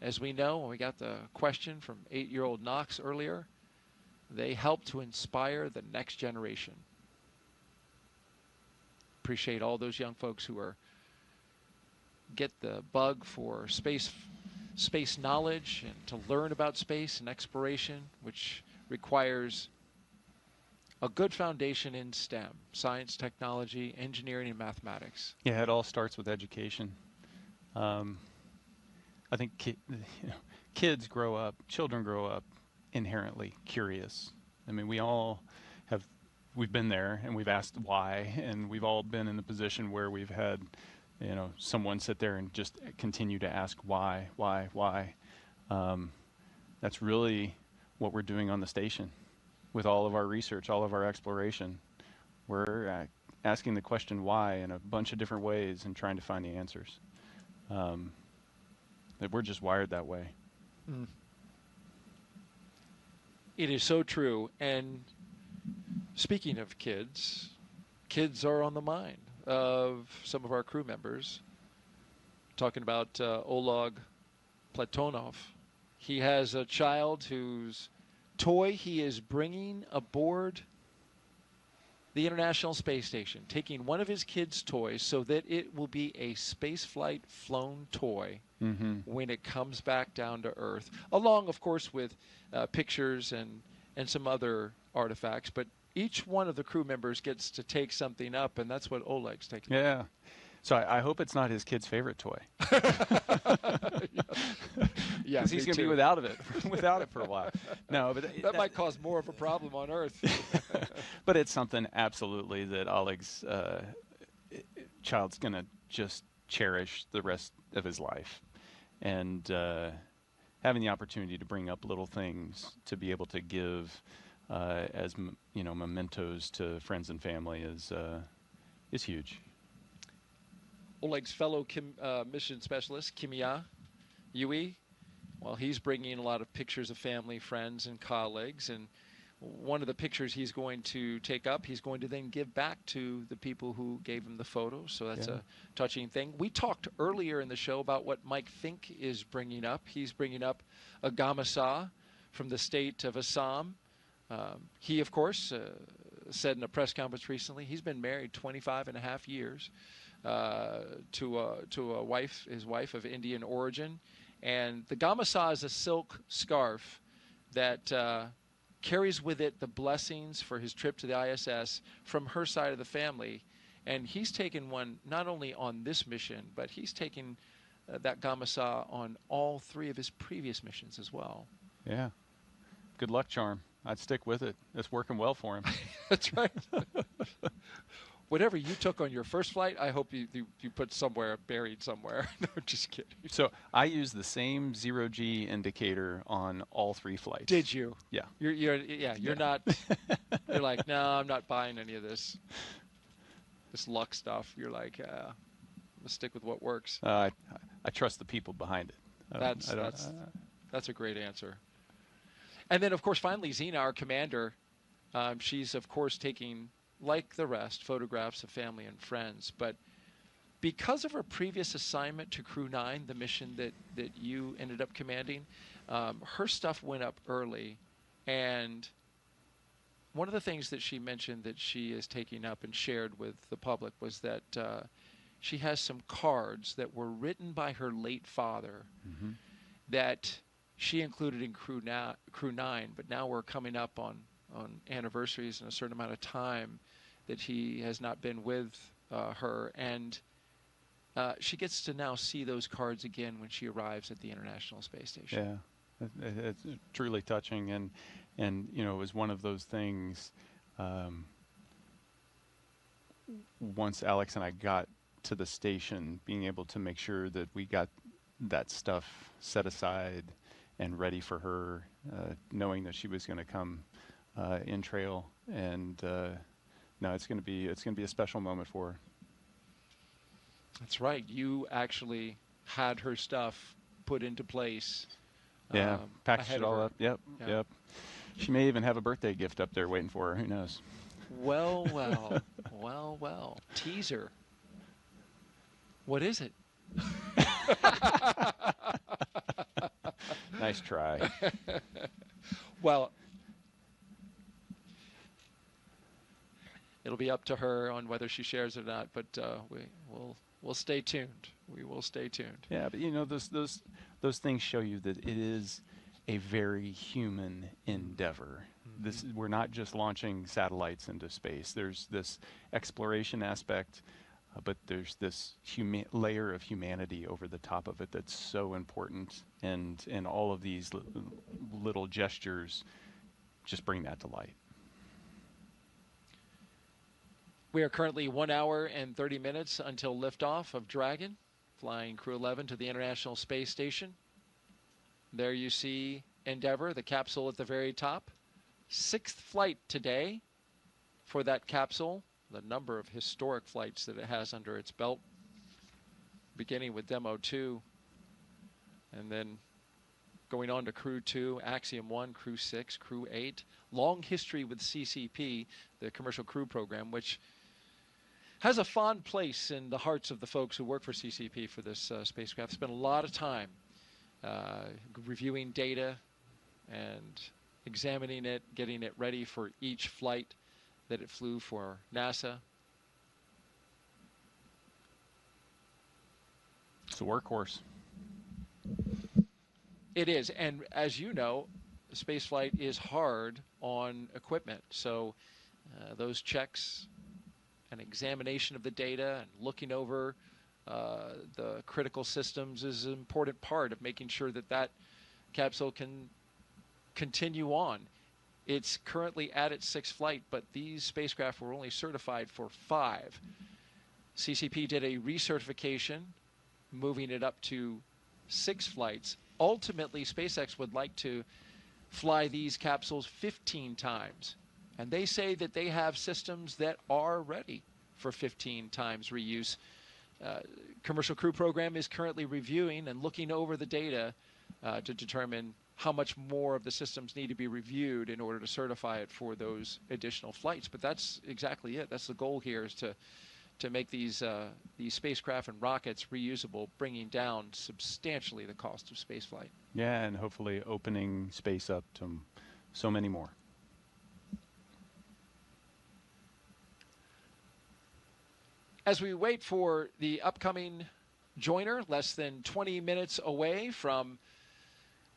as we know, when we got the question from 8-year-old Knox earlier, they help to inspire the next generation. Appreciate all those young folks who get the bug for space knowledge and to learn about space and exploration, which requires a good foundation in STEM, science, technology, engineering, and mathematics. Yeah, it all starts with education. I think kids grow up, children grow up inherently curious. I mean, we've been there and we've asked why, and we've all been in the position where we've had, someone sit there and just continue to ask why. That's really what we're doing on the station with all of our research, all of our exploration. We're asking the question why in a bunch of different ways and trying to find the answers. That we're just wired that way. Mm. It is so true. And speaking of kids, kids are on the mind of some of our crew members. Talking about Oleg Platonov. He has a child whose toy he is bringing aboard the International Space Station, taking one of his kids' toys so that it will be a spaceflight flown toy when it comes back down to Earth, along, of course, with pictures and some other artifacts. But each one of the crew members gets to take something up, and that's what Oleg's taking. Yeah. So I hope it's not his kid's favorite toy. Yeah, because he's going to be without it for a while. No, but that might cause more of a problem on Earth. But it's something absolutely that Oleg's child's going to just cherish the rest of his life, and having the opportunity to bring up little things to be able to give as mementos to friends and family is huge. Oleg's fellow mission specialist, Kimiya Yui, well, he's bringing a lot of pictures of family, friends, and colleagues. And one of the pictures he's going to take up, he's going to then give back to the people who gave him the photos. So that's a touching thing. We talked earlier in the show about what Mike Fincke is bringing up. He's bringing up a Gamasa from the state of Assam. He, of course, said in a press conference recently, he's been married 25 and a half years to a wife, his wife of Indian origin. And the gamasha is a silk scarf that carries with it the blessings for his trip to the ISS from her side of the family. And he's taken one not only on this mission, but he's taken that gamasha on all 3 of his previous missions as well. Yeah. Good luck charm. I'd stick with it. It's working well for him. That's right. Whatever you took on your first flight, I hope you put somewhere, buried somewhere. No, just kidding. So I use the same zero-G indicator on all 3 flights. Did you? Yeah. You're not. You're like, no, I'm not buying any of this luck stuff. You're like, I'm gonna stick with what works. I trust the people behind it. That's a great answer. And then, of course, finally, Zena, our commander, she's, of course, taking, like the rest, photographs of family and friends. But because of her previous assignment to Crew-9, the mission that you ended up commanding, her stuff went up early. And one of the things that she mentioned that she is taking up and shared with the public was that she has some cards that were written by her late father that she included in Crew-9, but now we're coming up on anniversaries and a certain amount of time that he has not been with her, and she gets to now see those cards again when she arrives at the International Space Station. Yeah, it's truly touching, and it was one of those things. Once Alex and I got to the station, being able to make sure that we got that stuff set aside and ready for her, knowing that she was going to come in trail, and no, it's going to be a special moment for her. That's right. You actually had her stuff put into place. Yeah, packaged it all up. Yep. She may even have a birthday gift up there waiting for her. Who knows? Well. Teaser. What is it? Nice try. Well, it'll be up to her on whether she shares it or not, but we'll stay tuned. We will stay tuned. Yeah, but those things show you that it is a very human endeavor. We're not just launching satellites into space. There's this exploration aspect, but there's this layer of humanity over the top of it that's so important, and all of these little gestures just bring that to light. We are currently 1 hour and 30 minutes until liftoff of Dragon, flying Crew-11 to the International Space Station. There you see Endeavour, the capsule at the very top. 6th flight today for that capsule. The number of historic flights that it has under its belt, beginning with Demo 2, and then going on to Crew 2, Axiom 1, Crew 6, Crew 8. Long history with CCP, the Commercial Crew Program, which has a fond place in the hearts of the folks who work for CCP for this spacecraft. Spent a lot of time reviewing data and examining it, getting it ready for each flight that it flew for NASA. It's a workhorse. It is, and as you know, spaceflight is hard on equipment. So those checks and examination of the data and looking over the critical systems is an important part of making sure that that capsule can continue on. It's currently at its 6th flight, but these spacecraft were only certified for 5. CCP did a recertification, moving it up to 6 flights. Ultimately, SpaceX would like to fly these capsules 15 times. And they say that they have systems that are ready for 15 times reuse. Commercial Crew Program is currently reviewing and looking over the data to determine how much more of the systems need to be reviewed in order to certify it for those additional flights. But that's exactly it. That's the goal here, is to make these spacecraft and rockets reusable, bringing down substantially the cost of spaceflight. Yeah, and hopefully opening space up to so many more. As we wait for the upcoming joiner, less than 20 minutes away from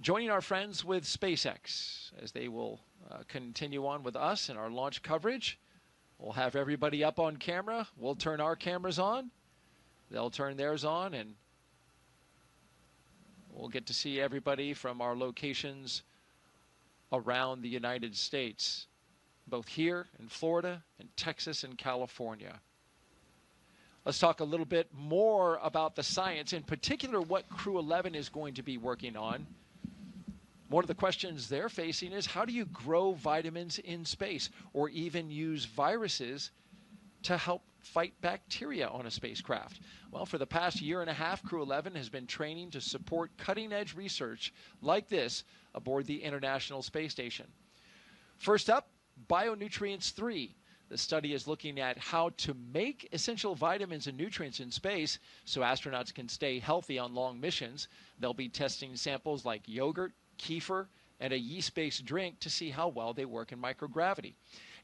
joining our friends with SpaceX, as they will continue on with us in our launch coverage. We'll have everybody up on camera. We'll turn our cameras on. They'll turn theirs on, and we'll get to see everybody from our locations around the United States, both here in Florida and Texas and California. Let's talk a little bit more about the science, in particular what Crew-11 is going to be working on. One of the questions they're facing is, how do you grow vitamins in space, or even use viruses to help fight bacteria on a spacecraft? Well, for the past year and a half, Crew-11 has been training to support cutting-edge research like this aboard the International Space Station. First up, Bionutrients 3. The study is looking at how to make essential vitamins and nutrients in space so astronauts can stay healthy on long missions. They'll be testing samples like yogurt, kefir, and a yeast-based drink to see how well they work in microgravity.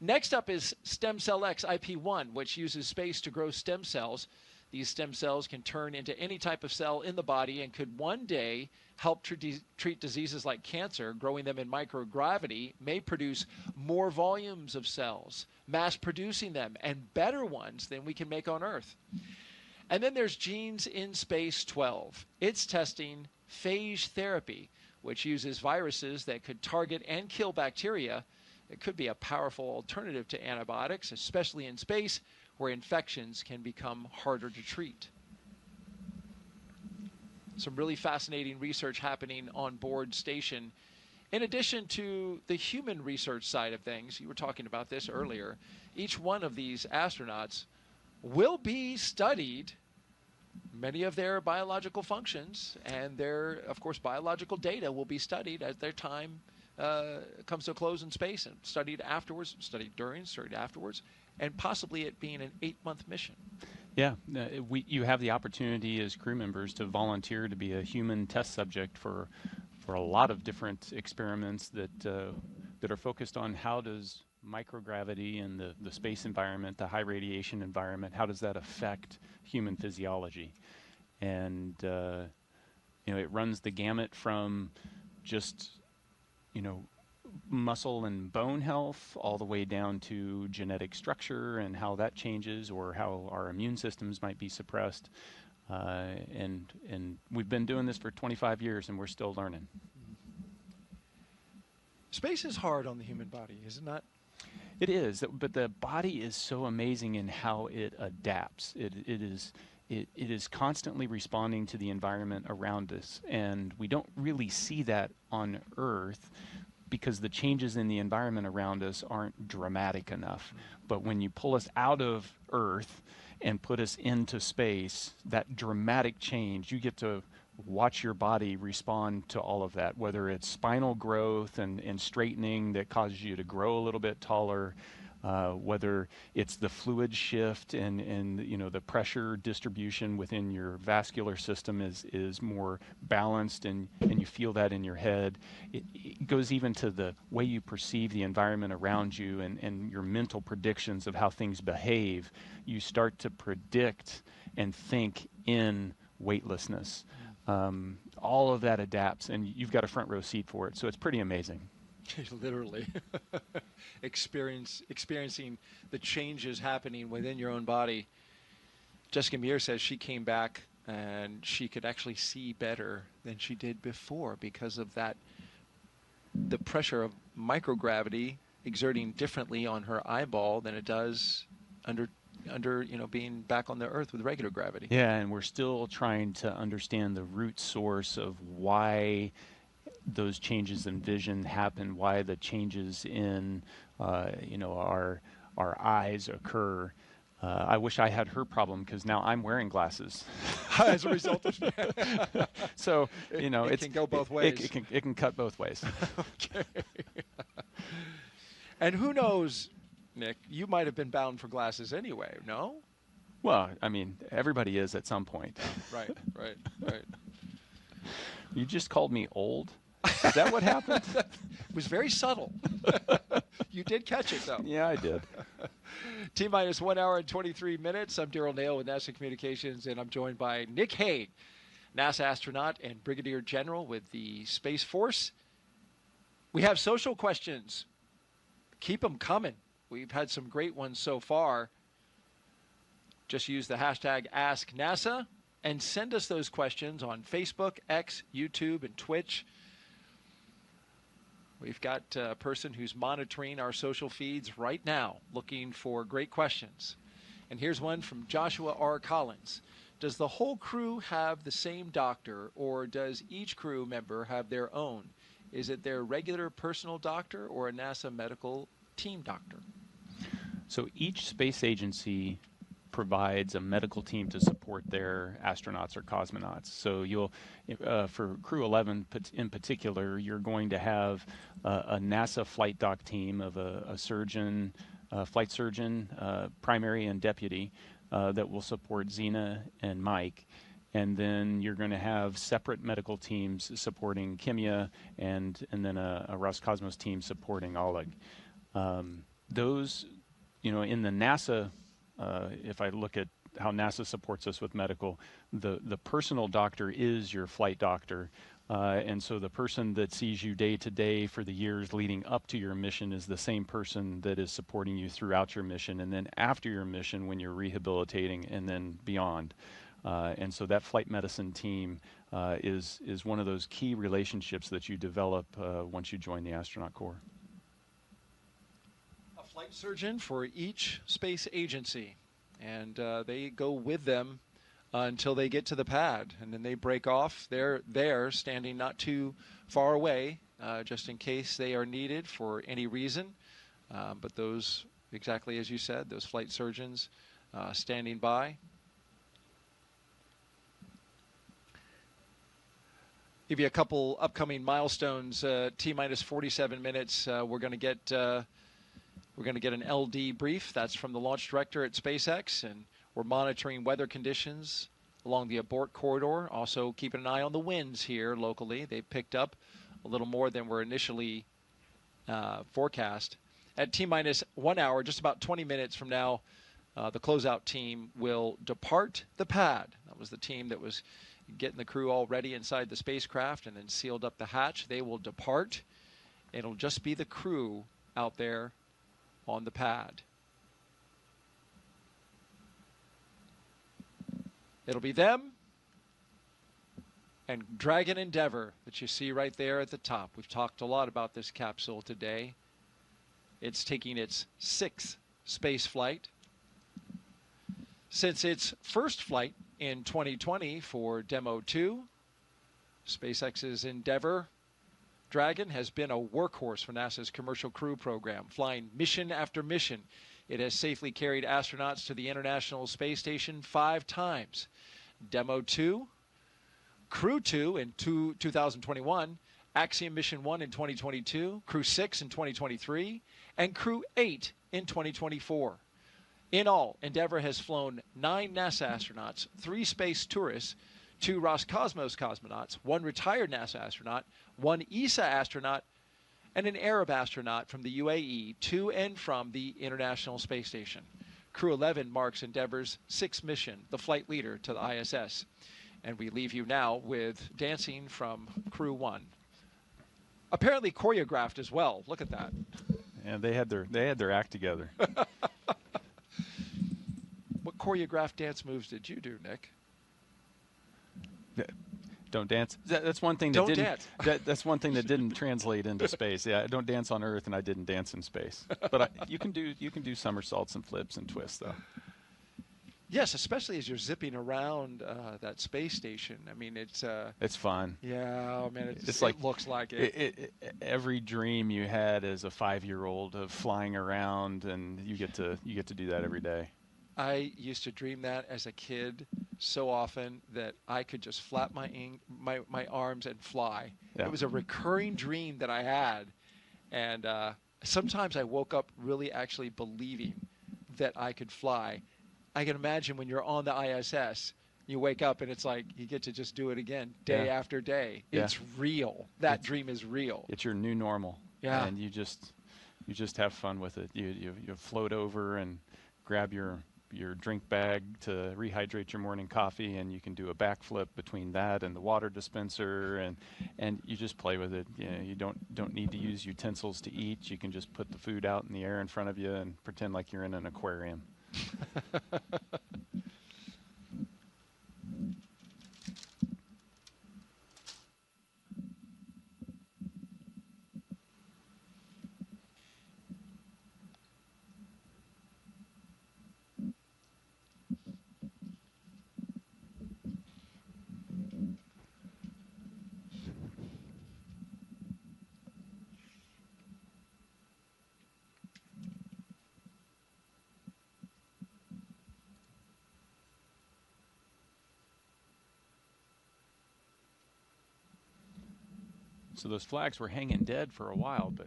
Next up is Stem Cell X IP1, which uses space to grow stem cells. These stem cells can turn into any type of cell in the body and could one day help treat diseases like cancer. Growing them in microgravity may produce more volumes of cells, mass producing them, and better ones than we can make on Earth. And then there's Genes in Space 12. It's testing phage therapy, which uses viruses that could target and kill bacteria. It could be a powerful alternative to antibiotics, especially in space, where infections can become harder to treat. Some really fascinating research happening on board station. In addition to the human research side of things, you were talking about this earlier, each one of these astronauts will be studied, many of their biological functions, and their, of course, biological data will be studied as their time comes to a close in space, and studied afterwards, studied during, studied afterwards, and possibly it being an 8-month mission. Yeah, you have the opportunity as crew members to volunteer to be a human test subject for a lot of different experiments that are focused on how does microgravity and the space environment, the high radiation environment, how does that affect human physiology? And it runs the gamut from just muscle and bone health all the way down to genetic structure and how that changes, or how our immune systems might be suppressed. And we've been doing this for 25 years and we're still learning. Space is hard on the human body, is it not? It is, but the body is so amazing in how it adapts. It is constantly responding to the environment around us, and we don't really see that on Earth because the changes in the environment around us aren't dramatic enough. But when you pull us out of Earth and put us into space, that dramatic change, you get to watch your body respond to all of that, whether it's spinal growth and straightening that causes you to grow a little bit taller, whether it's the fluid shift and the pressure distribution within your vascular system is more balanced, and you feel that in your head. It goes even to the way you perceive the environment around you and your mental predictions of how things behave. You start to predict and think in weightlessness. All of that adapts, and you've got a front row seat for it, so it's pretty amazing. Literally experiencing the changes happening within your own body. Jessica Muir says she came back and she could actually see better than she did before because of that, the pressure of microgravity exerting differently on her eyeball than it does under being back on the Earth with regular gravity. Yeah, and we're still trying to understand the root source of why those changes in vision happen, why the changes in our eyes occur. I wish I had her problem, because now I'm wearing glasses as a result of that. So it can go both ways. It can cut both ways. Okay. And who knows, Nick, you might have been bound for glasses anyway, no? Well, I mean, everybody is at some point. Right. You just called me old? Is that what happened? It was very subtle. You did catch it, though. Yeah, I did. T-minus 1 hour and 23 minutes. I'm Daryl Nail with NASA Communications, and I'm joined by Nick Hague, NASA astronaut and Brigadier General with the Space Force. We have social questions. Keep them coming. We've had some great ones so far. Just use the hashtag AskNASA and send us those questions on Facebook, X, YouTube, and Twitch. We've got a person who's monitoring our social feeds right now, looking for great questions. And here's one from Joshua R. Collins. Does the whole crew have the same doctor, or does each crew member have their own? Is it their regular personal doctor or a NASA medical team doctor? So each space agency provides a medical team to support their astronauts or cosmonauts. So you'll, for Crew-11 in particular, you're going to have a NASA flight doc team of a surgeon, flight surgeon, primary and deputy, that will support Zena and Mike. And then you're going to have separate medical teams supporting Kimiya and then a Roscosmos team supporting Oleg. Those, in the NASA, if I look at how NASA supports us with medical, the personal doctor is your flight doctor. And so the person that sees you day to day for the years leading up to your mission is the same person that is supporting you throughout your mission, and then after your mission when you're rehabilitating and then beyond. And so that flight medicine team is one of those key relationships that you develop once you join the astronaut corps. A flight surgeon for each space agency, and they go with them until they get to the pad, and then they break off. They're there, standing not too far away, just in case they are needed for any reason. But those, exactly as you said, those flight surgeons standing by. Give you a couple upcoming milestones. T-minus 47 minutes. We're going to get an LD brief. That's from the launch director at SpaceX, and we're monitoring weather conditions along the abort corridor. Also keeping an eye on the winds here locally. They've picked up a little more than were initially forecast. At T-minus 1 hour, just about 20 minutes from now, the closeout team will depart the pad. That was the team that was getting the crew all ready inside the spacecraft and then sealed up the hatch. They will depart. It'll just be the crew out there on the pad. It'll be them and Dragon Endeavour that you see right there at the top. We've talked a lot about this capsule today. It's taking its 6th space flight. Since its first flight in 2020 for Demo 2, SpaceX's Endeavour Dragon has been a workhorse for NASA's Commercial Crew program, flying mission after mission. It has safely carried astronauts to the International Space Station 5 times. Demo 2, Crew 2 in 2021, Axiom Mission 1 in 2022, Crew 6 in 2023, and Crew 8 in 2024. In all, Endeavour has flown 9 NASA astronauts, 3 space tourists, 2 Roscosmos cosmonauts, 1 retired NASA astronaut, 1 ESA astronaut, and an Arab astronaut from the UAE to and from the International Space Station. Crew-11 marks Endeavour's 6th mission, the flight leader to the ISS. And we leave you now with dancing from Crew-1. Apparently choreographed as well. Look at that. Yeah, they had their act together. What choreographed dance moves did you do, Nick? Don't dance. That's one thing that don't didn't. Dance. That's one thing that didn't translate into space. Yeah, I don't dance on Earth, and I didn't dance in space. But you can do somersaults and flips and twists, though. Yes, especially as you're zipping around that space station. I mean, it's fun. Yeah, oh man, it's like, it looks like it. Every dream you had as a 5-year-old of flying around, and you get to do that every day. I used to dream that as a kid so often that I could just flap my arms and fly. Yeah. It was a recurring dream that I had, and sometimes I woke up really actually believing that I could fly. I can imagine when you're on the ISS, you wake up and it's like you get to just do it again day after day. Yeah. It's real. That dream is real. It's your new normal. Yeah. And you just you just have fun with it. You float over and grab your drink bag to rehydrate your morning coffee, and you can do a backflip between that and the water dispenser, and you just play with it. You know, you don't need to use utensils to eat. You can just put the food out in the air in front of you and pretend like you're in an aquarium. So those flags were hanging dead for a while, but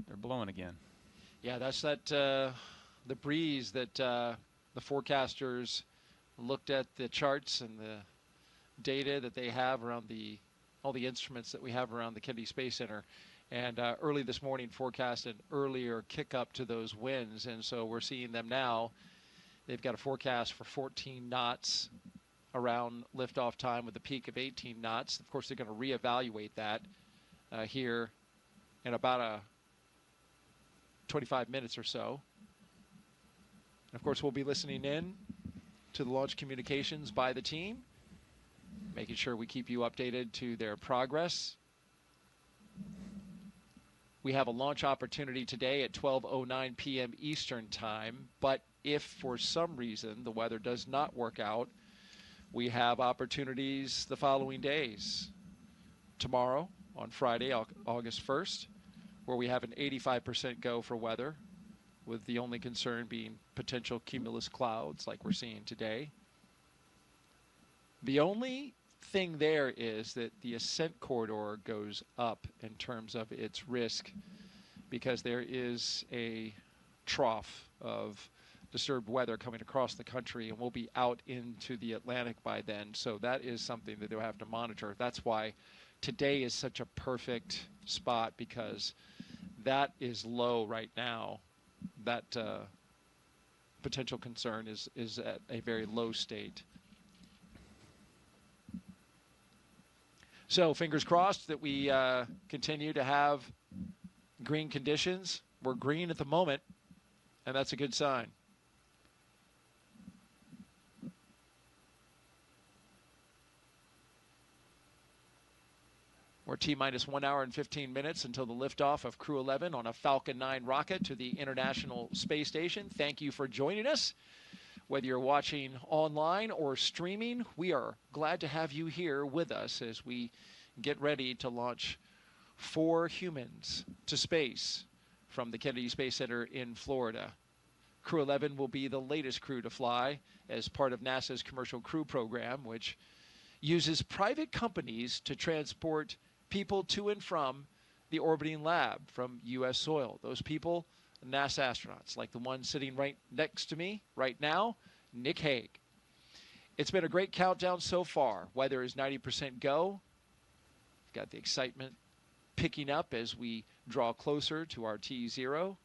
they're blowing again. Yeah, that's the breeze that the forecasters looked at the charts and the data that they have around all the instruments that we have around the Kennedy Space Center. And early this morning forecasted earlier kick up to those winds. And so we're seeing them now. They've got a forecast for 14 knots around liftoff time with a peak of 18 knots. Of course, they're going to reevaluate that here in about 25 minutes or so. And of course, we'll be listening in to the launch communications by the team, making sure we keep you updated to their progress. We have a launch opportunity today at 12:09 p.m. Eastern Time, but if for some reason the weather does not work out, we have opportunities the following days. Tomorrow, on Friday, August 1st, where we have an 85% go for weather, with the only concern being potential cumulus clouds like we're seeing today. The only thing there is that the ascent corridor goes up in terms of its risk, because there is a trough of disturbed weather coming across the country, and we'll be out into the Atlantic by then. So that is something that they'll have to monitor. That's why today is such a perfect spot, because that is low right now. That potential concern is at a very low state. So fingers crossed that we continue to have green conditions. We're green at the moment, and that's a good sign. We're T-minus 1 hour and 15 minutes until the liftoff of Crew-11 on a Falcon 9 rocket to the International Space Station. Thank you for joining us. Whether you're watching online or streaming, we are glad to have you here with us as we get ready to launch 4 humans to space from the Kennedy Space Center in Florida. Crew-11 will be the latest crew to fly as part of NASA's Commercial Crew Program, which uses private companies to transport people to and from the orbiting lab from U.S. soil. Those people, NASA astronauts, like the one sitting right next to me right now, Nick Hague. It's been a great countdown so far. Weather is 90% go. We've got the excitement picking up as we draw closer to our T0.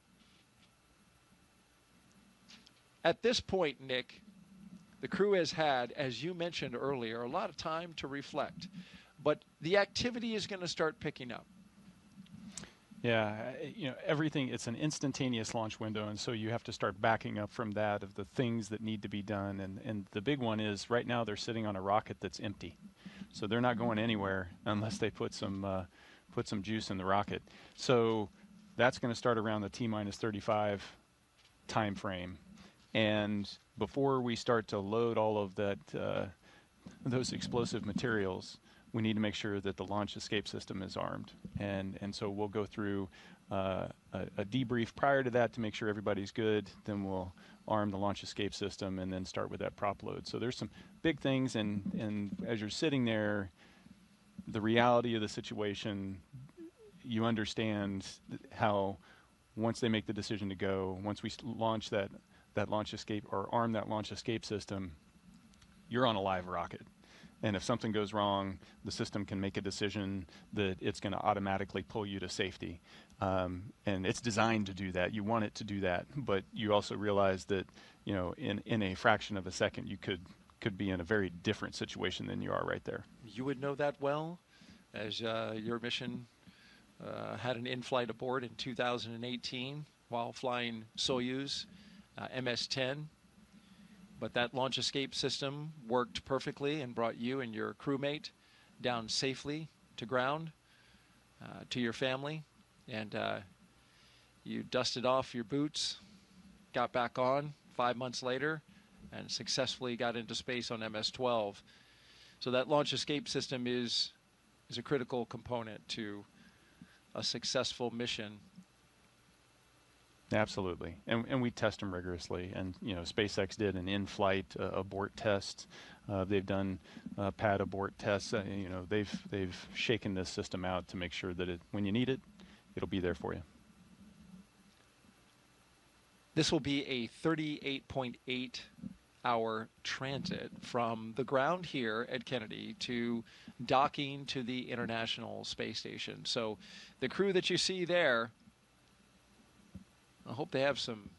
At this point, Nick, the crew has had, as you mentioned earlier, a lot of time to reflect. But the activity is going to start picking up. Yeah, you know, everything, it's an instantaneous launch window, and so you have to start backing up from that of the things that need to be done. And the big one is right now they're sitting on a rocket that's empty. So they're not going anywhere unless they put some juice in the rocket. So that's going to start around the T-minus 35 time frame. And before we start to load all of that, those explosive materials, we need to make sure that the launch escape system is armed. And so we'll go through a debrief prior to that to make sure everybody's good. Then we'll arm the launch escape system and then start with that prop load. So there's some big things, and as you're sitting there, the reality of the situation, you understand how once they make the decision to go, once we launch that launch escape or arm that launch escape system, you're on a live rocket. And if something goes wrong, the system can make a decision that it's going to automatically pull you to safety. And it's designed to do that. You want it to do that, but you also realize that, you know, in a fraction of a second, you could be in a very different situation than you are right there. You would know that well, as your mission had an in-flight abort in 2018 while flying Soyuz MS-10. But that launch escape system worked perfectly and brought you and your crewmate down safely to ground, to your family. And you dusted off your boots, got back on 5 months later, and successfully got into space on MS-12. So that launch escape system is a critical component to a successful mission. Absolutely, and we test them rigorously. And you know, SpaceX did an in-flight abort test. They've done pad abort tests. You know, they've shaken this system out to make sure that when you need it, it'll be there for you. This will be a 38.8 hour transit from the ground here at Kennedy to docking to the International Space Station. So the crew that you see there, I hope they have some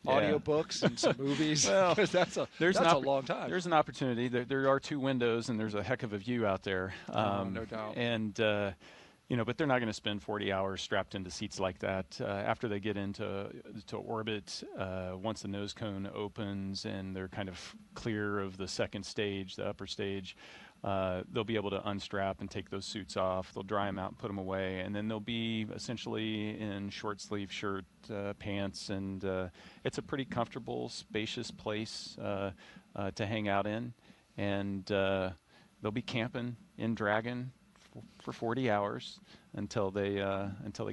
audiobooks and some movies, well, because that's a long time. There's an opportunity. There are 2 windows, and there's a heck of a view out there. No doubt. And you know, but they're not going to spend 40 hours strapped into seats like that. After they get into orbit, once the nose cone opens and they're kind of clear of the second stage, the upper stage, they'll be able to unstrap and take those suits off. They'll dry them out and put them away, and then they'll be essentially in short sleeve shirt, pants, and it's a pretty comfortable, spacious place to hang out in. And they'll be camping in Dragon for 40 hours until they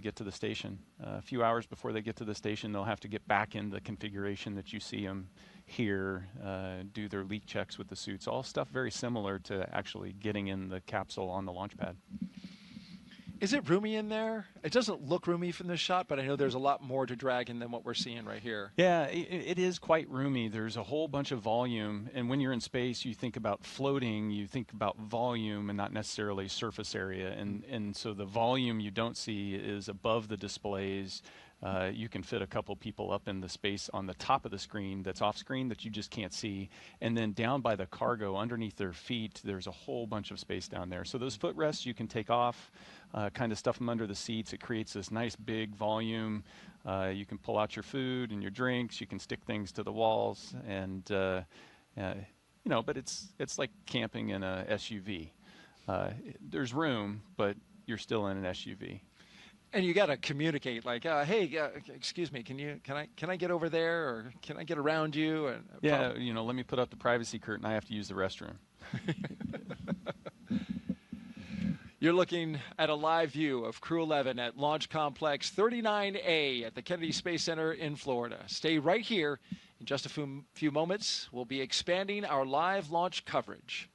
get to the station. A few hours before they get to the station, they'll have to get back in the configuration that you see them here, do their leak checks with the suits, all stuff very similar to actually getting in the capsule on the launch pad. Is it roomy in there? It doesn't look roomy from this shot, but I know there's a lot more to Dragon than what we're seeing right here. Yeah, it is quite roomy. There's a whole bunch of volume, and when you're in space, you think about floating, you think about volume and not necessarily surface area, and so the volume you don't see is above the displays. You can fit a couple people up in the space on the top of the screen that's off screen that you just can't see. And then down by the cargo, underneath their feet, there's a whole bunch of space down there. So those footrests you can take off, kind of stuff them under the seats. It creates this nice big volume. You can pull out your food and your drinks. You can stick things to the walls. And, you know, but it's like camping in a SUV. There's room, but you're still in an SUV. And you got to communicate, like, hey, excuse me, can I get over there, or can I get around you? And yeah, you know, let me put up the privacy curtain. I have to use the restroom. You're looking at a live view of Crew-11 at Launch Complex 39A at the Kennedy Space Center in Florida. Stay right here. In just a few moments, we'll be expanding our live launch coverage.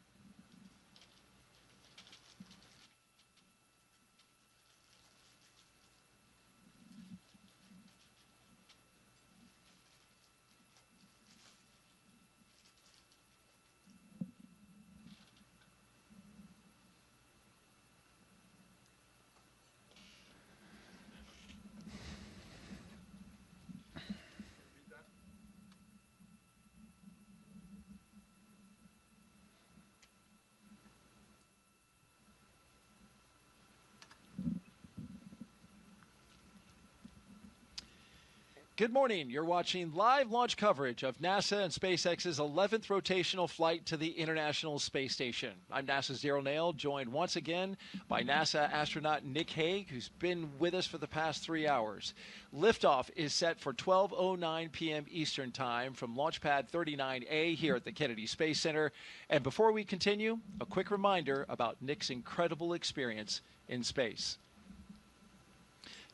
Good morning. You're watching live launch coverage of NASA and SpaceX's 11th rotational flight to the International Space Station. I'm NASA's Daryl Nail, joined once again by NASA astronaut Nick Hague, who's been with us for the past 3 hours. Liftoff is set for 12:09 p.m. Eastern Time from Launch Pad 39A here at the Kennedy Space Center. And before we continue, a quick reminder about Nick's incredible experience in space.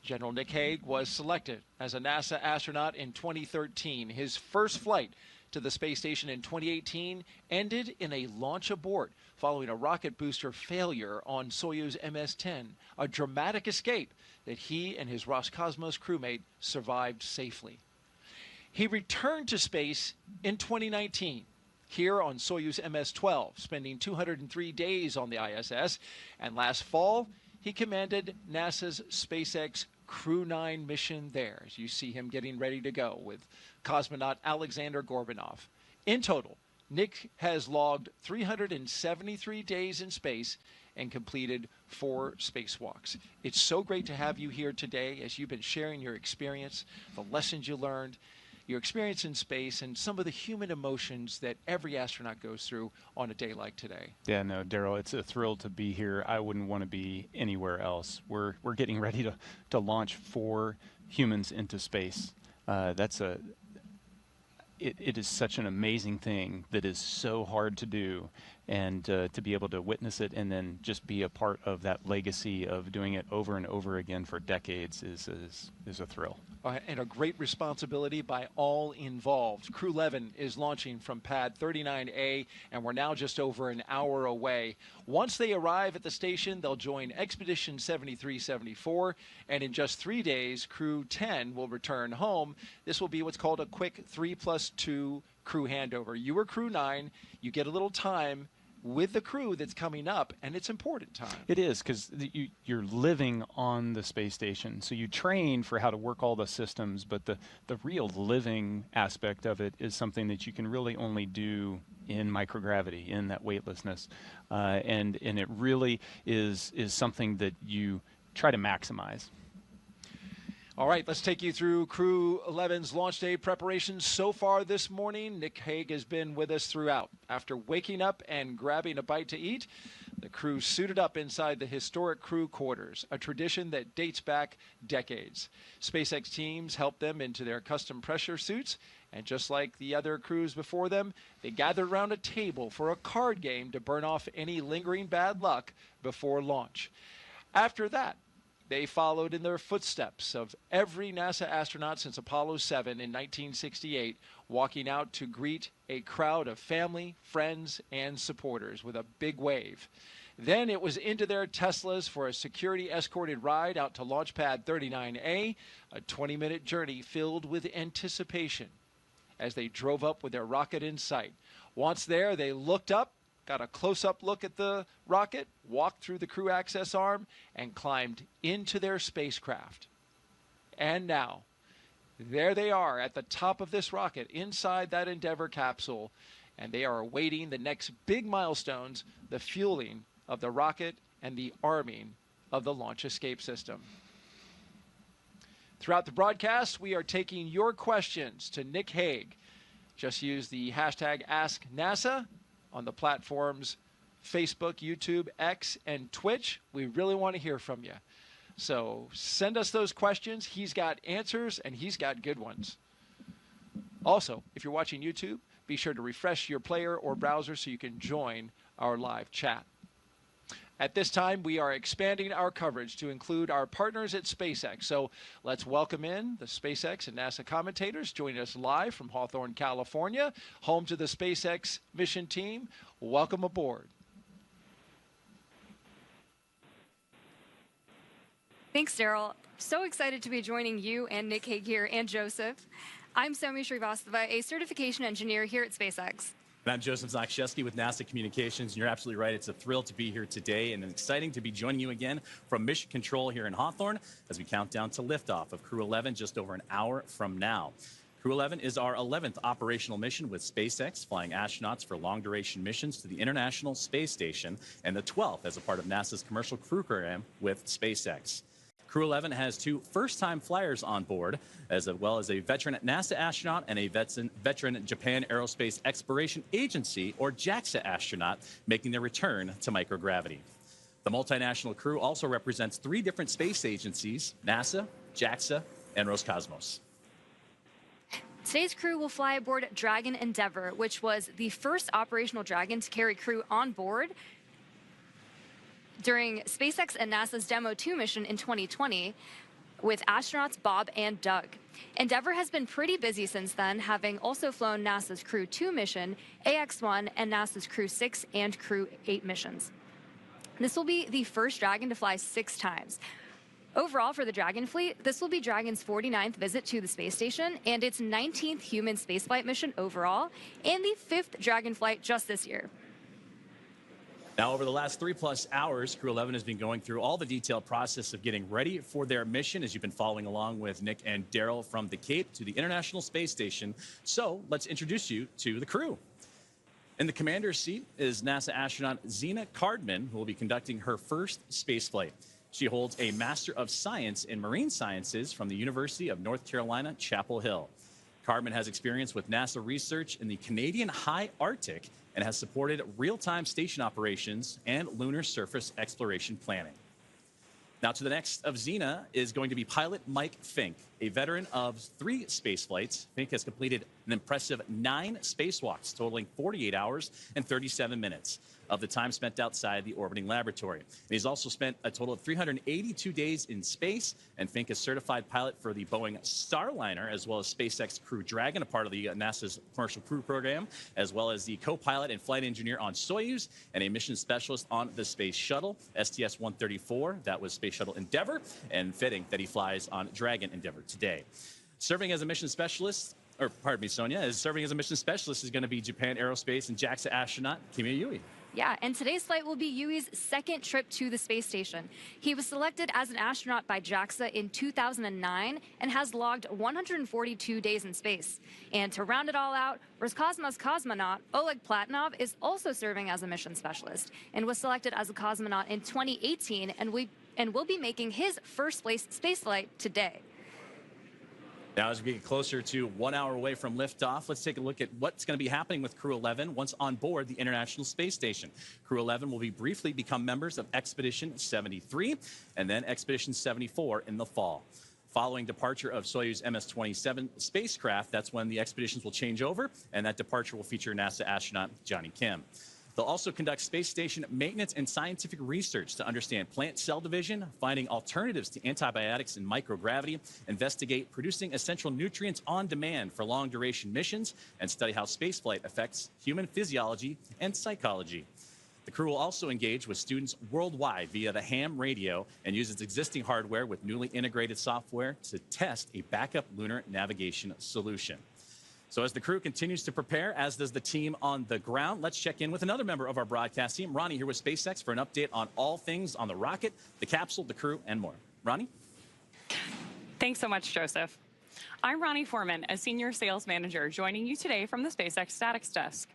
General Nick Hague was selected as a NASA astronaut in 2013. His first flight to the space station in 2018 ended in a launch abort following a rocket booster failure on Soyuz MS-10, a dramatic escape that he and his Roscosmos crewmate survived safely. He returned to space in 2019 here on Soyuz MS-12, spending 203 days on the ISS. And last fall, he commanded NASA's SpaceX Crew-9 mission there, as you see him getting ready to go with cosmonaut Alexander Gorbanov. In total, Nick has logged 373 days in space and completed 4 spacewalks. It's so great to have you here today as you've been sharing your experience, the lessons you learned, your experience in space, and some of the human emotions that every astronaut goes through on a day like today. Yeah, no, Daryl, it's a thrill to be here. I wouldn't want to be anywhere else. We're getting ready to launch 4 humans into space. It is such an amazing thing that is so hard to do, and to be able to witness it and then just be a part of that legacy of doing it over and over again for decades is a thrill. And a great responsibility by all involved. Crew-11 is launching from pad 39A, and we're now just over an hour away. Once they arrive at the station, they'll join Expedition 7374, and in just 3 days, Crew-10 will return home. This will be what's called a quick 3+2 crew handover. You were Crew-9, you get a little time with the crew that's coming up, and it's important time. It is, because you're living on the space station, so you train for how to work all the systems, but the real living aspect of it is something that you can really only do in microgravity, in that weightlessness, and it really is something that you try to maximize. All right, let's take you through Crew-11's launch day preparations so far this morning. Nick Hague has been with us throughout. After waking up and grabbing a bite to eat, the crew suited up inside the historic crew quarters, a tradition that dates back decades. SpaceX teams helped them into their custom pressure suits, and just like the other crews before them, they gathered around a table for a card game to burn off any lingering bad luck before launch. After that, they followed in the footsteps of every NASA astronaut since Apollo 7 in 1968, walking out to greet a crowd of family, friends, and supporters with a big wave. Then it was into their Teslas for a security-escorted ride out to launch pad 39A, a 20-minute journey filled with anticipation as they drove up with their rocket in sight. Once there, they looked up, got a close-up look at the rocket, walked through the crew access arm, and climbed into their spacecraft. And now, there they are at the top of this rocket, inside that Endeavour capsule, and they are awaiting the next big milestones, the fueling of the rocket and the arming of the launch escape system. Throughout the broadcast, we are taking your questions to Nick Hague. Just use the hashtag AskNASA on the platforms Facebook, YouTube, X, and Twitch. We really want to hear from you. So send us those questions. He's got answers, and he's got good ones. Also, if you're watching YouTube, be sure to refresh your player or browser so you can join our live chat. At this time, we are expanding our coverage to include our partners at SpaceX. So let's welcome in the SpaceX and NASA commentators joining us live from Hawthorne, California, home to the SpaceX mission team. Welcome aboard. Thanks, Daryl. So excited to be joining you and Nick Hague here and Joseph. I'm Somi Srivastava, a certification engineer here at SpaceX. And I'm Joseph Zakshevsky with NASA Communications, and you're absolutely right. It's a thrill to be here today and exciting to be joining you again from Mission Control here in Hawthorne as we count down to liftoff of Crew-11 just over an hour from now. Crew-11 is our 11th operational mission with SpaceX, flying astronauts for long-duration missions to the International Space Station, and the 12th as a part of NASA's commercial crew program with SpaceX. Crew-11 has 2 first-time flyers on board, as well as a veteran NASA astronaut and a veteran Japan Aerospace Exploration Agency, or JAXA astronaut, making their return to microgravity. The multinational crew also represents 3 different space agencies: NASA, JAXA, and Roscosmos. Today's crew will fly aboard Dragon Endeavour, which was the first operational Dragon to carry crew on board during SpaceX and NASA's Demo 2 mission in 2020 with astronauts Bob and Doug. Endeavour has been pretty busy since then, having also flown NASA's Crew 2 mission, AX-1, and NASA's Crew 6 and Crew 8 missions. This will be the first Dragon to fly 6 times. Overall, for the Dragon fleet, this will be Dragon's 49th visit to the space station and its 19th human spaceflight mission overall, and the 5th Dragon flight just this year. Now, over the last 3+ hours, Crew-11 has been going through all the detailed process of getting ready for their mission, as you've been following along with Nick and Daryl from the Cape to the International Space Station. So let's introduce you to the crew. In the commander's seat is NASA astronaut Zena Cardman, who will be conducting her first spaceflight. She holds a Master of Science in Marine Sciences from the University of North Carolina, Chapel Hill. Cardman has experience with NASA research in the Canadian High Arctic and has supported real-time station operations and lunar surface exploration planning. Now, to the next of Zena is going to be pilot Mike Fincke, a veteran of 3 space flights. Fincke has completed an impressive 9 spacewalks, totaling 48 hours and 37 minutes of the time spent outside the orbiting laboratory. And he's also spent a total of 382 days in space, and Fincke is certified pilot for the Boeing Starliner, as well as SpaceX Crew-Dragon, a part of the NASA's Commercial Crew Program, as well as the co-pilot and flight engineer on Soyuz, and a mission specialist on the Space Shuttle, STS-134, that was Space Shuttle Endeavour, and fitting that he flies on Dragon Endeavour today. Serving as a mission specialist, or pardon me, Sonia, serving as a mission specialist is going to be Japan Aerospace and JAXA astronaut Kimiya Yui. Yeah, and today's flight will be Yui's 2nd trip to the space station. He was selected as an astronaut by JAXA in 2009 and has logged 142 days in space. And to round it all out, Roscosmos cosmonaut Oleg Platonov is also serving as a mission specialist and was selected as a cosmonaut in 2018 and will be making his first space flight today. Now, as we get closer to 1 hour away from liftoff, let's take a look at what's going to be happening with Crew-11 once on board the International Space Station. Crew-11 will briefly become members of Expedition 73 and then Expedition 74 in the fall. Following departure of Soyuz MS-27 spacecraft, that's when the expeditions will change over, and that departure will feature NASA astronaut Johnny Kim. They'll also conduct space station maintenance and scientific research to understand plant cell division, finding alternatives to antibiotics and microgravity, investigate producing essential nutrients on demand for long-duration missions, and study how spaceflight affects human physiology and psychology. The crew will also engage with students worldwide via the ham radio and use its existing hardware with newly integrated software to test a backup lunar navigation solution. So as the crew continues to prepare, as does the team on the ground, let's check in with another member of our broadcast team, Ronnie, here with SpaceX for an update on all things on the rocket, the capsule, the crew, and more. Ronnie? Thanks so much, Joseph. I'm Ronnie Foreman, a senior sales manager, joining you today from the SpaceX Statics Desk.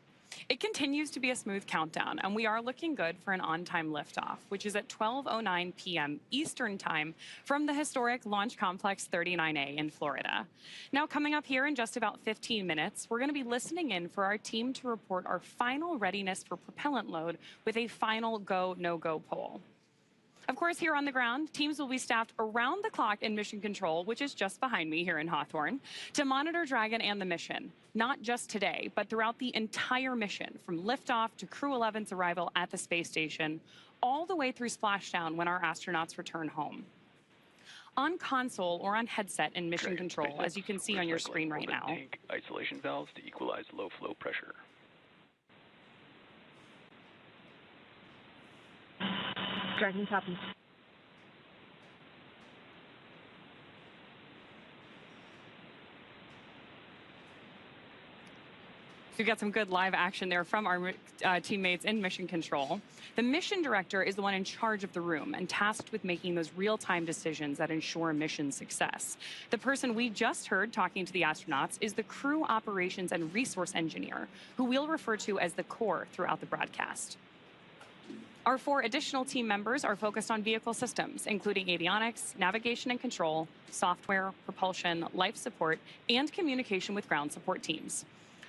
It continues to be a smooth countdown, and we are looking good for an on-time liftoff, which is at 12:09 p.m. Eastern Time from the historic Launch Complex 39A in Florida. Now, coming up here in just about 15 minutes, we're going to be listening in for our team to report our final readiness for propellant load with a final go, no-go poll. Of course, here on the ground, teams will be staffed around the clock in mission control, which is just behind me here in Hawthorne, to monitor Dragon and the mission, not just today, but throughout the entire mission, from liftoff to Crew-11's arrival at the space station, all the way through splashdown when our astronauts return home. On console or on headset in mission control, as you can see on your screen right now. Tank isolation valves to equalize low flow pressure. Dragon copy. So we've got some good live action there from our teammates in mission control. The mission director is the one in charge of the room and tasked with making those real-time decisions that ensure mission success. The person we just heard talking to the astronauts is the crew operations and resource engineer, who we'll refer to as the core throughout the broadcast. Our 4 additional team members are focused on vehicle systems, including avionics, navigation and control, software, propulsion, life support, and communication with ground support teams.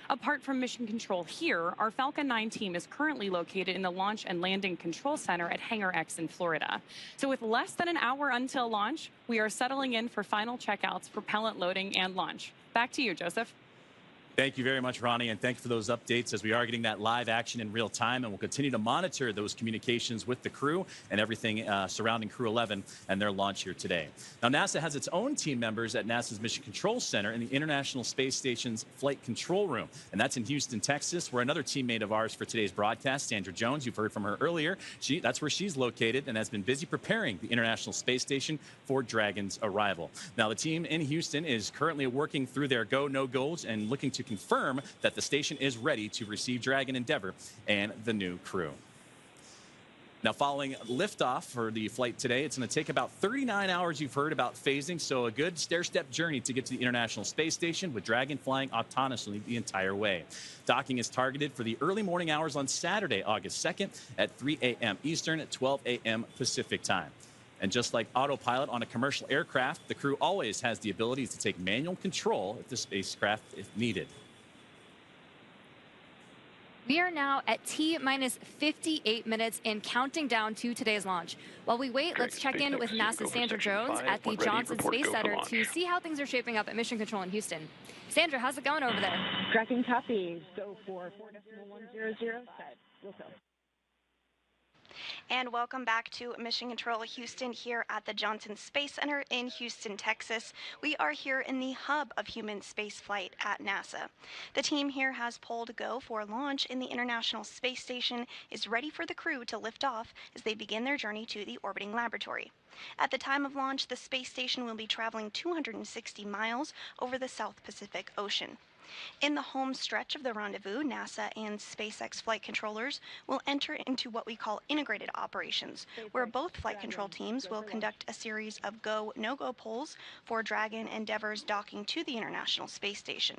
Apart from mission control here, our Falcon 9 team is currently located in the Launch and Landing Control Center at Hangar X in Florida. So with less than an hour until launch, we are settling in for final checkouts, propellant loading, and launch. Back to you, Joseph. Thank you very much, Ronnie, and thank you for those updates as we are getting that live action in real time, and we'll continue to monitor those communications with the crew and everything surrounding Crew-11 and their launch here today. Now, NASA has its own team members at NASA's Mission Control Center in the International Space Station's Flight Control Room, and that's in Houston, Texas, where another teammate of ours for today's broadcast, Sandra Jones, you've heard from her earlier. That's where she's located and has been busy preparing the International Space Station for Dragon's arrival. Now, the team in Houston is currently working through their go, no goals and looking to confirm that the station is ready to receive Dragon Endeavour and the new crew. Now, following liftoff for the flight today, it's going to take about 39 hours, you've heard about phasing, so a good stair-step journey to get to the International Space Station with Dragon flying autonomously the entire way. Docking is targeted for the early morning hours on Saturday, August 2nd at 3 a.m. Eastern at 12 a.m. Pacific time. And just like autopilot on a commercial aircraft, the crew always has the ability to take manual control of the spacecraft if needed. We are now at T-minus 58 minutes and counting down to today's launch. While we wait, let's check in with NASA's Sandra Jones at the Johnson Space Center to see how things are shaping up at Mission Control in Houston. Sandra, how's it going over there? Tracking copy. Go for 4.100 set. We'll go. And welcome back to Mission Control Houston here at the Johnson Space Center in Houston, Texas. We are here in the hub of human spaceflight at NASA. The team here has pulled go for launch in the International Space Station, is ready for the crew to lift off as they begin their journey to the orbiting laboratory. At the time of launch, the space station will be traveling 260 miles over the South Pacific Ocean. In the home stretch of the rendezvous, NASA and SpaceX flight controllers will enter into what we call integrated operations, where both flight control teams will conduct a series of go, no-go polls for Dragon Endeavour's docking to the International Space Station.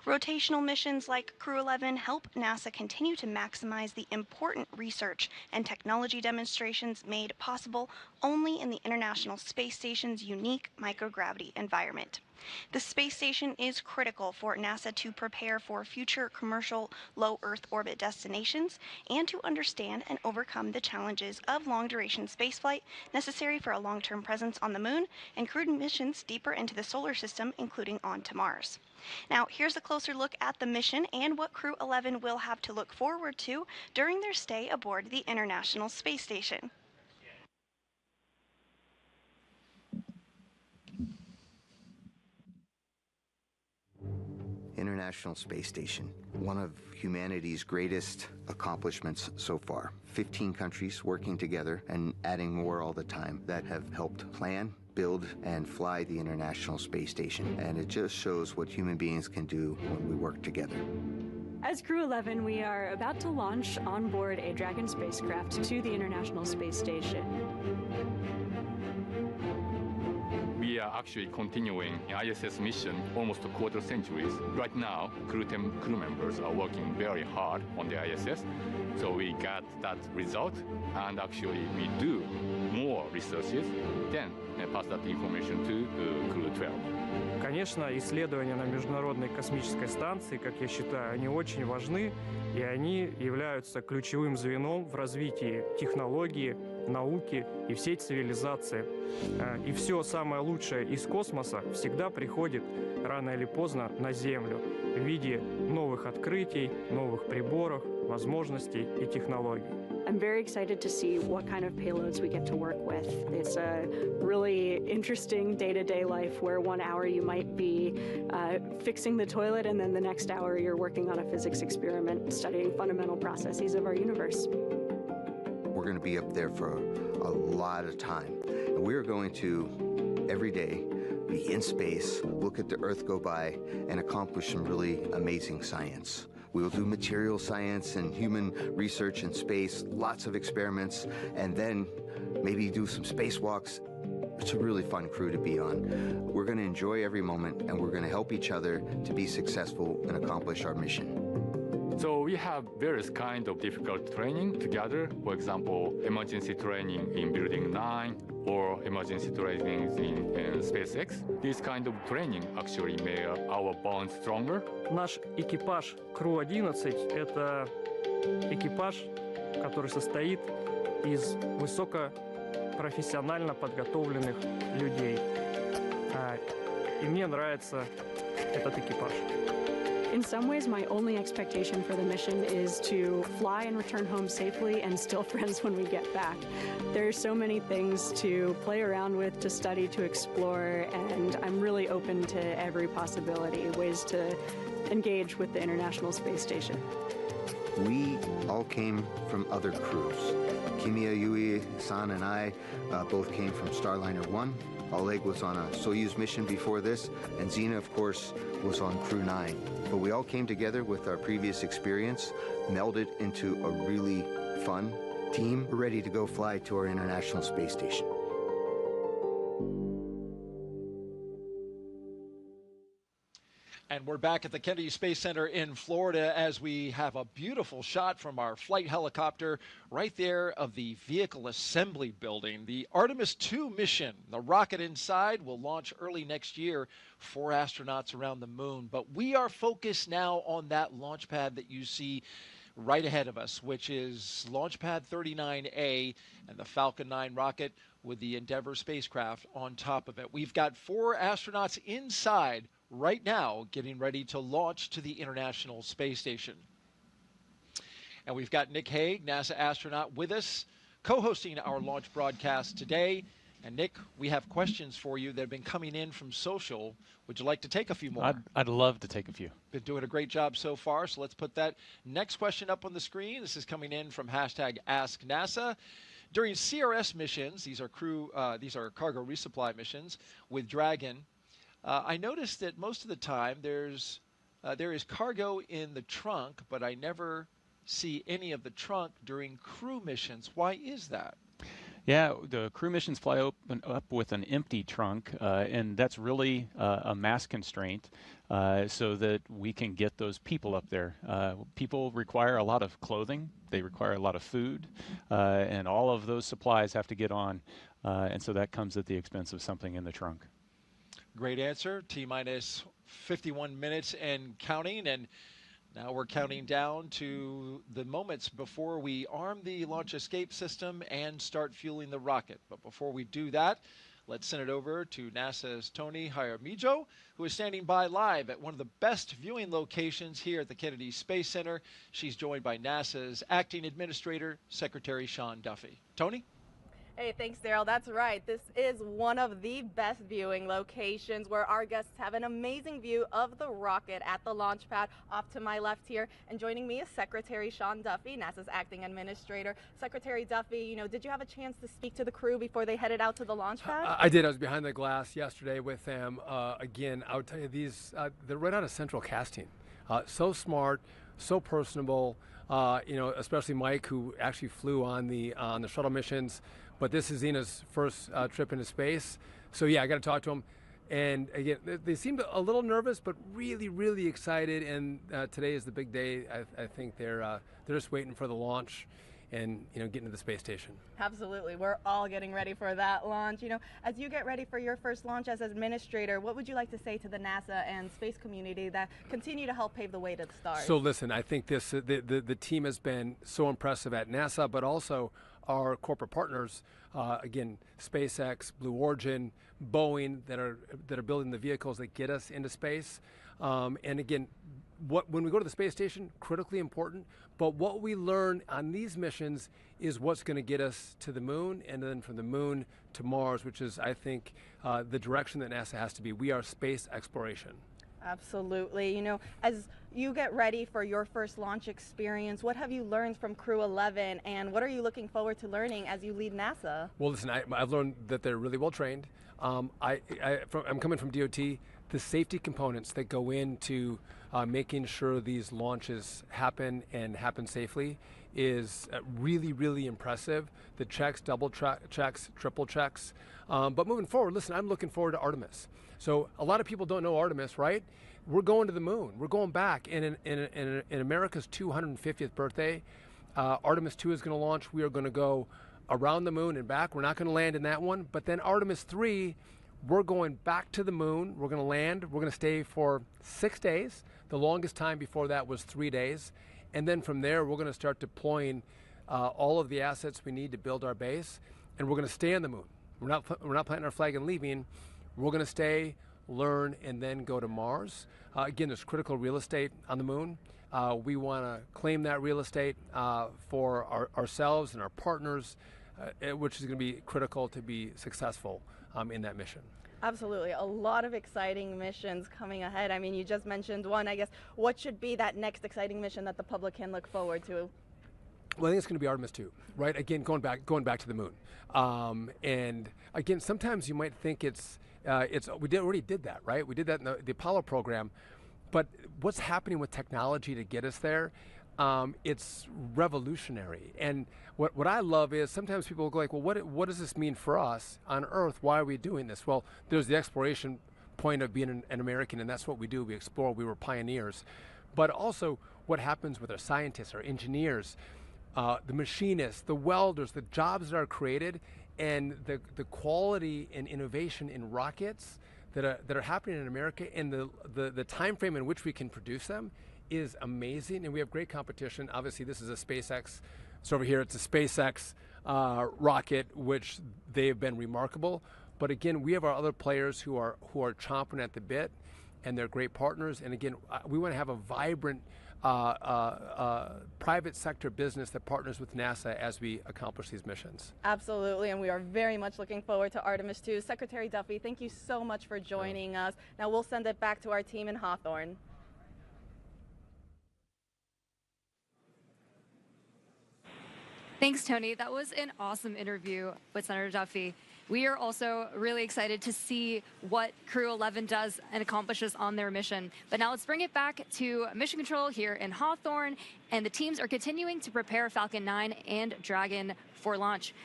Rotational missions like Crew-11 help NASA continue to maximize the important research and technology demonstrations made possible only in the International Space Station's unique microgravity environment. The space station is critical for NASA to prepare for future commercial low Earth orbit destinations and to understand and overcome the challenges of long-duration spaceflight necessary for a long-term presence on the Moon and crewed missions deeper into the solar system, including on to Mars. Now, here's a closer look at the mission and what Crew-11 will have to look forward to during their stay aboard the International Space Station. International Space Station, one of humanity's greatest accomplishments so far. 15 countries working together and adding more all the time that have helped plan, build, and fly the International Space Station. And it just shows what human beings can do when we work together. As Crew-11, we are about to launch on board a Dragon spacecraft to the International Space Station. We are actually continuing ISS mission almost a quarter centuries. Right now, crew members are working very hard on the ISS, so we got that result, and actually we do more researches, then pass that information to Crew-12. Конечно, исследования на Международной космической станции, как я считаю, они очень важны, и они являются ключевым звеном в развитии технологии, науки и всей цивилизации. И все самое лучшее из космоса всегда приходит рано или поздно на Землю в виде новых открытий, новых приборов, возможностей и технологий. I'm very excited to see what kind of payloads we get to work with. It's a really interesting day-to-day life where 1 hour you might be fixing the toilet and then the next hour you're working on a physics experiment studying fundamental processes of our universe. We're going to be up there for a lot of time. And we're going to, every day, be in space, look at the Earth go by, and accomplish some really amazing science. We will do material science and human research in space, lots of experiments, and then maybe do some spacewalks. It's a really fun crew to be on. We're going to enjoy every moment, and we're going to help each other to be successful and accomplish our mission. So we have various kinds of difficult training together. For example, emergency training in Building 9 or emergency training in SpaceX. This kind of training actually made our bond stronger. Наш экипаж Crew-11 – это экипаж, который состоит из высокопрофессионально подготовленных людей. И мне нравится этот экипаж. In some ways, my only expectation for the mission is to fly and return home safely and still friends when we get back. There are so many things to play around with, to study, to explore, and I'm really open to every possibility, ways to engage with the International Space Station. We all came from other crews. Kimiya Yui, San, and I both came from Starliner 1. Oleg was on a Soyuz mission before this, and Zena, of course, was on Crew-9. But we all came together with our previous experience, melded into a really fun team. We're ready to go fly to our International Space Station. And we're back at the Kennedy Space Center in Florida as we have a beautiful shot from our flight helicopter right there of the vehicle assembly building. The Artemis 2 mission, the rocket inside, will launch early next year. 4 astronauts around the moon. But we are focused now on that launch pad that you see right ahead of us, which is Launch Pad 39A and the Falcon 9 rocket with the Endeavour spacecraft on top of it. We've got 4 astronauts inside right now getting ready to launch to the International Space Station. And we've got Nick Hague, NASA astronaut, with us, co-hosting our launch broadcast today. And Nick, we have questions for you that have been coming in from social. Would you like to take a few more? I'd love to take a few. Been doing a great job so far, so let's put that next question up on the screen. This is coming in from #AskNASA. During CRS missions, these are cargo resupply missions with Dragon, I noticed that most of the time there is cargo in the trunk, but I never see any of the trunk during crew missions. Why is that? Yeah, the crew missions fly up with an empty trunk, and that's really a mass constraint so that we can get those people up there. People require a lot of clothing, they require a lot of food, and all of those supplies have to get on, and so that comes at the expense of something in the trunk. Great answer. T-minus 51 minutes and counting, and now we're counting down to the moments before we arm the launch escape system and start fueling the rocket. But before we do that, let's send it over to NASA's Tony Jaramillo, who is standing by live at one of the best viewing locations here at the Kennedy Space Center. She's joined by NASA's Acting Administrator, Secretary Sean Duffy. Tony? Hey, thanks, Daryl. That's right. This is one of the best viewing locations where our guests have an amazing view of the rocket at the launch pad. Off to my left here, and joining me is Secretary Sean Duffy, NASA's Acting Administrator. Secretary Duffy, did you have a chance to speak to the crew before they headed out to the launch pad? I did. I was behind the glass yesterday with them. Again, I would tell you, they're right out of central casting. So smart, so personable. Especially Mike, who actually flew on the shuttle missions. But this is Zena's first trip into space. So yeah, I got to talk to them. And again, they seemed a little nervous, but really, really excited. And today is the big day. I think they're just waiting for the launch and getting to the space station. Absolutely. We're all getting ready for that launch. As you get ready for your first launch as administrator, what would you like to say to the NASA and space community that continue to help pave the way to the stars? So listen, I think the team has been so impressive at NASA, but also our corporate partners, again, SpaceX, Blue Origin, Boeing, that are building the vehicles that get us into space. And again, when we go to the space station, critically important, but what we learn on these missions is what's going to get us to the moon, and then from the moon to Mars, which is, I think, the direction that NASA has to be. We are space exploration. Absolutely. As you get ready for your first launch experience, what have you learned from Crew-11, and what are you looking forward to learning as you lead NASA? Well, listen, I've learned that they're really well trained. I'm coming from DOT. The safety components that go into making sure these launches happen and happen safely is really, really impressive. The checks, double checks, triple checks. But moving forward, listen, I'm looking forward to Artemis. So a lot of people don't know Artemis, right? We're going to the moon. We're going back. And in America's 250th birthday, Artemis 2 is going to launch. We are going to go around the moon and back. We're not going to land in that one. But then Artemis 3, we're going back to the moon. We're going to land. We're going to stay for 6 days. The longest time before that was 3 days. And then from there, we're going to start deploying all of the assets we need to build our base. And we're going to stay on the moon. We're not planting our flag and leaving. We're going to stay, learn, and then go to Mars. Again, there's critical real estate on the moon. We want to claim that real estate for ourselves and our partners, which is going to be critical to be successful in that mission. Absolutely. A lot of exciting missions coming ahead. I mean, you just mentioned one. I guess what should be that next exciting mission that the public can look forward to? Well, I think it's going to be Artemis 2, right? Again, going back to the moon. And again, sometimes you might think we already did that, right? We did that in the Apollo program. But what's happening with technology to get us there? It's revolutionary. And what I love is sometimes people will go like, well, what does this mean for us on Earth? Why are we doing this? Well, there's the exploration point of being an American, and that's what we do. We explore. We were pioneers. But also what happens with our scientists, our engineers, the machinists, the welders, the jobs that are created, and the quality and innovation in rockets that are happening in America, and the time frame in which we can produce them is amazing. And we have great competition. Obviously, this is a SpaceX. So over here, it's a SpaceX rocket, which they have been remarkable. But again, we have our other players who are chomping at the bit, and they're great partners. And again, we want to have a vibrant private sector business that partners with NASA as we accomplish these missions. Absolutely, and we are very much looking forward to Artemis 2. Secretary Duffy, thank you so much for joining us. Now we'll send it back to our team in Hawthorne. Thanks, Tony. That was an awesome interview with Senator Duffy. We are also really excited to see what Crew-11 does and accomplishes on their mission. But now let's bring it back to Mission Control here in Hawthorne, and the teams are continuing to prepare Falcon 9 and Dragon for launch.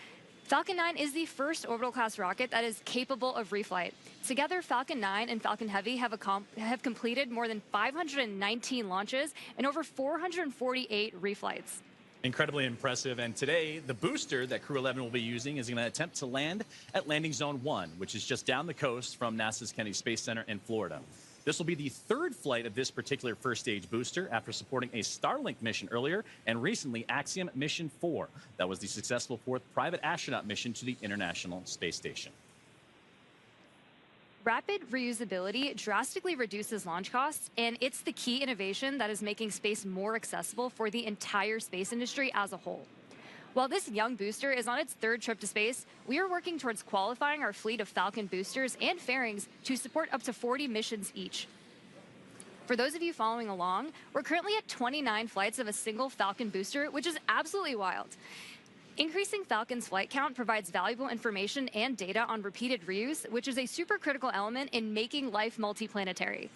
Falcon 9 is the first orbital-class rocket that is capable of reflight. Together, Falcon 9 and Falcon Heavy have completed more than 519 launches and over 448 reflights. Incredibly impressive. And today, the booster that Crew-11 will be using is going to attempt to land at Landing Zone 1, which is just down the coast from NASA's Kennedy Space Center in Florida. This will be the third flight of this particular first-stage booster after supporting a Starlink mission earlier and recently Axiom Mission 4. That was the successful fourth private astronaut mission to the International Space Station. Rapid reusability drastically reduces launch costs, and it's the key innovation that is making space more accessible for the entire space industry as a whole. While this young booster is on its third trip to space, we are working towards qualifying our fleet of Falcon boosters and fairings to support up to 40 missions each. For those of you following along, we're currently at 29 flights of a single Falcon booster, which is absolutely wild. Increasing Falcon's flight count provides valuable information and data on repeated reuse, which is a super critical element in making life multiplanetary.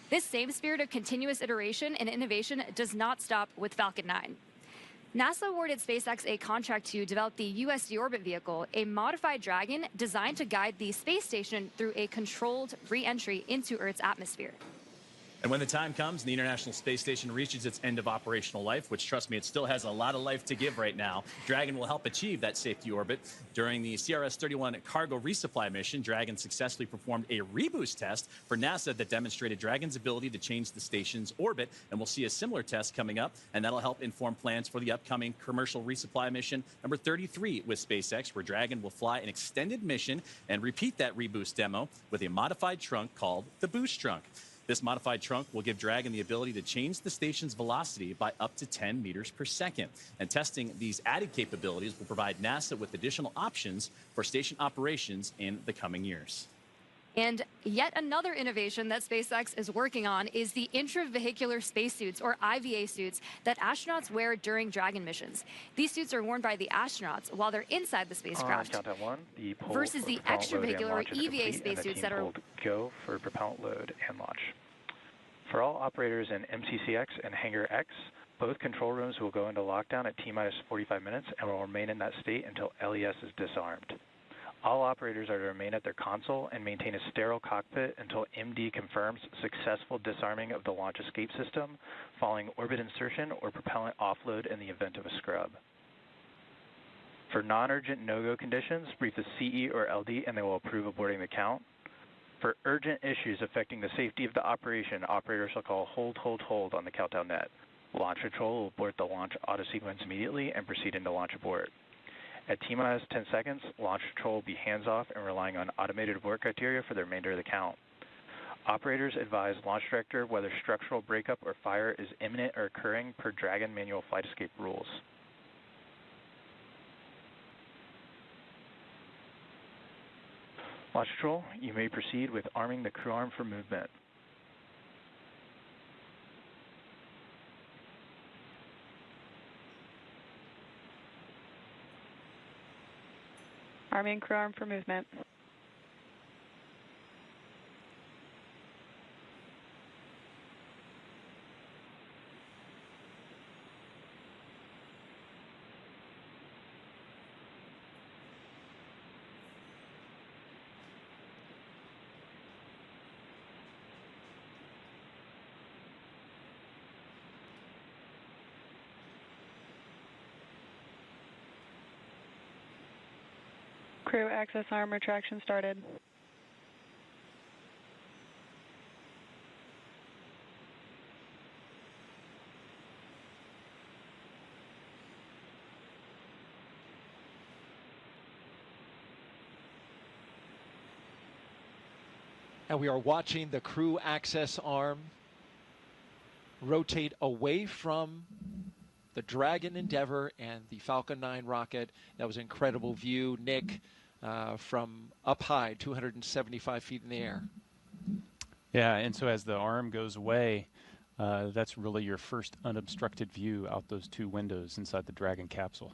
This same spirit of continuous iteration and innovation does not stop with Falcon 9. NASA awarded SpaceX a contract to develop the USD orbit vehicle, a modified Dragon designed to guide the space station through a controlled re-entry into Earth's atmosphere. And when the time comes and the International Space Station reaches its end of operational life, which, trust me, it still has a lot of life to give right now, Dragon will help achieve that safety orbit. During the CRS-31 cargo resupply mission, Dragon successfully performed a reboost test for NASA that demonstrated Dragon's ability to change the station's orbit, and we'll see a similar test coming up, and that'll help inform plans for the upcoming commercial resupply mission number 33 with SpaceX, where Dragon will fly an extended mission and repeat that reboost demo with a modified trunk called the Boost Trunk. This modified trunk will give Dragon the ability to change the station's velocity by up to 10 meters per second. And testing these added capabilities will provide NASA with additional options for station operations in the coming years. And yet another innovation that SpaceX is working on is the intravehicular spacesuits, or IVA suits, that astronauts wear during Dragon missions. These suits are worn by the astronauts while they're inside the spacecraft, versus the extravehicular, or EVA spacesuits that are go for propellant load and launch. For all operators in MCCX and Hangar X, both control rooms will go into lockdown at T-minus 45 minutes and will remain in that state until LES is disarmed. All operators are to remain at their console and maintain a sterile cockpit until MD confirms successful disarming of the launch escape system following orbit insertion or propellant offload in the event of a scrub. For non-urgent no-go conditions, brief the CE or LD and they will approve aborting the count. For urgent issues affecting the safety of the operation, operators shall call hold on the countdown net. Launch control will abort the launch auto sequence immediately and proceed into launch abort. At T-minus 10 seconds, launch control will be hands-off and relying on automated abort criteria for the remainder of the count. Operators advise launch director whether structural breakup or fire is imminent or occurring per Dragon manual flight escape rules. Launch Control, you may proceed with arming the crew arm for movement. Arming crew arm for movement. Crew access arm retraction started. And we are watching the crew access arm rotate away from the Dragon Endeavour and the Falcon 9 rocket. That was an incredible view, Nick, from up high, 275 feet in the air. Yeah, and so as the arm goes away, that's really your first unobstructed view out those two windows inside the Dragon capsule.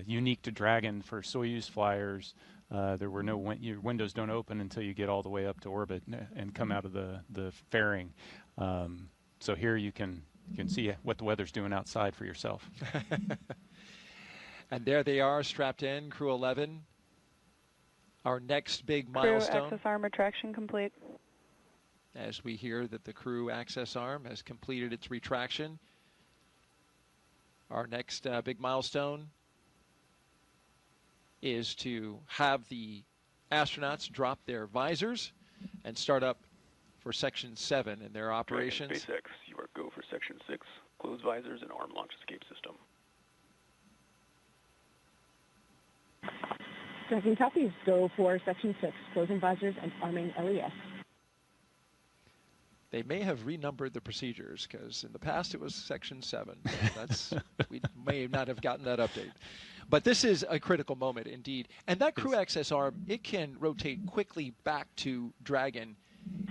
Unique to Dragon for Soyuz flyers, there were no your windows don't open until you get all the way up to orbit and come out of the fairing. So here you can see what the weather's doing outside for yourself. And there they are, strapped in, Crew-11. Our next big milestone. Crew access arm retraction complete. As we hear that the crew access arm has completed its retraction. Our next big milestone is to have the astronauts drop their visors and start up for Section 7 in their operations. SpaceX, you are go for Section 6, close visors and arm launch escape system. Dragon copies, go for Section 6, closing visors and arming LES. They may have renumbered the procedures because in the past it was Section 7. That's we may not have gotten that update. But this is a critical moment indeed. And that crew access arm, it can rotate quickly back to Dragon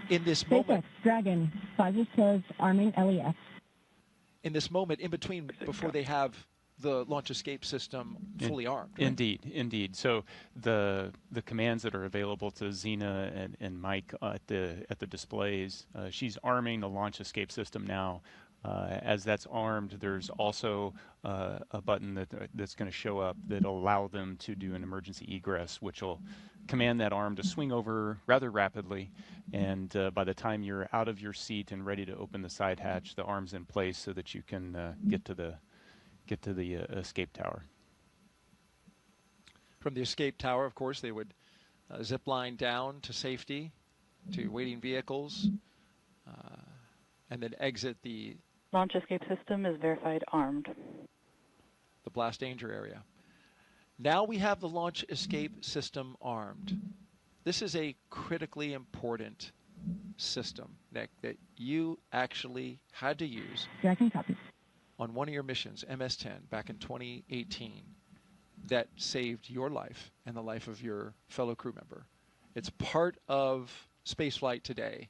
in this SpaceX, moment. Dragon, visors closed, arming LES. In this moment in between before they have the launch escape system fully armed. Right? Indeed. So the commands that are available to Zena and Mike at the displays, she's arming the launch escape system now. As that's armed, there's also a button that's going to show up that'll allow them to do an emergency egress, which will command that arm to swing over rather rapidly. And by the time you're out of your seat and ready to open the side hatch, the arm's in place so that you can get to the escape tower. From the escape tower, of course, they would zip line down to safety, to waiting vehicles, and then exit the Launch escape system is verified armed. The blast danger area. Now we have the launch escape system armed. This is a critically important system, Nick, that you actually had to use on one of your missions, MS-10, back in 2018, that saved your life and the life of your fellow crew member. It's part of spaceflight today.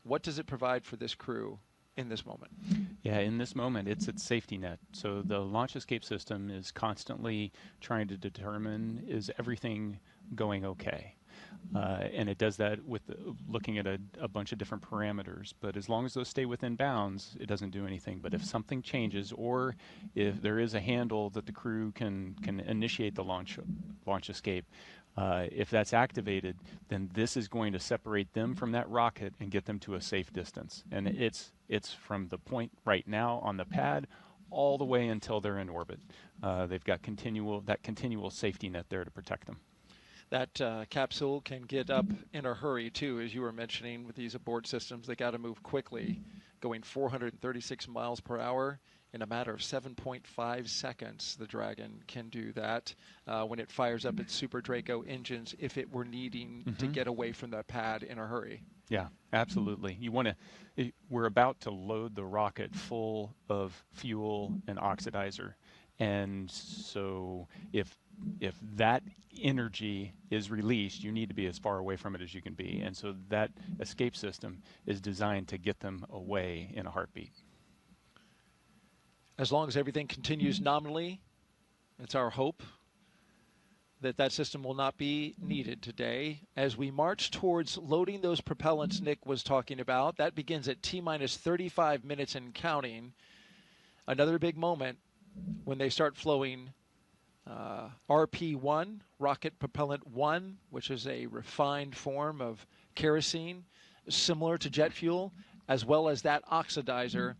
What does it provide for this crew in this moment? Yeah, in this moment, it's its safety net. So the launch escape system is constantly trying to determine, is everything going okay? And it does that with looking at a bunch of different parameters. But as long as those stay within bounds, it doesn't do anything. But if something changes, or if there is a handle that the crew can initiate the launch escape, if that's activated, then this is going to separate them from that rocket and get them to a safe distance. And it's from the point right now on the pad all the way until they're in orbit. They've got that continual safety net there to protect them. That capsule can get up in a hurry, too, as you were mentioning with these abort systems. They got to move quickly, going 436 miles per hour in a matter of 7.5 seconds. The Dragon can do that when it fires up its Super Draco engines if it were needing to get away from that pad in a hurry. Yeah, absolutely. You want to, we're about to load the rocket full of fuel and oxidizer. And so if that energy is released, you need to be as far away from it as you can be. And so that escape system is designed to get them away in a heartbeat. As long as everything continues nominally, it's our hope that that system will not be needed today. As we march towards loading those propellants Nick was talking about, that begins at T-minus 35 minutes and counting. Another big moment when they start flowing RP1, Rocket Propellant 1, which is a refined form of kerosene, similar to jet fuel, as well as that oxidizer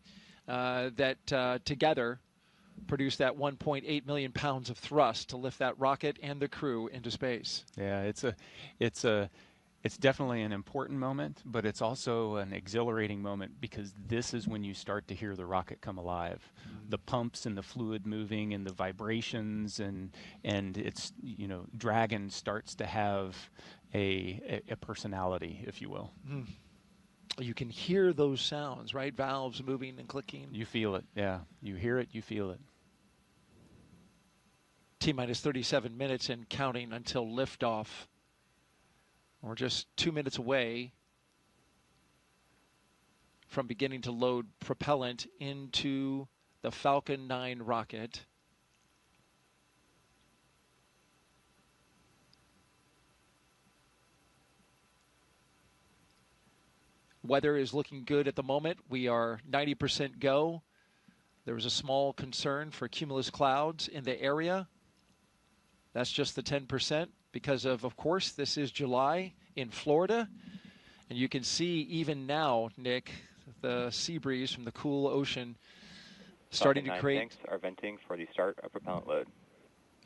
that together produce that 1.8 million pounds of thrust to lift that rocket and the crew into space. Yeah, it's definitely an important moment, but it's also an exhilarating moment because this is when you start to hear the rocket come alive. The pumps and the fluid moving and the vibrations and it's, you know, Dragon starts to have a personality, if you will. Mm. You can hear those sounds, right? Valves moving and clicking. You feel it, yeah. You hear it, you feel it. T-minus 37 minutes and counting until liftoff. We're just 2 minutes away from beginning to load propellant into the Falcon 9 rocket. Weather is looking good at the moment. We are 90% go. There was a small concern for cumulus clouds in the area. That's just the 10% because of course, this is July in Florida. And you can see even now, Nick, the sea breeze from the cool ocean starting to create. Tanks are venting for the start of propellant load.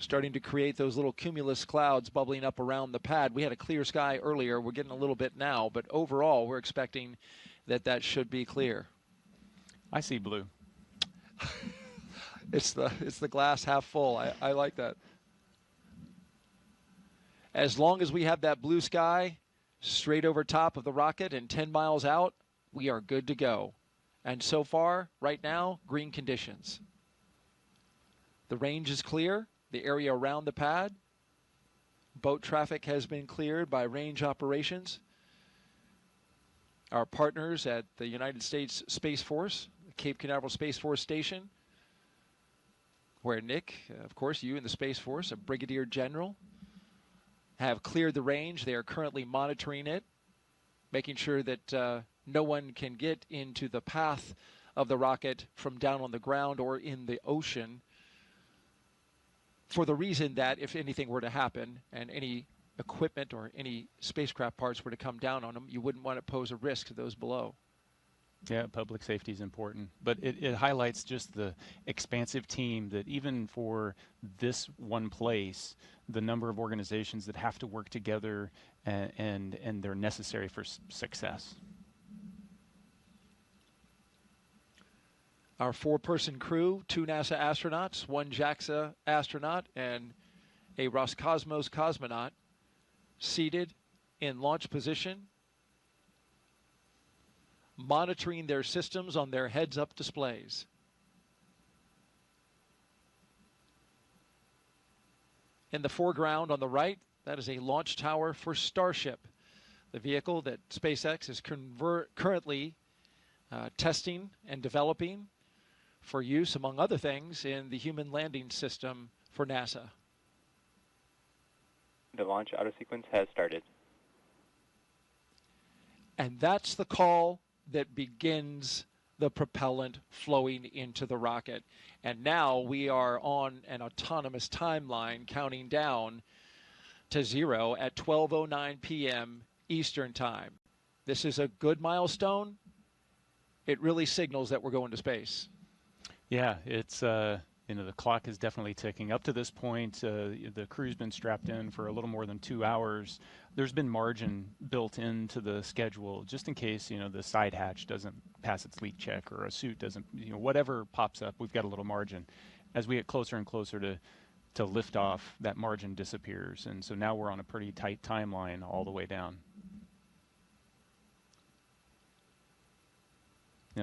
Starting to create those little cumulus clouds bubbling up around the pad. We had a clear sky earlier. We're getting a little bit now, but overall, we're expecting that that should be clear. I see blue. It's the glass half full. I like that. As long as we have that blue sky straight over top of the rocket and 10 miles out, we are good to go. And so far, right now, green conditions. The range is clear. The area around the pad. Boat traffic has been cleared by range operations. Our partners at the United States Space Force, Cape Canaveral Space Force Station, where Nick, of course, you in the Space Force, a brigadier general, have cleared the range. They are currently monitoring it, making sure that no one can get into the path of the rocket from down on the ground or in the ocean, for the reason that if anything were to happen and any equipment or any spacecraft parts were to come down on them, you wouldn't want to pose a risk to those below. Yeah, public safety is important, but it highlights just the expansive team that even for this one place, the number of organizations that have to work together and they're necessary for success. Our 4-person crew, 2 NASA astronauts, 1 JAXA astronaut, and a Roscosmos cosmonaut seated in launch position, monitoring their systems on their heads-up displays. In the foreground on the right, that is a launch tower for Starship, the vehicle that SpaceX is currently testing and developing for use, among other things, in the human landing system for NASA. The launch auto sequence has started. And that's the call that begins the propellant flowing into the rocket. And now we are on an autonomous timeline counting down to 0 at 12:09 p.m. Eastern Time. This is a good milestone. It really signals that we're going to space. Yeah, it's you know, the clock is definitely ticking. Up to this point, the crew's been strapped in for a little more than 2 hours. There's been margin built into the schedule just in case, you know, the side hatch doesn't pass its leak check or a suit doesn't, you know, whatever pops up, we've got a little margin. As we get closer and closer to liftoff, that margin disappears. And so now we're on a pretty tight timeline all the way down.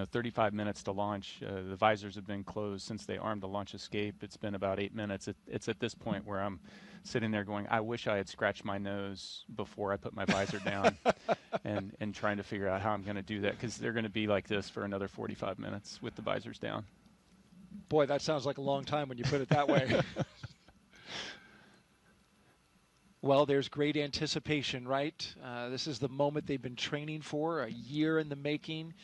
35 minutes to launch. The visors have been closed since they armed the launch escape. It's been about 8 minutes. It's at this point where I'm sitting there going, I wish I had scratched my nose before I put my visor down, and trying to figure out how I'm going to do that, because they're going to be like this for another 45 minutes with the visors down. Boy, that sounds like a long time when you put it that way. Well, there's great anticipation, right? This is the moment they've been training for, a year in the making.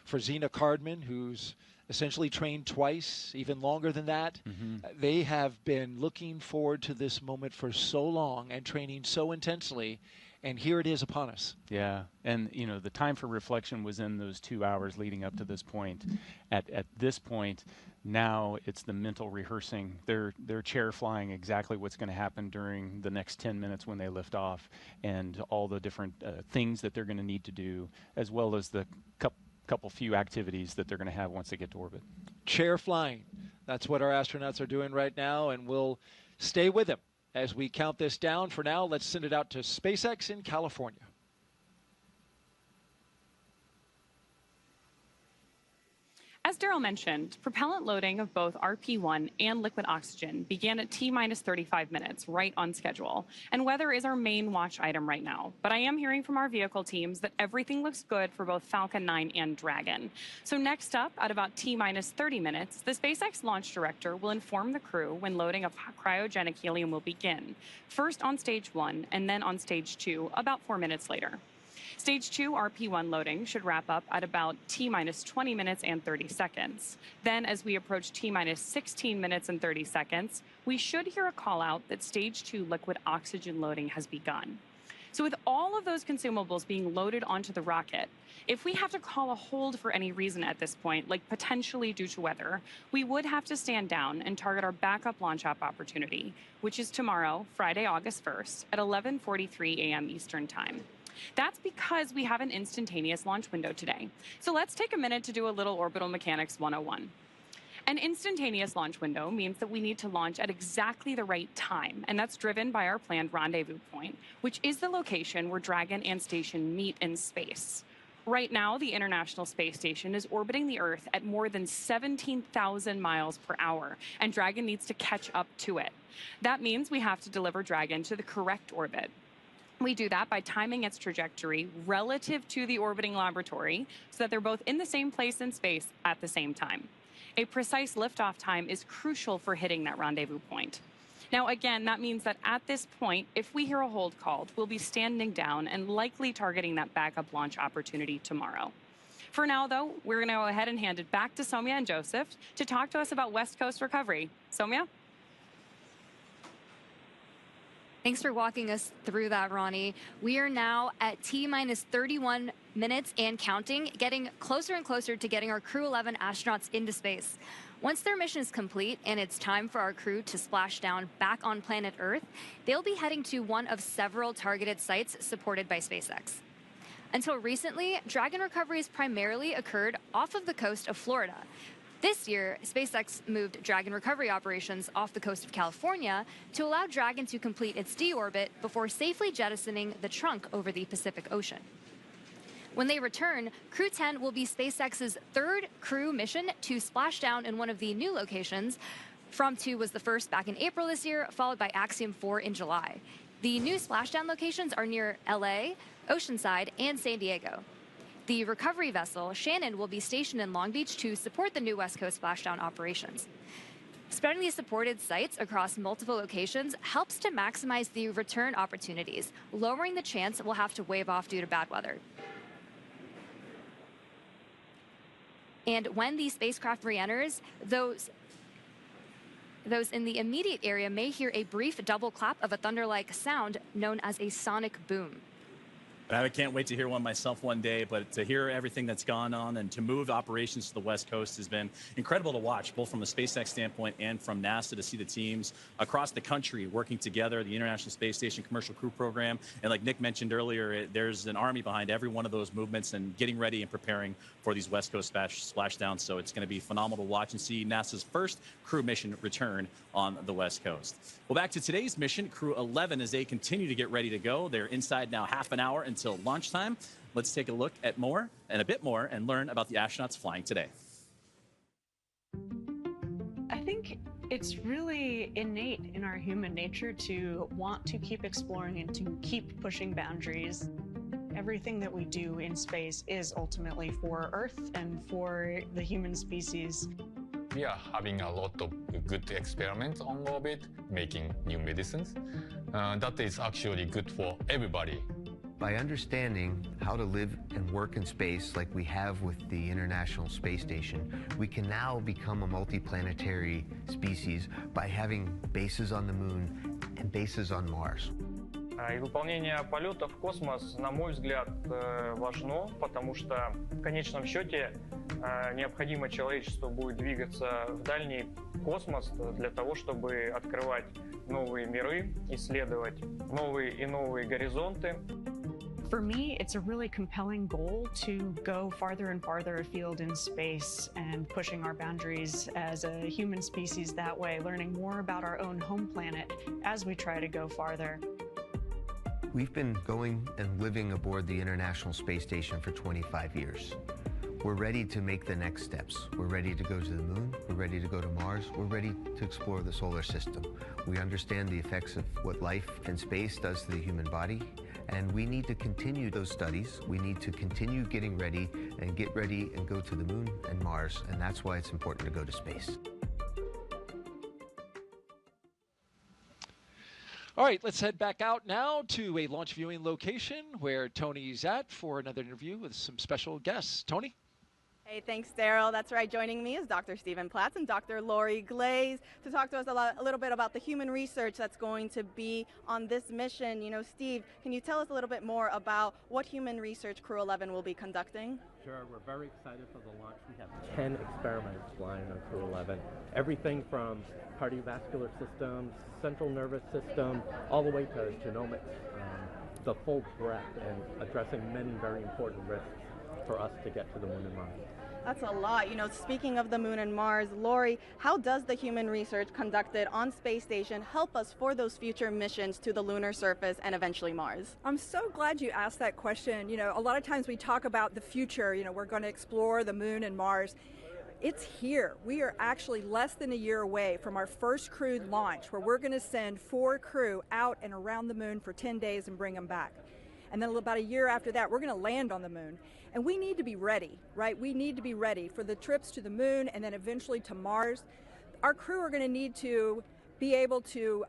For Zena Cardman, who's essentially trained twice, even longer than that. They have been looking forward to this moment for so long and training so intensely, and here it is upon us. Yeah, and the time for reflection was in those 2 hours leading up to this point. At this point, now it's the mental rehearsing. They're chair flying exactly what's going to happen during the next 10 minutes when they lift off, and all the different things that they're going to need to do, as well as the couple few activities that they're going to have once they get to orbit. Chair flying. That's what our astronauts are doing right now, and we'll stay with them as we count this down. For now, let's send it out to SpaceX in California. As Daryl mentioned, propellant loading of both RP-1 and liquid oxygen began at T-minus 35 minutes, right on schedule. And weather is our main watch item right now. But I am hearing from our vehicle teams that everything looks good for both Falcon 9 and Dragon. So next up, at about T-minus 30 minutes, the SpaceX launch director will inform the crew when loading of cryogenic helium will begin. First on stage 1 and then on stage 2 about 4 minutes later. Stage 2 RP-1 loading should wrap up at about T-minus 20 minutes and 30 seconds. Then, as we approach T-minus 16 minutes and 30 seconds, we should hear a call out that Stage 2 liquid oxygen loading has begun. So with all of those consumables being loaded onto the rocket, if we have to call a hold for any reason at this point, like potentially due to weather, we would have to stand down and target our backup launch opportunity, which is tomorrow, Friday, August 1st, at 11:43 a.m. Eastern Time. That's because we have an instantaneous launch window today. So let's take a minute to do a little orbital mechanics 101. An instantaneous launch window means that we need to launch at exactly the right time, and that's driven by our planned rendezvous point, which is the location where Dragon and Station meet in space. Right now, the International Space Station is orbiting the Earth at more than 17,000 miles per hour, and Dragon needs to catch up to it. That means we have to deliver Dragon to the correct orbit. We do that by timing its trajectory relative to the orbiting laboratory so that they're both in the same place in space at the same time. A precise liftoff time is crucial for hitting that rendezvous point. Now, again, that means that at this point, if we hear a hold called, we'll be standing down and likely targeting that backup launch opportunity tomorrow. For now, though, we're going to go ahead and hand it back to Soumya and Joseph to talk to us about West Coast recovery. Soumya? Thanks for walking us through that, Ronnie. We are now at T-minus 31 minutes and counting, getting closer and closer to getting our Crew-11 astronauts into space. Once their mission is complete and it's time for our crew to splash down back on planet Earth, they'll be heading to one of several targeted sites supported by SpaceX. Until recently, Dragon recoveries primarily occurred off of the coast of Florida. This year, SpaceX moved Dragon recovery operations off the coast of California to allow Dragon to complete its deorbit before safely jettisoning the trunk over the Pacific Ocean. When they return, Crew-10 will be SpaceX's third crew mission to splash down in one of the new locations. From-2 was the first back in April this year, followed by Axiom 4 in July. The new splashdown locations are near LA, Oceanside, and San Diego. The recovery vessel, Shannon, will be stationed in Long Beach to support the new West Coast splashdown operations. Spreading these supported sites across multiple locations helps to maximize the return opportunities, lowering the chance we'll have to wave off due to bad weather. And when the spacecraft re-enters, those in the immediate area may hear a brief double clap of a thunder-like sound known as a sonic boom. I can't wait to hear one myself one day, but to hear everything that's gone on and to move operations to the West Coast has been incredible to watch, both from a SpaceX standpoint and from NASA, to see the teams across the country working together, the International Space Station Commercial Crew Program. And like Nick mentioned earlier, there's an army behind every one of those movements and getting ready and preparing for these West Coast splashdowns. So it's going to be phenomenal to watch and see NASA's first crew mission return on the West Coast. Well, back to today's mission, Crew-11, as they continue to get ready to go. They're inside now half an hour until launch time. Let's take a look at more and a bit more and learn about the astronauts flying today. I think it's really innate in our human nature to want to keep exploring and to keep pushing boundaries. Everything that we do in space is ultimately for Earth and for the human species. We are having a lot of good experiments on orbit, making new medicines. That is actually good for everybody. By understanding how to live and work in space like we have with the International Space Station, we can now become a multiplanetary species by having bases on the Moon and bases on Mars. И выполнение полета в космос, на мой взгляд, важно, потому что в конечном счете необходимо человечеству будет двигаться в дальний космос для того, чтобы открывать новые миры, исследовать новые и новые горизонты. For me, it's a really compelling goal to go farther and farther afield in space and pushing our boundaries as a human species that way, learning more about our own home planet as we try to go farther. We've been going and living aboard the International Space Station for 25 years. We're ready to make the next steps. We're ready to go to the Moon. We're ready to go to Mars. We're ready to explore the solar system. We understand the effects of what life in space does to the human body, and we need to continue those studies. We need to continue getting ready and get ready and go to the Moon and Mars, and that's why it's important to go to space. All right, let's head back out now to a launch viewing location where Tony's at for another interview with some special guests. Tony? Hey, thanks, Daryl. That's right. Joining me is Dr. Stephen Platts and Dr. Lori Glaze to talk to us a little bit about the human research that's going to be on this mission. You know, Steve, can you tell us a little bit more about what human research Crew-11 will be conducting? Sure. We're very excited for the launch. We have 10 experiments flying on Crew-11. Everything from cardiovascular systems, central nervous system, all the way to genomics, the full breadth, and addressing many very important risks for us to get to the Moon and Mars. That's a lot. You know, speaking of the Moon and Mars, Lori, how does the human research conducted on Space Station help us for those future missions to the lunar surface and eventually Mars? I'm so glad you asked that question. You know, a lot of times we talk about the future, you know, we're going to explore the Moon and Mars. It's here. We are actually less than a year away from our first crewed launch, where we're going to send 4 crew out and around the Moon for 10 days and bring them back. And then about a year after that, we're going to land on the Moon. And we need to be ready, right? We need to be ready for the trips to the Moon and then eventually to Mars. Our crew are going to need to be able to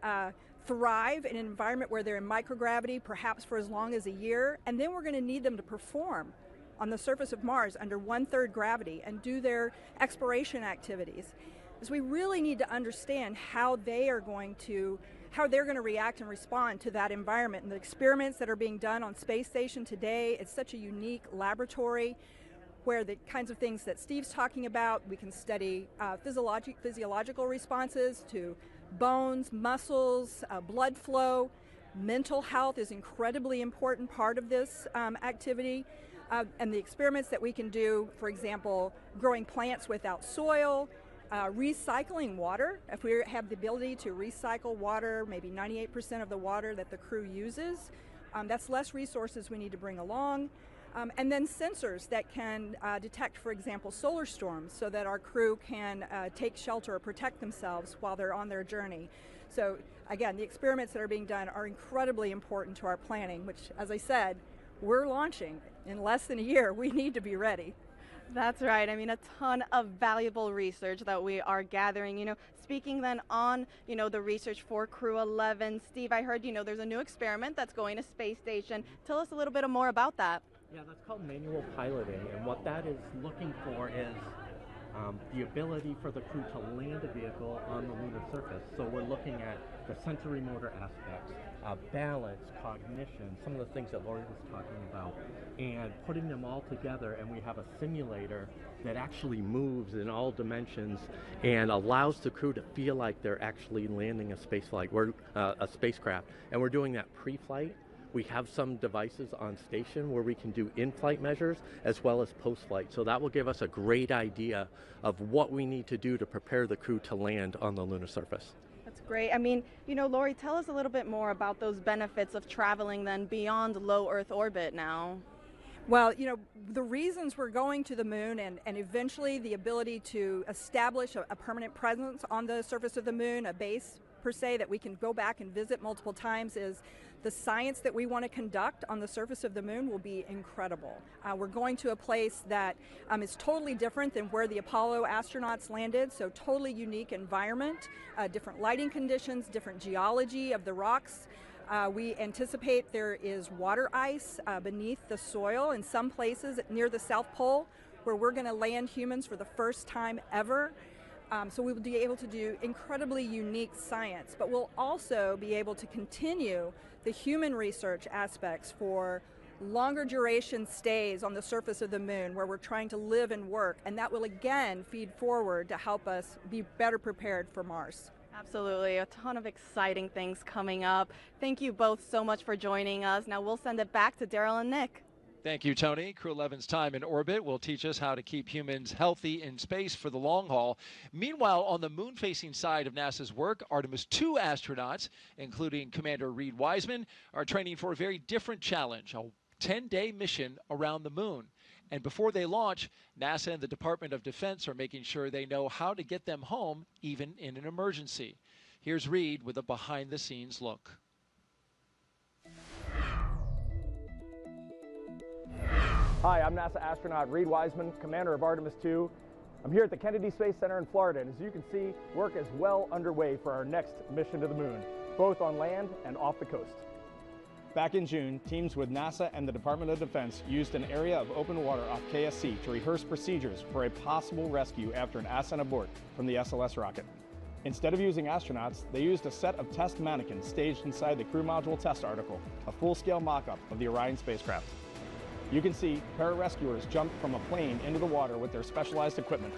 thrive in an environment where they're in microgravity, perhaps for as long as a year. And then we're going to need them to perform on the surface of Mars under 1/3 gravity and do their exploration activities. So we really need to understand how they're going to react and respond to that environment. And the experiments that are being done on Space Station today, it's such a unique laboratory where the kinds of things that Steve's talking about, we can study physiological responses to bones, muscles, blood flow. Mental health is incredibly important part of this activity. And the experiments that we can do, for example, growing plants without soil, recycling water. If we have the ability to recycle water, maybe 98% of the water that the crew uses, that's less resources we need to bring along. And then sensors that can detect, for example, solar storms so that our crew can take shelter or protect themselves while they're on their journey. So again, the experiments that are being done are incredibly important to our planning, which, as I said, we're launching in less than a year. We need to be ready. That's right. I mean, a ton of valuable research that we are gathering. You know, speaking then on, you know, the research for Crew-11, Steve, I heard, you know, there's a new experiment that's going to Space Station. Tell us a little bit more about that. Yeah, that's called manual piloting, and what that is looking for is the ability for the crew to land a vehicle on the lunar surface. So we're looking at the sensory motor aspects, balance, cognition, some of the things that Lori was talking about, and putting them all together, and we have a simulator that actually moves in all dimensions and allows the crew to feel like they're actually landing a spacecraft. And we're doing that pre-flight. We have some devices on station where we can do in-flight measures as well as post-flight. So that will give us a great idea of what we need to do to prepare the crew to land on the lunar surface. That's great. I mean, you know, Lori, tell us a little bit more about those benefits of traveling then beyond low Earth orbit now. Well, the reasons we're going to the moon and eventually the ability to establish a permanent presence on the surface of the moon, a base per se that we can go back and visit multiple times, is the science that we want to conduct on the surface of the moon will be incredible. We're going to a place that is totally different than where the Apollo astronauts landed, so totally unique environment, different lighting conditions, different geology of the rocks. We anticipate there is water ice beneath the soil in some places near the South Pole where we're going to land humans for the first time ever. So we will be able to do incredibly unique science, but we'll also be able to continue the human research aspects for longer duration stays on the surface of the moon where we're trying to live and work, and that will again feed forward to help us be better prepared for Mars. Absolutely, a ton of exciting things coming up. Thank you both so much for joining us. Now we'll send it back to Daryl and Nick. Thank you, Tony. Crew-11's time in orbit will teach us how to keep humans healthy in space for the long haul. Meanwhile, on the moon-facing side of NASA's work, Artemis II astronauts, including Commander Reed Wiseman, are training for a very different challenge, a 10-day mission around the moon. And before they launch, NASA and the Department of Defense are making sure they know how to get them home, even in an emergency. Here's Reed with a behind-the-scenes look. Hi, I'm NASA astronaut Reed Wiseman, commander of Artemis II. I'm here at the Kennedy Space Center in Florida, and as you can see, work is well underway for our next mission to the moon, both on land and off the coast. Back in June, teams with NASA and the Department of Defense used an area of open water off KSC to rehearse procedures for a possible rescue after an ascent abort from the SLS rocket. Instead of using astronauts, they used a set of test mannequins staged inside the crew module test article, a full-scale mock-up of the Orion spacecraft. You can see pararescuers jump from a plane into the water with their specialized equipment,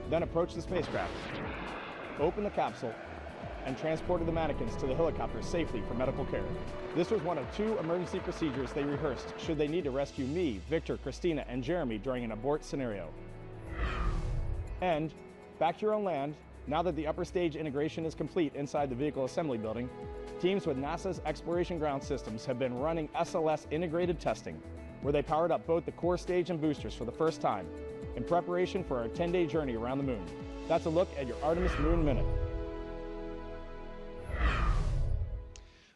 then approach the spacecraft, open the capsule, and transported the mannequins to the helicopter safely for medical care. This was one of 2 emergency procedures they rehearsed should they need to rescue me, Victor, Christina, and Jeremy during an abort scenario. And back here on land, now that the upper stage integration is complete inside the vehicle assembly building, teams with NASA's Exploration Ground Systems have been running SLS integrated testing, where they powered up both the core stage and boosters for the first time in preparation for our 10-day journey around the moon. That's a look at your Artemis Moon Minute.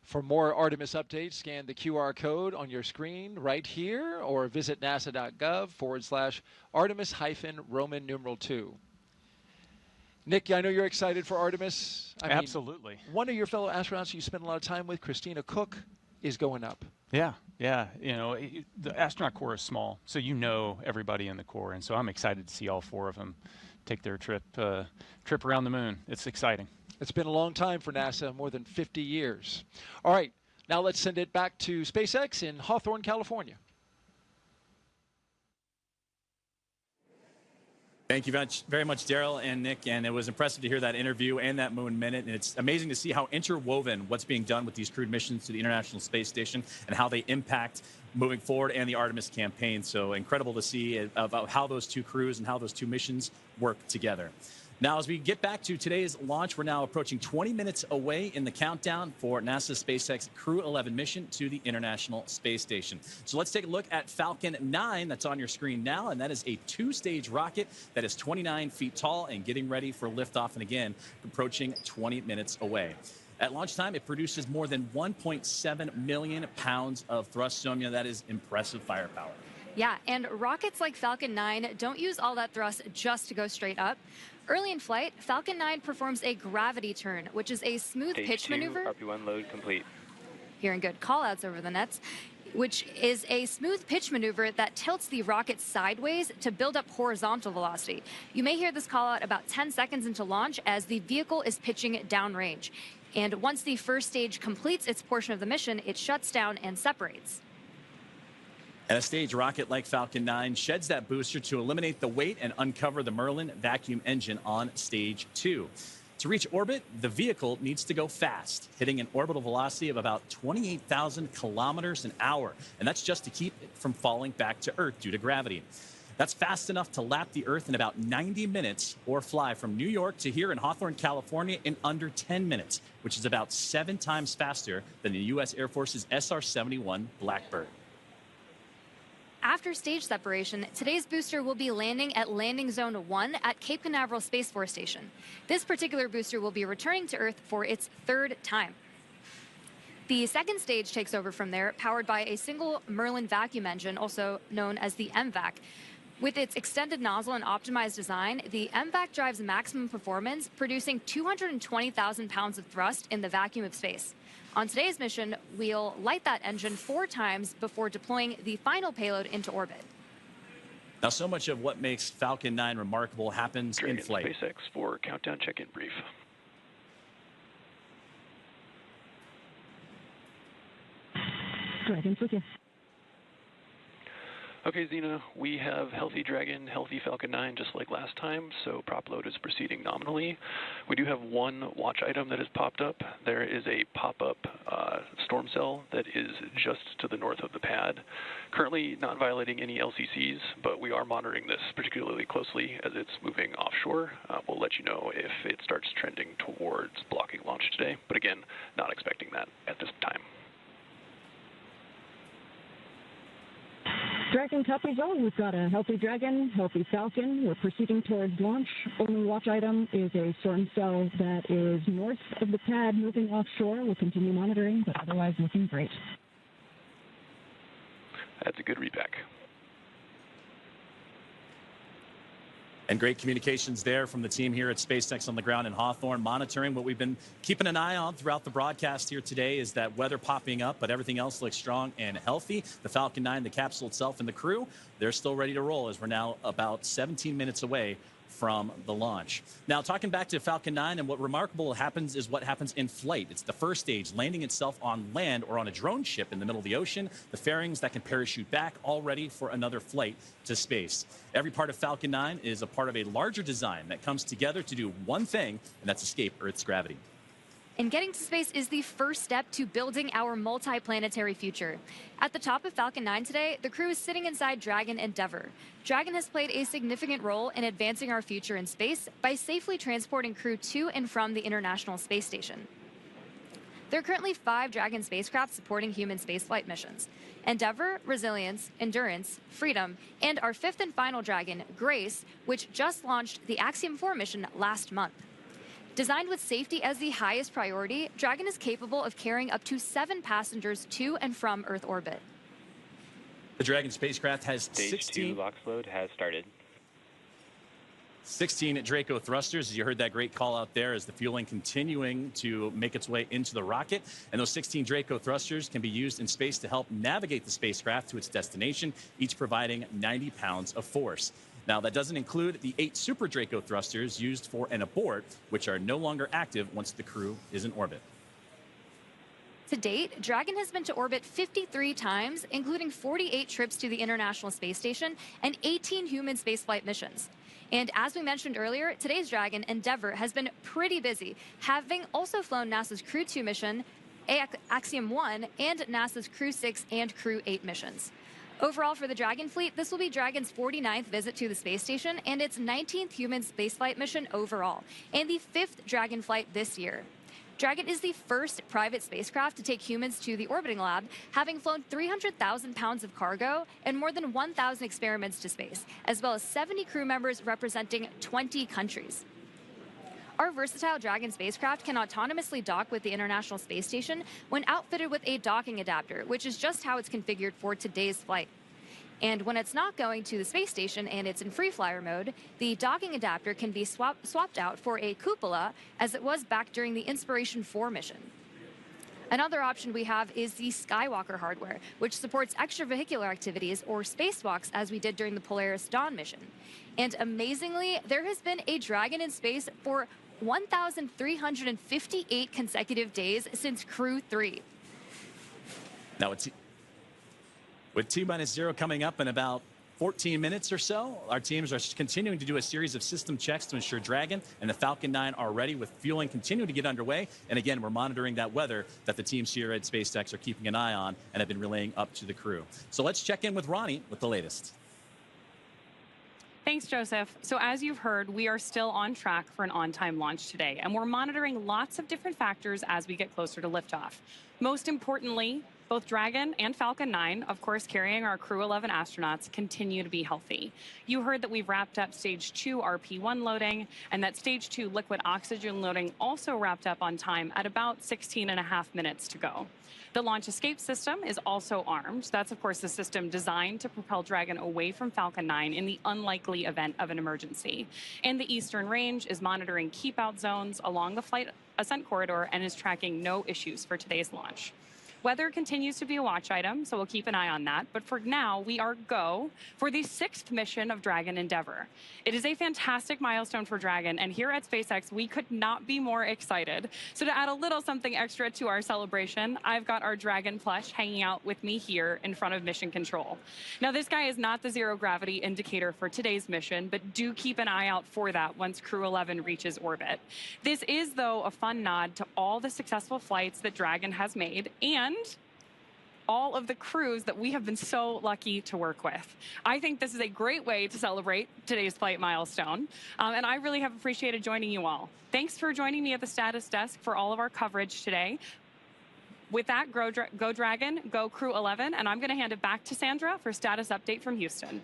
For more Artemis updates, scan the QR code on your screen right here or visit nasa.gov/Artemis-Roman numeral 2. Nick, I know you're excited for Artemis. Absolutely. One of your fellow astronauts you spend a lot of time with, Christina Cook, is going up. Yeah. You know, the astronaut corps is small, so you know everybody in the corps, and so I'm excited to see all 4 of them take their trip around the moon. It's exciting. It's been a long time for NASA, more than 50 years. All right, now let's send it back to SpaceX in Hawthorne, California. Thank you very much, Daryl and Nick, and it was impressive to hear that interview and that Moon Minute, and it's amazing to see how interwoven what's being done with these crewed missions to the International Space Station and how they impact moving forward and the Artemis campaign. So incredible to see about how those 2 crews and how those 2 missions work together. Now, as we get back to today's launch, we're now approaching 20 minutes away in the countdown for NASA's SpaceX Crew-11 mission to the International Space Station. So let's take a look at Falcon 9 that's on your screen now, and that is a 2-stage rocket that is 29 feet tall and getting ready for liftoff, and again, approaching 20 minutes away. At launch time, it produces more than 1.7 million pounds of thrust. Sonia, that is impressive firepower. Yeah, and rockets like Falcon 9 don't use all that thrust just to go straight up. Early in flight, Falcon 9 performs a gravity turn, which is a smooth pitch maneuver. RP1 load complete. Hearing good callouts over the nets, which is a smooth pitch maneuver that tilts the rocket sideways to build up horizontal velocity. You may hear this callout about 10 seconds into launch as the vehicle is pitching downrange. And once the first stage completes its portion of the mission, it shuts down and separates. And a stage rocket like Falcon 9 sheds that booster to eliminate the weight and uncover the Merlin vacuum engine on stage 2. To reach orbit, the vehicle needs to go fast, hitting an orbital velocity of about 28,000 kilometers an hour. And that's just to keep it from falling back to Earth due to gravity. That's fast enough to lap the Earth in about 90 minutes or fly from New York to here in Hawthorne, California in under 10 minutes, which is about 7 times faster than the U.S. Air Force's SR-71 Blackbird. after stage separation, today's booster will be landing at Landing Zone 1 at Cape Canaveral Space Force Station. This particular booster will be returning to Earth for its third time. The second stage takes over from there, powered by a single Merlin vacuum engine, also known as the MVAC. With its extended nozzle and optimized design, the MVAC drives maximum performance, producing 220,000 pounds of thrust in the vacuum of space. On today's mission, we'll light that engine 4 times before deploying the final payload into orbit. Now, so much of what makes Falcon 9 remarkable happens in flight. SpaceX for countdown check-in brief. Dragon's with you. Okay, Zena, we have healthy Dragon, healthy Falcon 9, just like last time, so prop load is proceeding nominally. We do have one watch item that has popped up. There is a pop-up storm cell that is just to the north of the pad. Currently not violating any LCCs, but we are monitoring this particularly closely as it's moving offshore. We'll let you know if it starts trending towards blocking launch today, but again, not expecting that at this time. Dragon copies all. We've got a healthy Dragon, healthy Falcon. We're proceeding towards launch. Only watch item is a storm cell that is north of the pad moving offshore. We'll continue monitoring, but otherwise looking great. That's a good readback. And great communications there from the team here at SpaceX on the ground in Hawthorne, monitoring what we've been keeping an eye on throughout the broadcast here today is that weather popping up, but everything else looks strong and healthy. The Falcon 9, the capsule itself, and the crew, they're still ready to roll as we're now about 17 minutes away from the launch. Now, talking back to Falcon 9, and what remarkable happens is what happens in flight. It's the first stage, landing itself on land or on a drone ship in the middle of the ocean, the fairings that can parachute back, all ready for another flight to space. Every part of Falcon 9 is a part of a larger design that comes together to do one thing, and that's escape Earth's gravity. And getting to space is the first step to building our multi-planetary future. At the top of Falcon 9 today, the crew is sitting inside Dragon Endeavour. Dragon has played a significant role in advancing our future in space by safely transporting crew to and from the International Space Station. There are currently 5 Dragon spacecraft supporting human spaceflight missions: Endeavour, Resilience, Endurance, Freedom, and our 5th and final Dragon, Grace, which just launched the Axiom 4 mission last month. Designed with safety as the highest priority, Dragon is capable of carrying up to 7 passengers to and from Earth orbit. The Dragon spacecraft has Stage 2 LOX load has started. 16 Draco thrusters, as you heard that great call out there, as the fueling continuing to make its way into the rocket. And those 16 Draco thrusters can be used in space to help navigate the spacecraft to its destination, each providing 90 pounds of force. Now, that doesn't include the 8 Super Draco thrusters used for an abort, which are no longer active once the crew is in orbit. To date, Dragon has been to orbit 53 times, including 48 trips to the International Space Station and 18 human spaceflight missions. And as we mentioned earlier, today's Dragon, Endeavour, has been pretty busy, having also flown NASA's Crew-2 mission, Axiom 1, and NASA's Crew-6 and Crew-8 missions. Overall, for the Dragon fleet, this will be Dragon's 49th visit to the space station and its 19th human spaceflight mission overall, and the 5th Dragon flight this year. Dragon is the first private spacecraft to take humans to the orbiting lab, having flown 300,000 pounds of cargo and more than 1,000 experiments to space, as well as 70 crew members representing 20 countries. Our versatile Dragon spacecraft can autonomously dock with the International Space Station when outfitted with a docking adapter, which is just how it's configured for today's flight. And when it's not going to the space station and it's in free flyer mode, the docking adapter can be swapped out for a cupola, as it was back during the Inspiration 4 mission. Another option we have is the Skywalker hardware, which supports extravehicular activities or spacewalks, as we did during the Polaris Dawn mission. And amazingly, there has been a Dragon in space for 1,358 consecutive days since Crew-3. Now, with T-0 coming up in about 14 minutes or so, our teams are continuing to do a series of system checks to ensure Dragon and the Falcon 9 are ready, with fueling continuing to get underway. And again, we're monitoring that weather that the teams here at SpaceX are keeping an eye on and have been relaying up to the crew. So let's check in with Ronnie with the latest. Thanks, Joseph. So as you've heard, we are still on track for an on-time launch today, and we're monitoring lots of different factors as we get closer to liftoff. Most importantly, Both Dragon and Falcon 9, of course carrying our Crew-11 astronauts, continue to be healthy. You heard that we've wrapped up Stage 2 RP-1 loading, and that Stage 2 liquid oxygen loading also wrapped up on time at about 16.5 minutes to go. The launch escape system is also armed. That's, of course, the system designed to propel Dragon away from Falcon 9 in the unlikely event of an emergency. And the Eastern Range is monitoring keep-out zones along the flight ascent corridor and is tracking no issues for today's launch. Weather continues to be a watch item, so we'll keep an eye on that. But for now, we are go for the 6th mission of Dragon Endeavour. It is a fantastic milestone for Dragon, and here at SpaceX, we could not be more excited. So to add a little something extra to our celebration, I've got our Dragon plush hanging out with me here in front of Mission Control. Now, this guy is not the zero gravity indicator for today's mission, but do keep an eye out for that once Crew-11 reaches orbit. This is, though, a fun nod to all the successful flights that Dragon has made, and all of the crews that we have been so lucky to work with. I think this is a great way to celebrate today's flight milestone, and I really have appreciated joining you all. Thanks for joining me at the status desk for all of our coverage today. With that, go Dragon, go Crew-11, and I'm going to hand it back to Sandra for status update from Houston.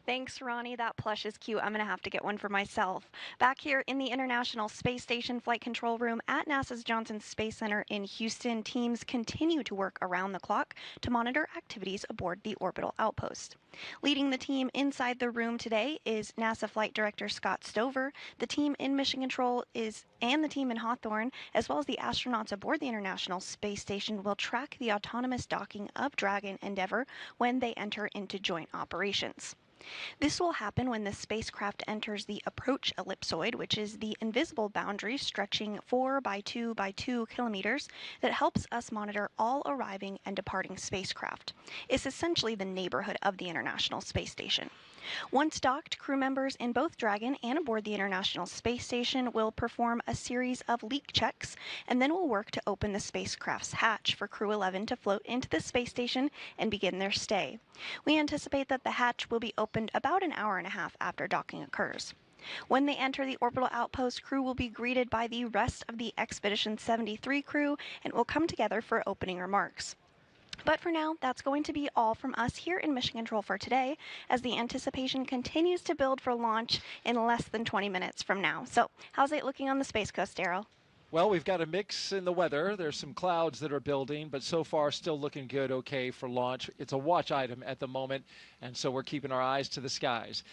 Thanks, Ronnie. That plush is cute. I'm going to have to get one for myself. Back here in the International Space Station Flight Control Room at NASA's Johnson Space Center in Houston, teams continue to work around the clock to monitor activities aboard the orbital outpost. Leading the team inside the room today is NASA Flight Director Scott Stover. The team in Mission Control and the team in Hawthorne, as well as the astronauts aboard the International Space Station, will track the autonomous docking of Dragon Endeavour when they enter into joint operations. This will happen when the spacecraft enters the approach ellipsoid, which is the invisible boundary stretching 4 by 2 by 2 kilometers that helps us monitor all arriving and departing spacecraft. It's essentially the neighborhood of the International Space Station. Once docked, crew members in both Dragon and aboard the International Space Station will perform a series of leak checks and then will work to open the spacecraft's hatch for Crew-11 to float into the space station and begin their stay. We anticipate that the hatch will be opened about an hour and a half after docking occurs. When they enter the orbital outpost, crew will be greeted by the rest of the Expedition 73 crew and will come together for opening remarks. But for now, that's going to be all from us here in Mission Control for today, as the anticipation continues to build for launch in less than 20 minutes from now. So, how's it looking on the Space Coast, Daryl? Well, we've got a mix in the weather. There's some clouds that are building, but so far still looking good, okay, for launch. It's a watch item at the moment, and so we're keeping our eyes to the skies.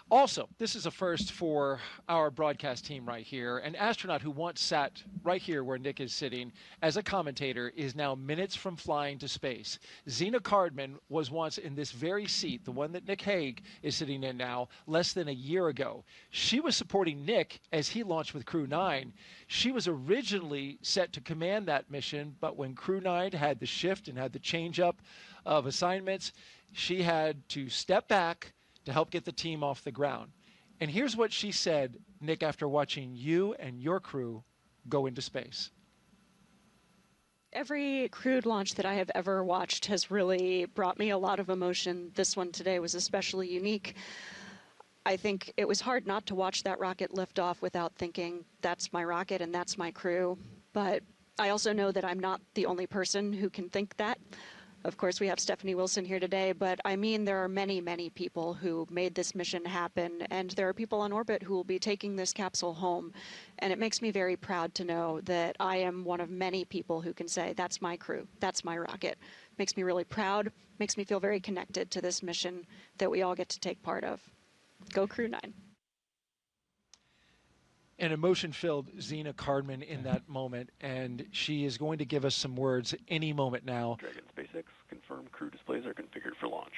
Also, this is a first for our broadcast team right here. An astronaut who once sat right here where Nick is sitting as a commentator is now minutes from flying to space. Zena Cardman was once in this very seat, the one that Nick Hague is sitting in now, less than a year ago. She was supporting Nick as he launched with Crew-9. She was originally set to command that mission, but when Crew-9 had the shift and had the change up of assignments, she had to step back to help get the team off the ground. And here's what she said, Nick, after watching you and your crew go into space. Every crewed launch that I have ever watched has really brought me a lot of emotion. This one today was especially unique. I think it was hard not to watch that rocket lift off without thinking, that's my rocket and that's my crew. But I also know that I'm not the only person who can think that. Of course, we have Stephanie Wilson here today, but I mean, there are many, many people who made this mission happen, and there are people on orbit who will be taking this capsule home. And it makes me very proud to know that I am one of many people who can say, that's my crew, that's my rocket. Makes me really proud, makes me feel very connected to this mission that we all get to take part of. Go Crew-9. An emotion-filled Zena Cardman in that moment, and she is going to give us some words any moment now. Dragon SpaceX, confirm crew displays are configured for launch.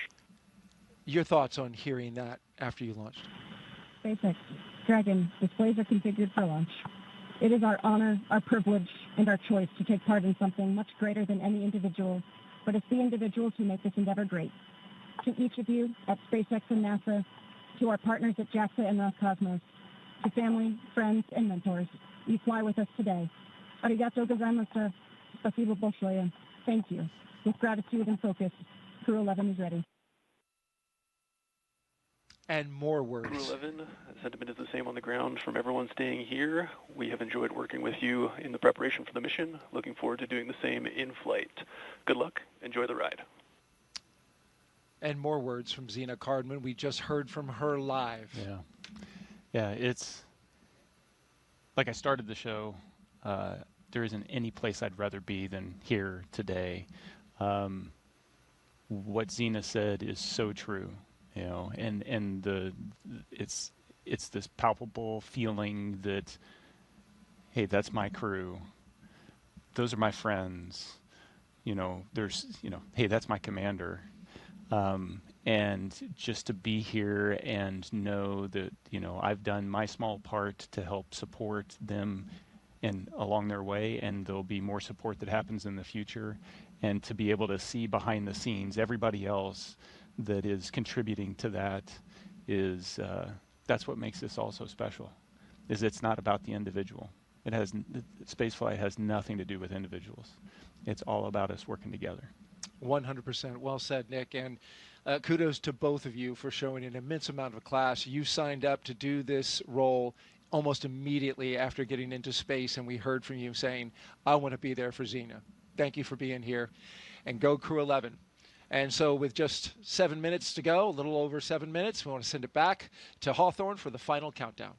Your thoughts on hearing that after you launched? SpaceX, Dragon, displays are configured for launch. It is our honor, our privilege, and our choice to take part in something much greater than any individual, but it's the individuals who make this endeavor great. To each of you at SpaceX and NASA, to our partners at JAXA and Roscosmos, to family, friends, and mentors, you fly with us today. Arigato gozaimasu. Spasibo большое. Thank you. With gratitude and focus, Crew-11 is ready. And more words. Crew-11, sentiment is the same on the ground from everyone staying here. We have enjoyed working with you in the preparation for the mission. Looking forward to doing the same in flight. Good luck. Enjoy the ride. And more words from Zena Cardman. We just heard from her live. Yeah, it's like I started the show. There isn't any place I'd rather be than here today. What Zena said is so true, you know, and it's this palpable feeling that, hey, that's my crew. Those are my friends. You know, hey, that's my commander. And just to be here and know that, you know, I've done my small part to help support them and along their way, and there'll be more support that happens in the future, and to be able to see behind the scenes everybody else that is contributing to that is that's what makes this all so special. Is it's not about the individual. Spaceflight has nothing to do with individuals. It's all about us working together. 100%. Well said, Nick. And kudos to both of you for showing an immense amount of class. You signed up to do this role almost immediately after getting into space, and we heard from you saying, I want to be there for Zena. Thank you for being here. And go Crew-11. And so with just 7 minutes to go, a little over 7 minutes, we want to send it back to Hawthorne for the final countdown.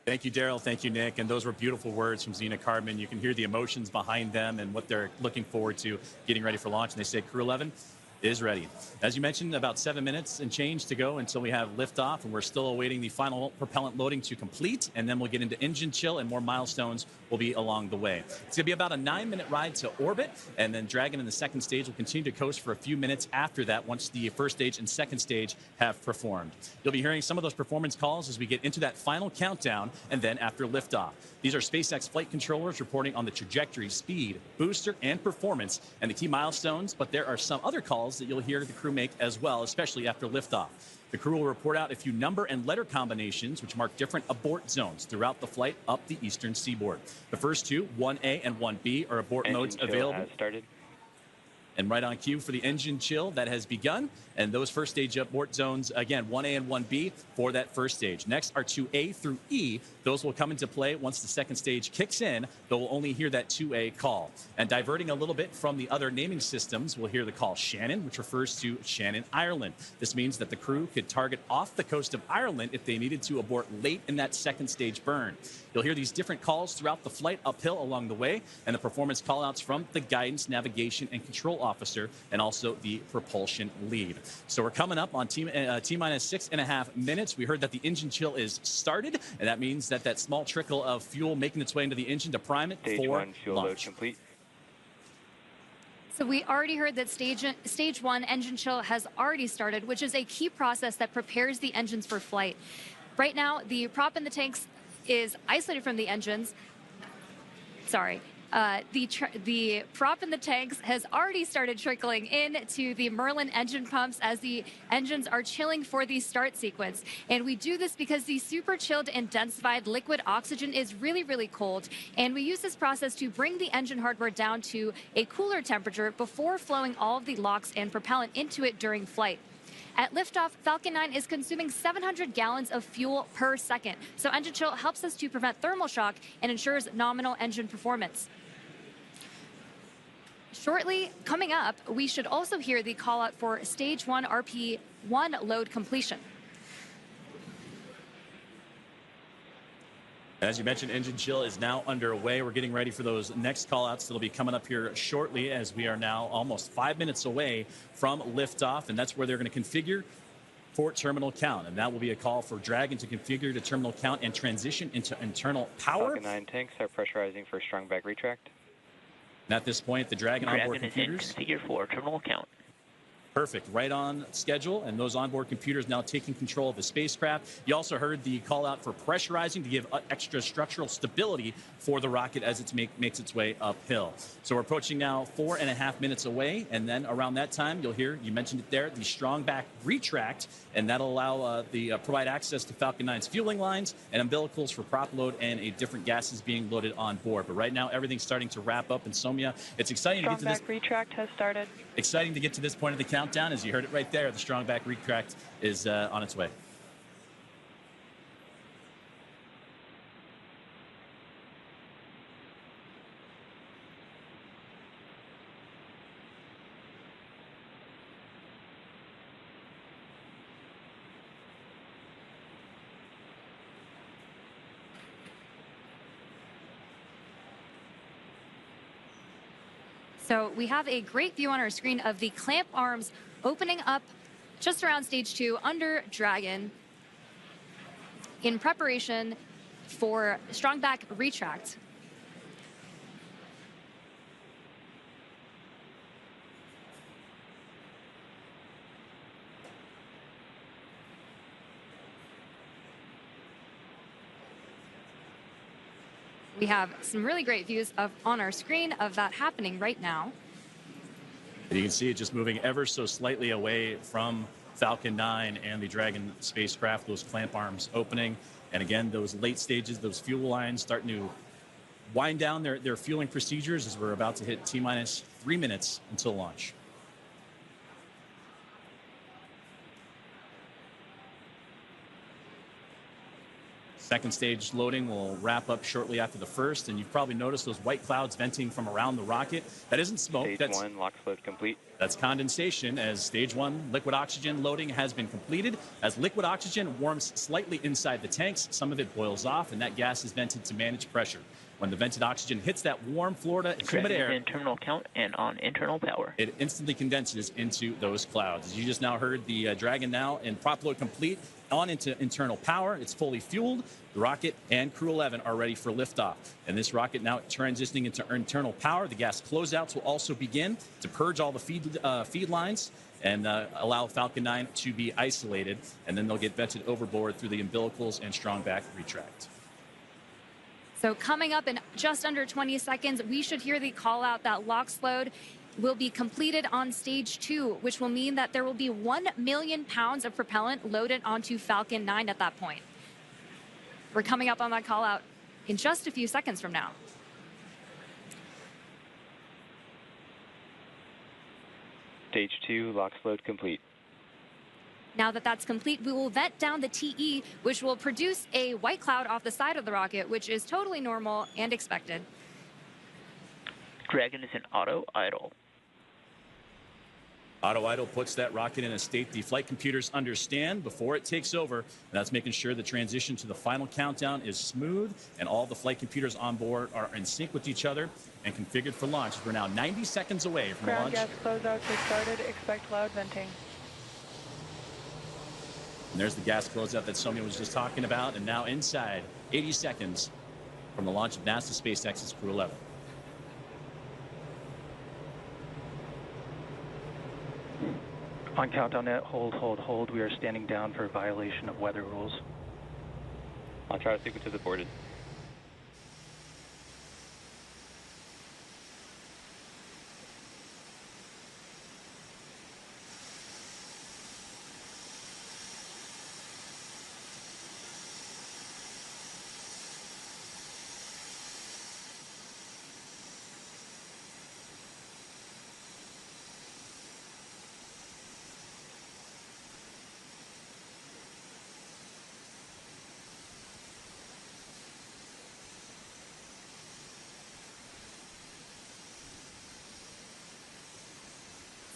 Thank you, Daryl. Thank you, Nick. And those were beautiful words from Zena Cardman. You can hear the emotions behind them and what they're looking forward to getting ready for launch. And they say Crew-11 is ready. As you mentioned, about 7 minutes and change to go until we have liftoff, and we're still awaiting the final propellant loading to complete, and then we'll get into engine chill, and more milestones will be along the way. It's going to be about a 9-minute ride to orbit, and then Dragon in the second stage will continue to coast for a few minutes after that once the first stage and second stage have performed. You'll be hearing some of those performance calls as we get into that final countdown, and then after liftoff. These are SpaceX flight controllers reporting on the trajectory, speed, booster, and performance, and the key milestones, but there are some other calls that you'll hear the crew make as well, especially after liftoff. The crew will report out a few number and letter combinations which mark different abort zones throughout the flight up the eastern seaboard. The first two, 1A and 1B, are abort modes available. Has started. And right on cue for the engine chill that has begun. And those first stage abort zones, again, 1A and 1B for that first stage. Next are 2A through E. Those will come into play once the second stage kicks in. They'll only hear that 2A call. And diverting a little bit from the other naming systems, we'll hear the call Shannon, which refers to Shannon, Ireland. This means that the crew could target off the coast of Ireland if they needed to abort late in that second stage burn. You'll hear these different calls throughout the flight uphill along the way, and the performance callouts from the guidance, navigation, and control officer, and also the propulsion lead. So we're coming up on T-minus 6.5 minutes. We heard that the engine chill is started, and that means that that small trickle of fuel making its way into the engine to prime it Stage for 1 fuel load launch. complete. So we already heard that stage 1 engine chill has already started, which is a key process that prepares the engines for flight. Right now, the prop in the tanks is isolated from the engines. Sorry. The prop in the tanks has already started trickling into the Merlin engine pumps as the engines are chilling for the start sequence. And we do this because the super chilled and densified liquid oxygen is really, really cold. And we use this process to bring the engine hardware down to a cooler temperature before flowing all of the LOX and propellant into it during flight. At liftoff, Falcon 9 is consuming 700 gallons of fuel per second. So engine chill helps us to prevent thermal shock and ensures nominal engine performance. Shortly, coming up, we should also hear the call out for stage 1 RP1 load completion. As you mentioned, engine chill is now underway. We're getting ready for those next call-outs that'll be coming up here shortly, as we are now almost 5 minutes away from liftoff, and that's where they're going to configure for terminal count. And that will be a call for Dragon to configure to terminal count and transition into internal power. Falcon 9 tanks are pressurizing for strong back retract. And at this point, the Dragon onboard is computers configured for terminal count. Perfect, right on schedule, and those onboard computers now taking control of the spacecraft. You also heard the call out for pressurizing to give extra structural stability for the rocket as it makes its way uphill. So we're approaching now 4.5 minutes away, and then around that time, you'll hear, you mentioned it there, the strong back retract, and that'll allow provide access to Falcon 9's fueling lines and umbilicals for prop load and different gases being loaded on board. But right now, everything's starting to wrap up, and Somya, it's exciting to get to this. Strong back retract has started. Exciting to get to this point of the countdown. countdown. As you heard it right there, the strong back retract is on its way. So we have a great view on our screen of the clamp arms opening up just around stage 2 under Dragon in preparation for strong back retract. We have some really great views on our screen of that happening right now. And you can see it just moving ever so slightly away from Falcon 9 and the Dragon spacecraft, those clamp arms opening. And again, those late stages, those fuel lines starting to wind down their fueling procedures as we're about to hit T-minus 3 minutes until launch. Second stage loading will wrap up shortly after the first, and you've probably noticed those white clouds venting from around the rocket. That isn't smoke. Stage 1, LOX load complete. That's condensation, as stage 1 liquid oxygen loading has been completed. As liquid oxygen warms slightly inside the tanks, some of it boils off, and that gas is vented to manage pressure. When the vented oxygen hits that warm Florida humid air, in terminal count and on internal power, it instantly condenses into those clouds. As you just now heard, the Dragon now in prop load complete, on into internal power. It's fully fueled. The rocket and Crew-11 are ready for liftoff. And this rocket now transitioning into internal power. The gas closeouts will also begin to purge all the feed lines and allow Falcon 9 to be isolated. And then they'll get vented overboard through the umbilicals and strong back retract. So coming up in just under 20 seconds, we should hear the call out that LOX load will be completed on stage 2, which will mean that there will be 1 million pounds of propellant loaded onto Falcon 9 at that point. We're coming up on that call out in just a few seconds from now. Stage 2, LOX load complete. Now that that's complete, we will vent down the TE, which will produce a white cloud off the side of the rocket, which is totally normal and expected. Dragon is in auto idle. Auto idle puts that rocket in a state the flight computers understand before it takes over. And that's making sure the transition to the final countdown is smooth and all the flight computers on board are in sync with each other and configured for launch. We're now 90 seconds away from Ground launch. gas closeouts have started. Expect loud venting. And there's the gas closeout that Soumya was just talking about. And now inside 80 seconds from the launch of NASA SpaceX's Crew-11. On countdown net, hold. We are standing down for violation of weather rules. I'll try to sequence is aborted.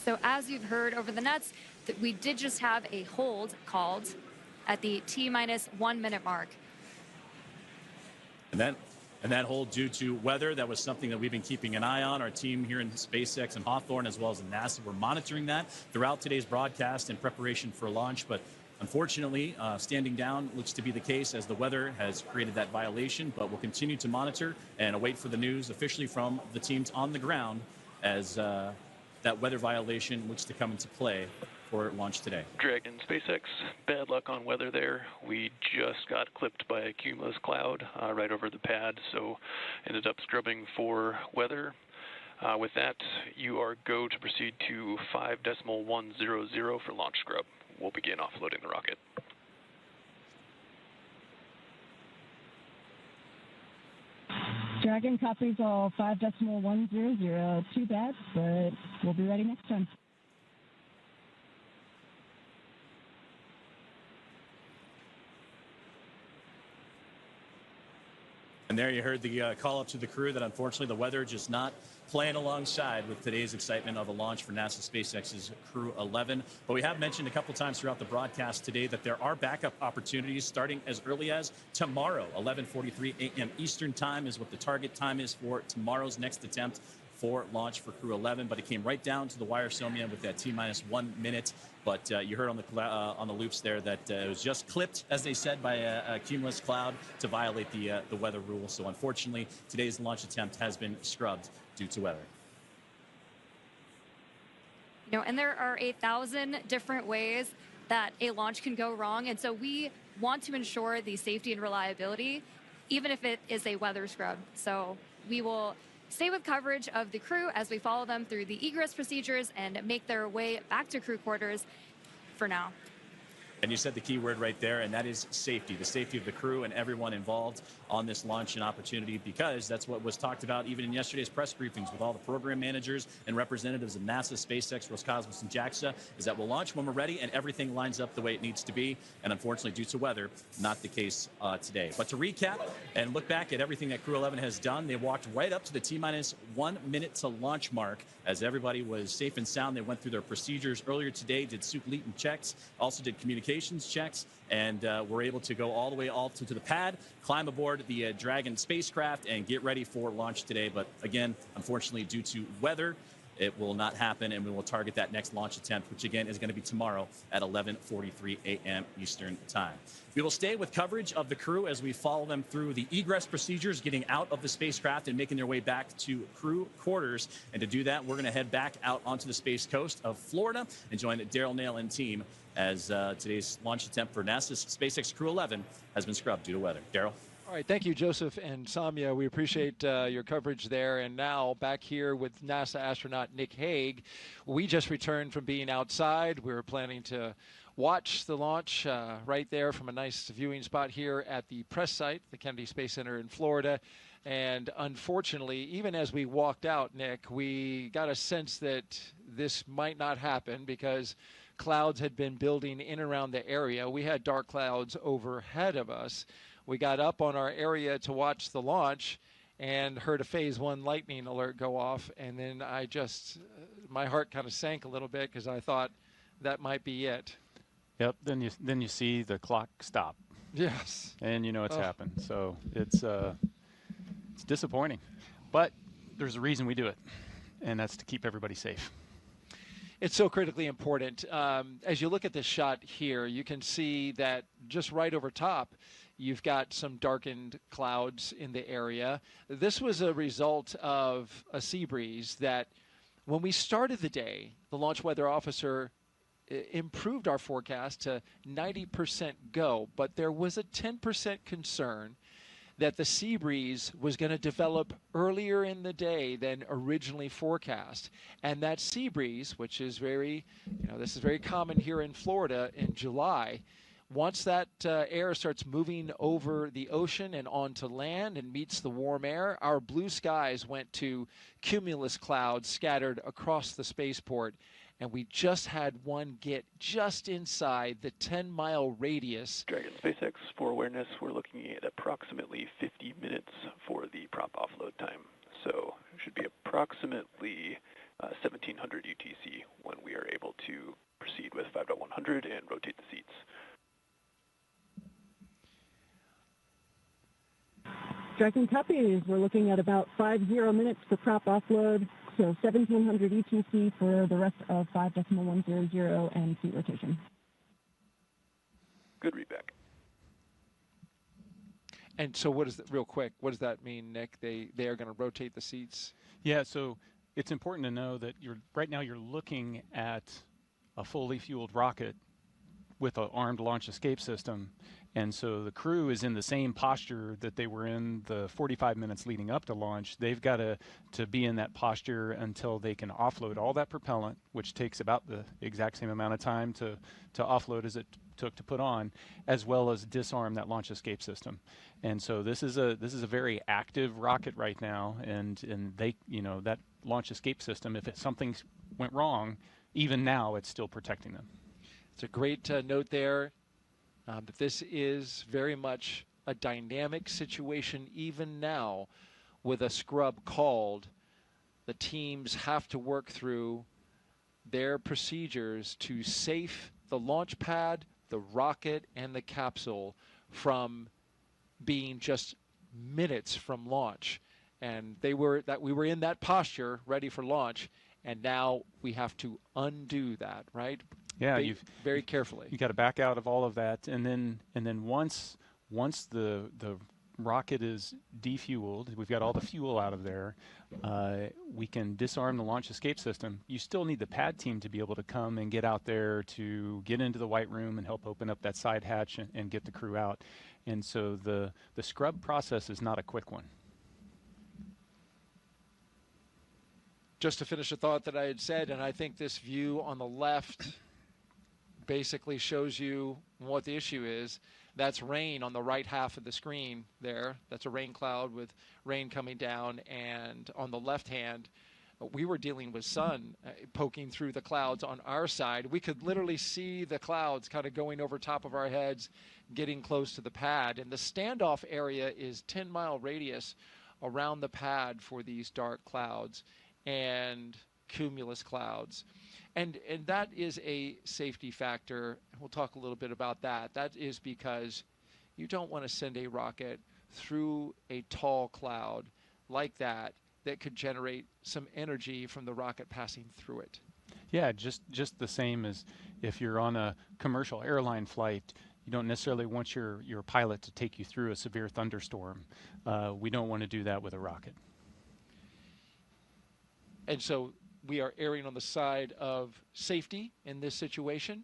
So as you've heard over the nets, that we did just have a hold called at the T-minus 1 minute mark. And that hold due to weather, that was something that we've been keeping an eye on. Our team here in SpaceX and Hawthorne, as well as in NASA, we're monitoring that throughout today's broadcast in preparation for launch. But unfortunately, standing down looks to be the case as the weather has created that violation. But we'll continue to monitor and await for the news officially from the teams on the ground as that weather violation looks to come into play for launch today. Dragon SpaceX, bad luck on weather there. We just got clipped by a cumulus cloud right over the pad, so ended up scrubbing for weather. With that, you are go to proceed to 5.100 for launch scrub. We'll begin offloading the rocket. Dragon copies all 5.100. Too bad, but we'll be ready next time. And there you heard the call up to the crew that unfortunately the weather just not playing alongside with today's excitement of a launch for NASA SpaceX's Crew-11. But we have mentioned a couple times throughout the broadcast today that there are backup opportunities starting as early as tomorrow. 11:43 a.m. Eastern time is what the target time is for tomorrow's next attempt for launch for Crew-11, but it came right down to the wire, Somia, with that T-minus 1 minute. But you heard on the loops there that it was just clipped, as they said, by a cumulus cloud to violate the weather rule. So unfortunately, today's launch attempt has been scrubbed due to weather. You know, and there are 1,000 different ways that a launch can go wrong, and so we want to ensure the safety and reliability, even if it is a weather scrub. So we will stay with coverage of the crew as we follow them through the egress procedures and make their way back to crew quarters for now. And you said the key word right there, and that is safety, the safety of the crew and everyone involved on this launch and opportunity, because that's what was talked about even in yesterday's press briefings with all the program managers and representatives of NASA, SpaceX, Roscosmos, and JAXA, is that we'll launch when we're ready and everything lines up the way it needs to be. And unfortunately, due to weather, not the case today. But to recap and look back at everything that Crew-11 has done, they walked right up to the T-minus 1 minute to launch mark as everybody was safe and sound. They went through their procedures earlier today, did soup-leaten checks, also did communications checks, and were able to go all the way to the pad, climb aboard the Dragon spacecraft, and get ready for launch today. But again, unfortunately, due to weather, it will not happen, and we will target that next launch attempt, which again is going to be tomorrow at 11:43 a.m. Eastern time. We will stay with coverage of the crew as we follow them through the egress procedures, getting out of the spacecraft and making their way back to crew quarters. And to do that, we're going to head back out onto the Space Coast of Florida and join Daryl Nail and team as today's launch attempt for NASA's SpaceX Crew-11 has been scrubbed due to weather. Daryl. All right, thank you, Joseph and Samia. We appreciate your coverage there. And now back here with NASA astronaut Nick Hague. We just returned from being outside. We were planning to watch the launch right there from a nice viewing spot here at the press site, the Kennedy Space Center in Florida. And unfortunately, even as we walked out, Nick, we got a sense that this might not happen because clouds had been building in and around the area. We had dark clouds overhead of us. We got up on our area to watch the launch and heard a Phase 1 lightning alert go off. And then I just, my heart kind of sank a little bit because I thought that might be it. Yep, then you see the clock stop. Yes. And you know it's happened. So it's disappointing. But there's a reason we do it, and that's to keep everybody safe. It's so critically important. As you look at this shot here, you can see that just right over top, you've got some darkened clouds in the area. This was a result of a sea breeze that when we started the day, the launch weather officer improved our forecast to 90% go, but there was a 10% concern that the sea breeze was going to develop earlier in the day than originally forecast. And that sea breeze, which is very, this is very common here in Florida in July, once that air starts moving over the ocean and onto land and meets the warm air, our blue skies went to cumulus clouds scattered across the spaceport. And we just had one get just inside the 10-mile radius. Dragon SpaceX, for awareness, we're looking at approximately 50 minutes for the prop offload time. So it should be approximately 1700 UTC when we are able to proceed with 5.100 and rotate the seats. Dragon copies. We're looking at about 50 minutes for prop offload. So 1700 ETC for the rest of 5.100 and seat rotation. Good readback. And so what does that, real quick, what does that mean, Nick? They are going to rotate the seats? Yeah, so it's important to know that right now you're looking at a fully fueled rocket with an armed launch escape system. And so the crew is in the same posture that they were in the 45 minutes leading up to launch. They've got to be in that posture until they can offload all that propellant, which takes about the exact same amount of time to offload as it took to put on, as well as disarm that launch escape system. And so this is a very active rocket right now, and they, that launch escape system, if something went wrong, even now it's still protecting them. It's a great note there. That this is very much a dynamic situation even now with a scrub called. The teams have to work through their procedures to safe the launch pad, the rocket, and the capsule from being just minutes from launch. And we were in that posture ready for launch, and now we have to undo that, right? Yeah, very carefully. You got to back out of all of that, and then once the rocket is defueled, we've got all the fuel out of there, we can disarm the launch escape system. You still need the pad team to be able to come and get out there to get into the white room and help open up that side hatch and get the crew out. And so the scrub process is not a quick one. Just to finish a thought that I had said, and I think this view on the left basically shows you what the issue is. That's rain on the right half of the screen there. That's a rain cloud with rain coming down. And on the left hand, we were dealing with sun poking through the clouds on our side. We could literally see the clouds kind of going over top of our heads, getting close to the pad. And the standoff area is 10-mile radius around the pad for these dark clouds and cumulus clouds. And that is a safety factor. We'll talk a little bit about that. That is because you don't want to send a rocket through a tall cloud like that could generate some energy from the rocket passing through it. Yeah, just the same as if you're on a commercial airline flight, you don't necessarily want your pilot to take you through a severe thunderstorm. We don't want to do that with a rocket. And so we are erring on the side of safety in this situation.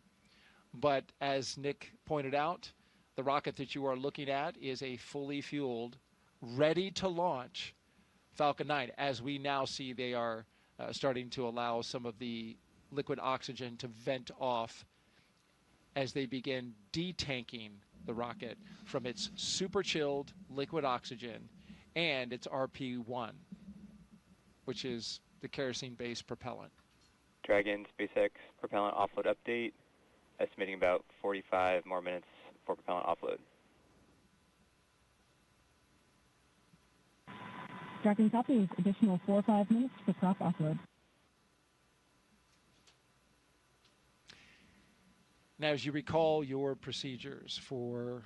But as Nick pointed out, the rocket that you are looking at is a fully fueled, ready to launch Falcon 9. As we now see, they are starting to allow some of the liquid oxygen to vent off as they begin detanking the rocket from its super chilled liquid oxygen and its RP1, which is the kerosene-based propellant. Dragon SpaceX propellant offload update, estimating about 45 more minutes for propellant offload. Dragon copies, additional 4 or 5 minutes for prop offload. Now, as you recall your procedures for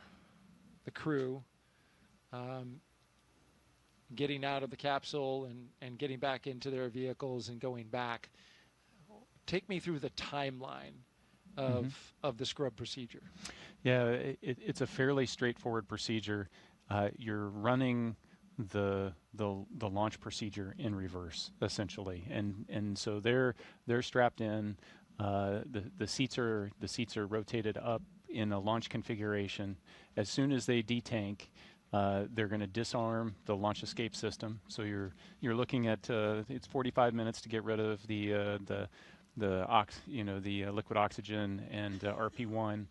the crew, getting out of the capsule and getting back into their vehicles and going back, take me through the timeline of the scrub procedure. Yeah, it's a fairly straightforward procedure. You're running the launch procedure in reverse, essentially, and so they're strapped in. The seats are rotated up in a launch configuration. As soon as they detank, they're going to disarm the launch escape system. So you're looking at it's 45 minutes to get rid of the liquid oxygen and RP1.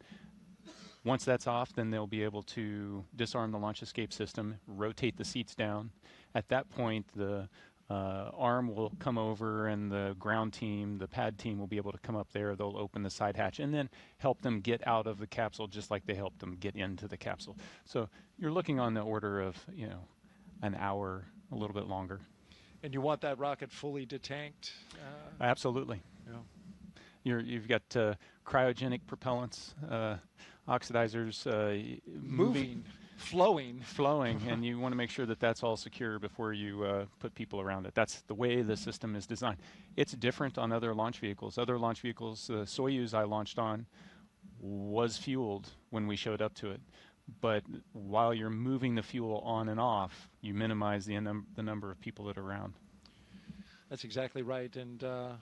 Once that's off, then they'll be able to disarm the launch escape system, rotate the seats down. At that point, the arm will come over and the ground team, the pad team will be able to come up there. They'll open the side hatch and then help them get out of the capsule just like they helped them get into the capsule. So you're looking on the order of, an hour, a little bit longer. And you want that rocket fully detanked? Absolutely. Yeah. You've got cryogenic propellants, oxidizers, moving, flowing, and you want to make sure that that's all secure before you put people around it. That's the way the system is designed. It's different on other launch vehicles. Other launch vehicles, the Soyuz I launched on was fueled when we showed up to it. But while you're moving the fuel on and off, you minimize the number of people that are around. That's exactly right. And the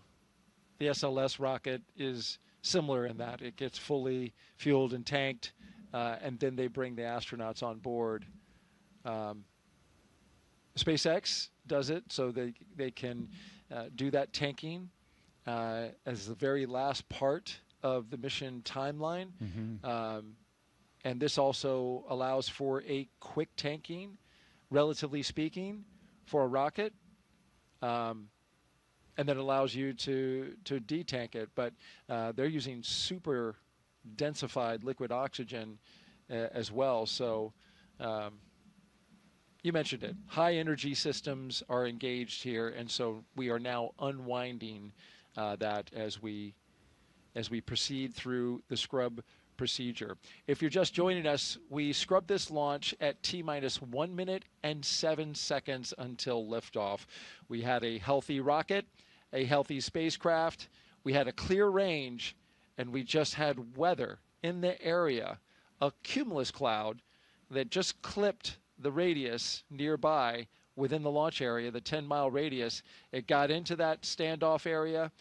SLS rocket is similar in that it gets fully fueled and tanked, and then they bring the astronauts on board. SpaceX does it so they can do that tanking as the very last part of the mission timeline. And this also allows for a quick tanking, relatively speaking, for a rocket. And then allows you to detank it. But they're using super densified liquid oxygen as well. So you mentioned it. High energy systems are engaged here, and so we are now unwinding that as we proceed through the scrub procedure. If you're just joining us, we scrubbed this launch at T-minus 1 minute and 7 seconds until liftoff. We had a healthy rocket, a healthy spacecraft, we had a clear range, and we just had weather in the area, a cumulus cloud that just clipped the radius nearby within the launch area, the 10-mile radius. It got into that standoff area,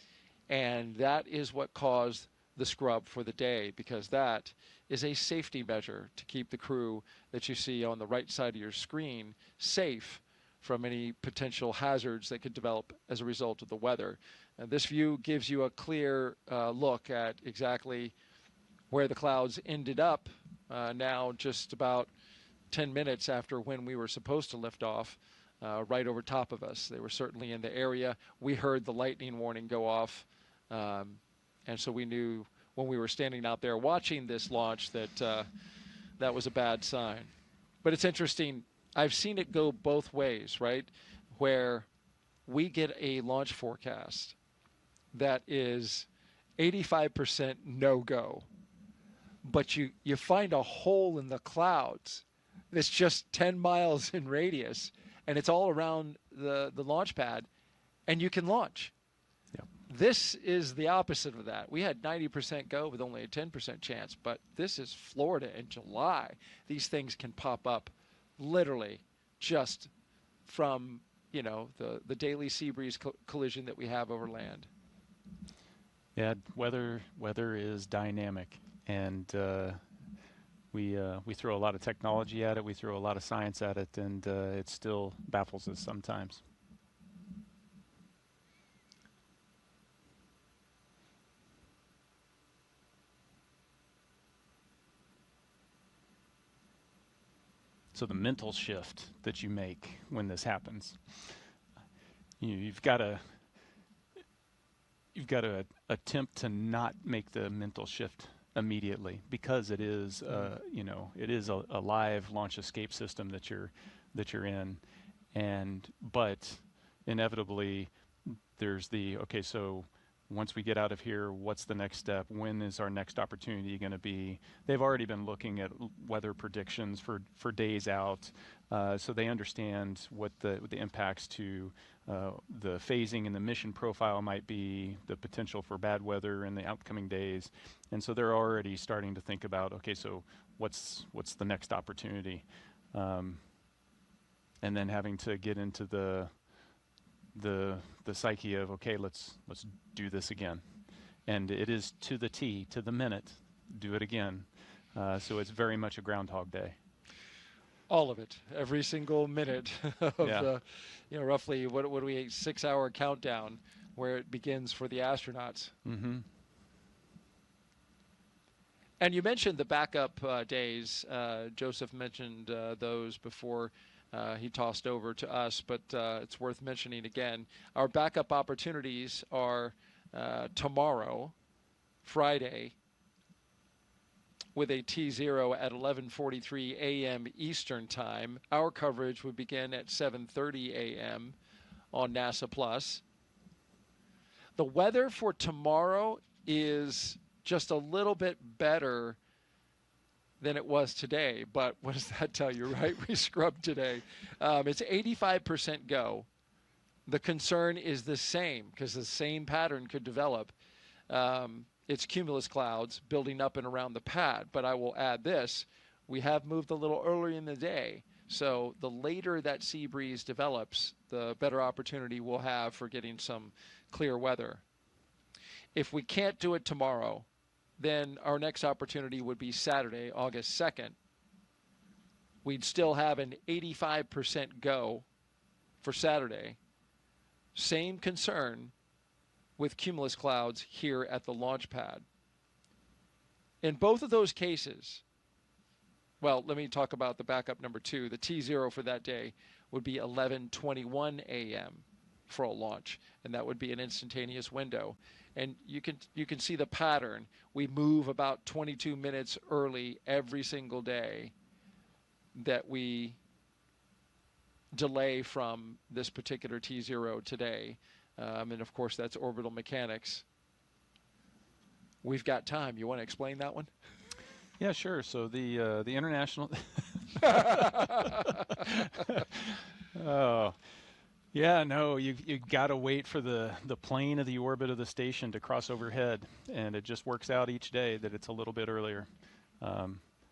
and that is what caused the scrub for the day, because that is a safety measure to keep the crew that you see on the right side of your screen safe from any potential hazards that could develop as a result of the weather. And this view gives you a clear look at exactly where the clouds ended up now just about 10 minutes after when we were supposed to lift off, right over top of us. They were certainly in the area. We heard the lightning warning go off, and so we knew when we were standing out there watching this launch that that was a bad sign. But it's interesting. I've seen it go both ways, right? Where we get a launch forecast that is 85% no-go, but you find a hole in the clouds that's just 10 miles in radius, and it's all around the launch pad, and you can launch. Yep. This is the opposite of that. We had 90% go with only a 10% chance, but this is Florida in July. These things can pop up literally just from, you know, the daily sea breeze collision that we have over land. Yeah, weather is dynamic, and we throw a lot of technology at it, we throw a lot of science at it, and it still baffles us sometimes. So the mental shift that you make when this happens, you've got to attempt to not make the mental shift immediately, because it is it is a live launch escape system that you're in, but inevitably there's the okay, so once we get out of here, what's the next step? When is our next opportunity going to be? They've already been looking at weather predictions for days out, so they understand what the impacts to the phasing and the mission profile might be, the potential for bad weather in the upcoming days, and so they're already starting to think about, okay, so what's the next opportunity, and then having to get into the psyche of, okay, let's do this again, and it is to the T, to the minute, do it again. So it's very much a Groundhog Day. All of it, every single minute of roughly what do we 6-hour countdown where it begins for the astronauts. Mm-hmm. And you mentioned the backup days. Joseph mentioned those before he tossed over to us, but it's worth mentioning again. Our backup opportunities are tomorrow, Friday, with a T0 at 11:43 a.m. Eastern Time. Our coverage would begin at 7:30 a.m. on NASA Plus. The weather for tomorrow is just a little bit better than it was today, but what does that tell you, right? We scrubbed today. It's 85% go. The concern is the same, because the same pattern could develop. It's cumulus clouds building up and around the pad, but I will add this. We have moved a little earlier in the day, so the later that sea breeze develops, the better opportunity we'll have for getting some clear weather. If we can't do it tomorrow, then our next opportunity would be Saturday, August 2nd. We'd still have an 85% go for Saturday. Same concern with cumulus clouds here at the launch pad. In both of those cases, well, let me talk about the backup number 2. The T0 for that day would be 11:21 a.m. for a launch, and that would be an instantaneous window. And you can see the pattern. We move about 22 minutes early every single day. that we delay from this particular T0 today. And of course, that's orbital mechanics. We've got time. You want to explain that one? Yeah, sure. So the international. Oh, yeah. No, you got to wait for the plane of the orbit of the station to cross overhead, and it just works out each day that it's a little bit earlier.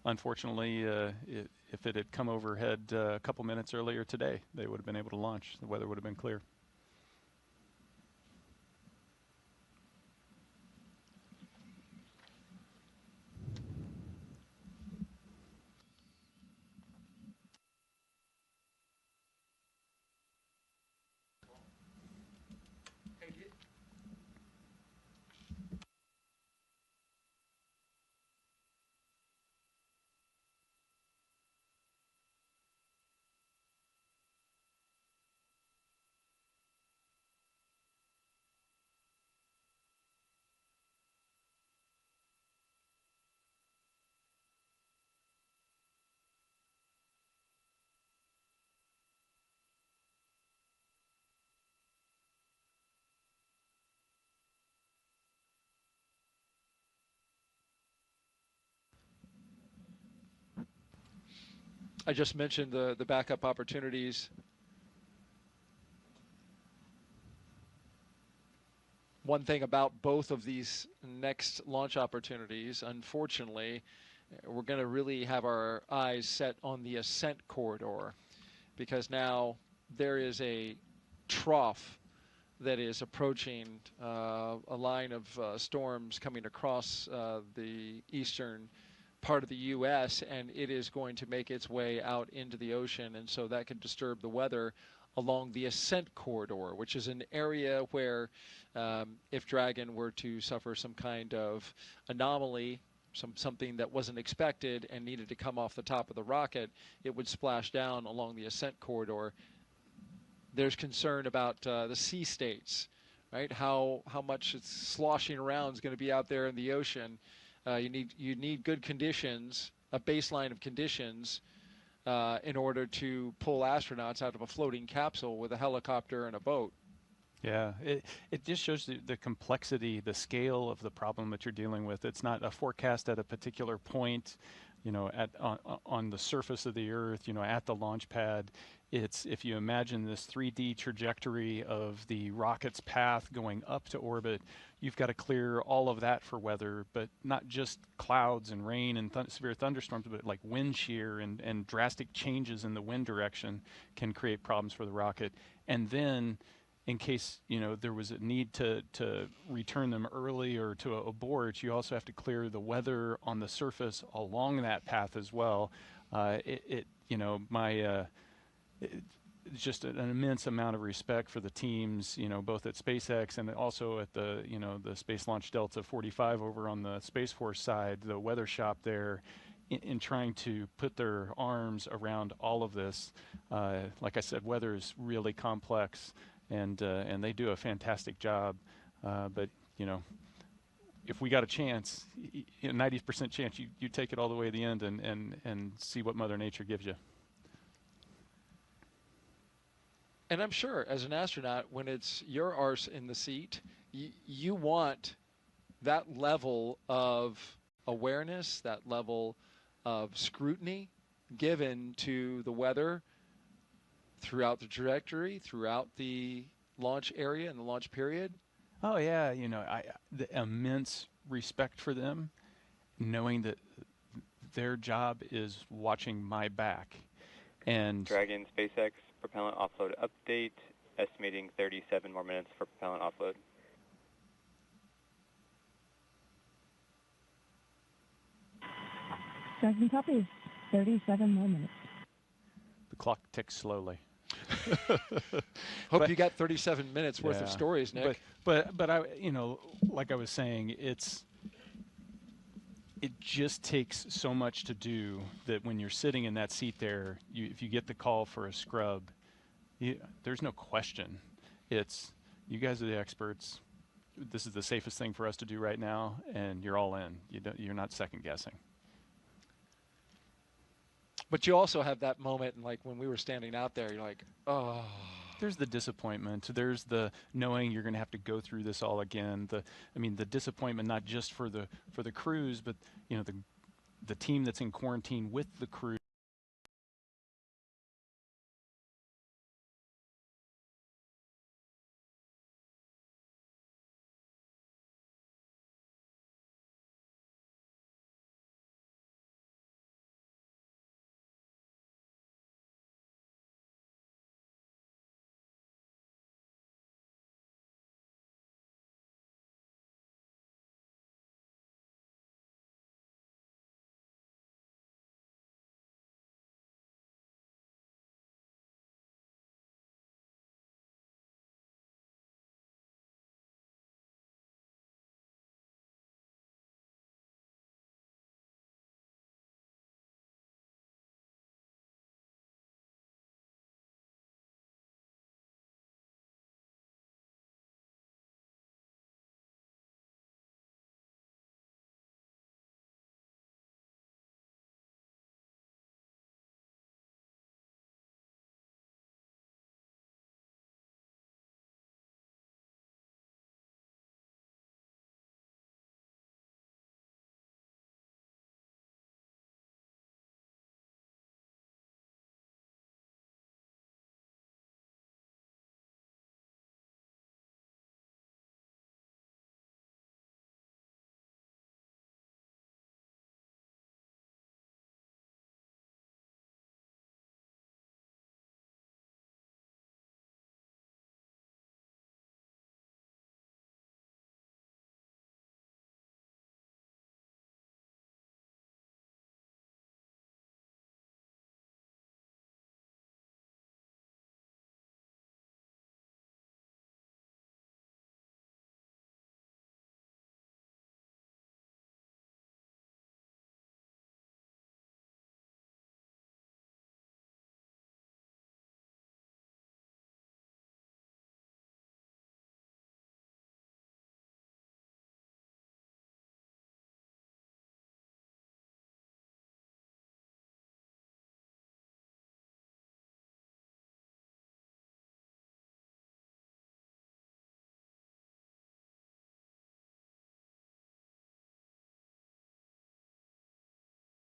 Unfortunately, if it had come overhead a couple minutes earlier today, they would have been able to launch. The weather would have been clear. I just mentioned the backup opportunities. One thing about both of these next launch opportunities, unfortunately, we're going to really have our eyes set on the ascent corridor, because now there is a trough that is approaching a line of storms coming across the eastern part of the U.S., and it is going to make its way out into the ocean, and so that could disturb the weather along the ascent corridor, which is an area where if Dragon were to suffer some kind of anomaly, something that wasn't expected and needed to come off the top of the rocket, it would splash down along the ascent corridor. There's concern about the sea states, right? How much it's sloshing around is going to be out there in the ocean. You need good conditions, a baseline of conditions, in order to pull astronauts out of a floating capsule with a helicopter and a boat. Yeah, it just shows the complexity, the scale of the problem that you're dealing with. It's not a forecast at a particular point, you know, on the surface of the Earth, you know, at the launch pad. It's, if you imagine this 3D trajectory of the rocket's path going up to orbit, you've got to clear all of that for weather, but not just clouds and rain and severe thunderstorms, but like wind shear and drastic changes in the wind direction can create problems for the rocket. And then, in case, you know, there was a need to return them early or to abort, you also have to clear the weather on the surface along that path as well. You know, just an immense amount of respect for the teams, you know, both at SpaceX and also at the, you know, the Space Launch Delta 45 over on the Space Force side, the weather shop there, in trying to put their arms around all of this. Like I said, weather is really complex, and they do a fantastic job. But, you know, if we got a chance, 90% chance, you take it all the way to the end and see what Mother Nature gives you. And I'm sure, as an astronaut, when it's your arse in the seat, you want that level of awareness, that level of scrutiny given to the weather throughout the trajectory, throughout the launch area and the launch period. Oh yeah, you know, the immense respect for them, knowing that their job is watching my back. And Dragon SpaceX propellant offload update, estimating 37 more minutes for propellant offload. Dragon copy. 37 more minutes. The clock ticks slowly. Hope you got 37 minutes worth of stories, Nick. But I, you know, like I was saying, it just takes so much to do that when you're sitting in that seat there, if you get the call for a scrub, there's no question. It's, you guys are the experts. This is the safest thing for us to do right now, and you're all in. You're not second guessing. But you also have that moment, and like when we were standing out there, you're like, oh. There's the disappointment. There's the knowing you're going to have to go through this all again. The disappointment not just for the crews, but the team that's in quarantine with the crew.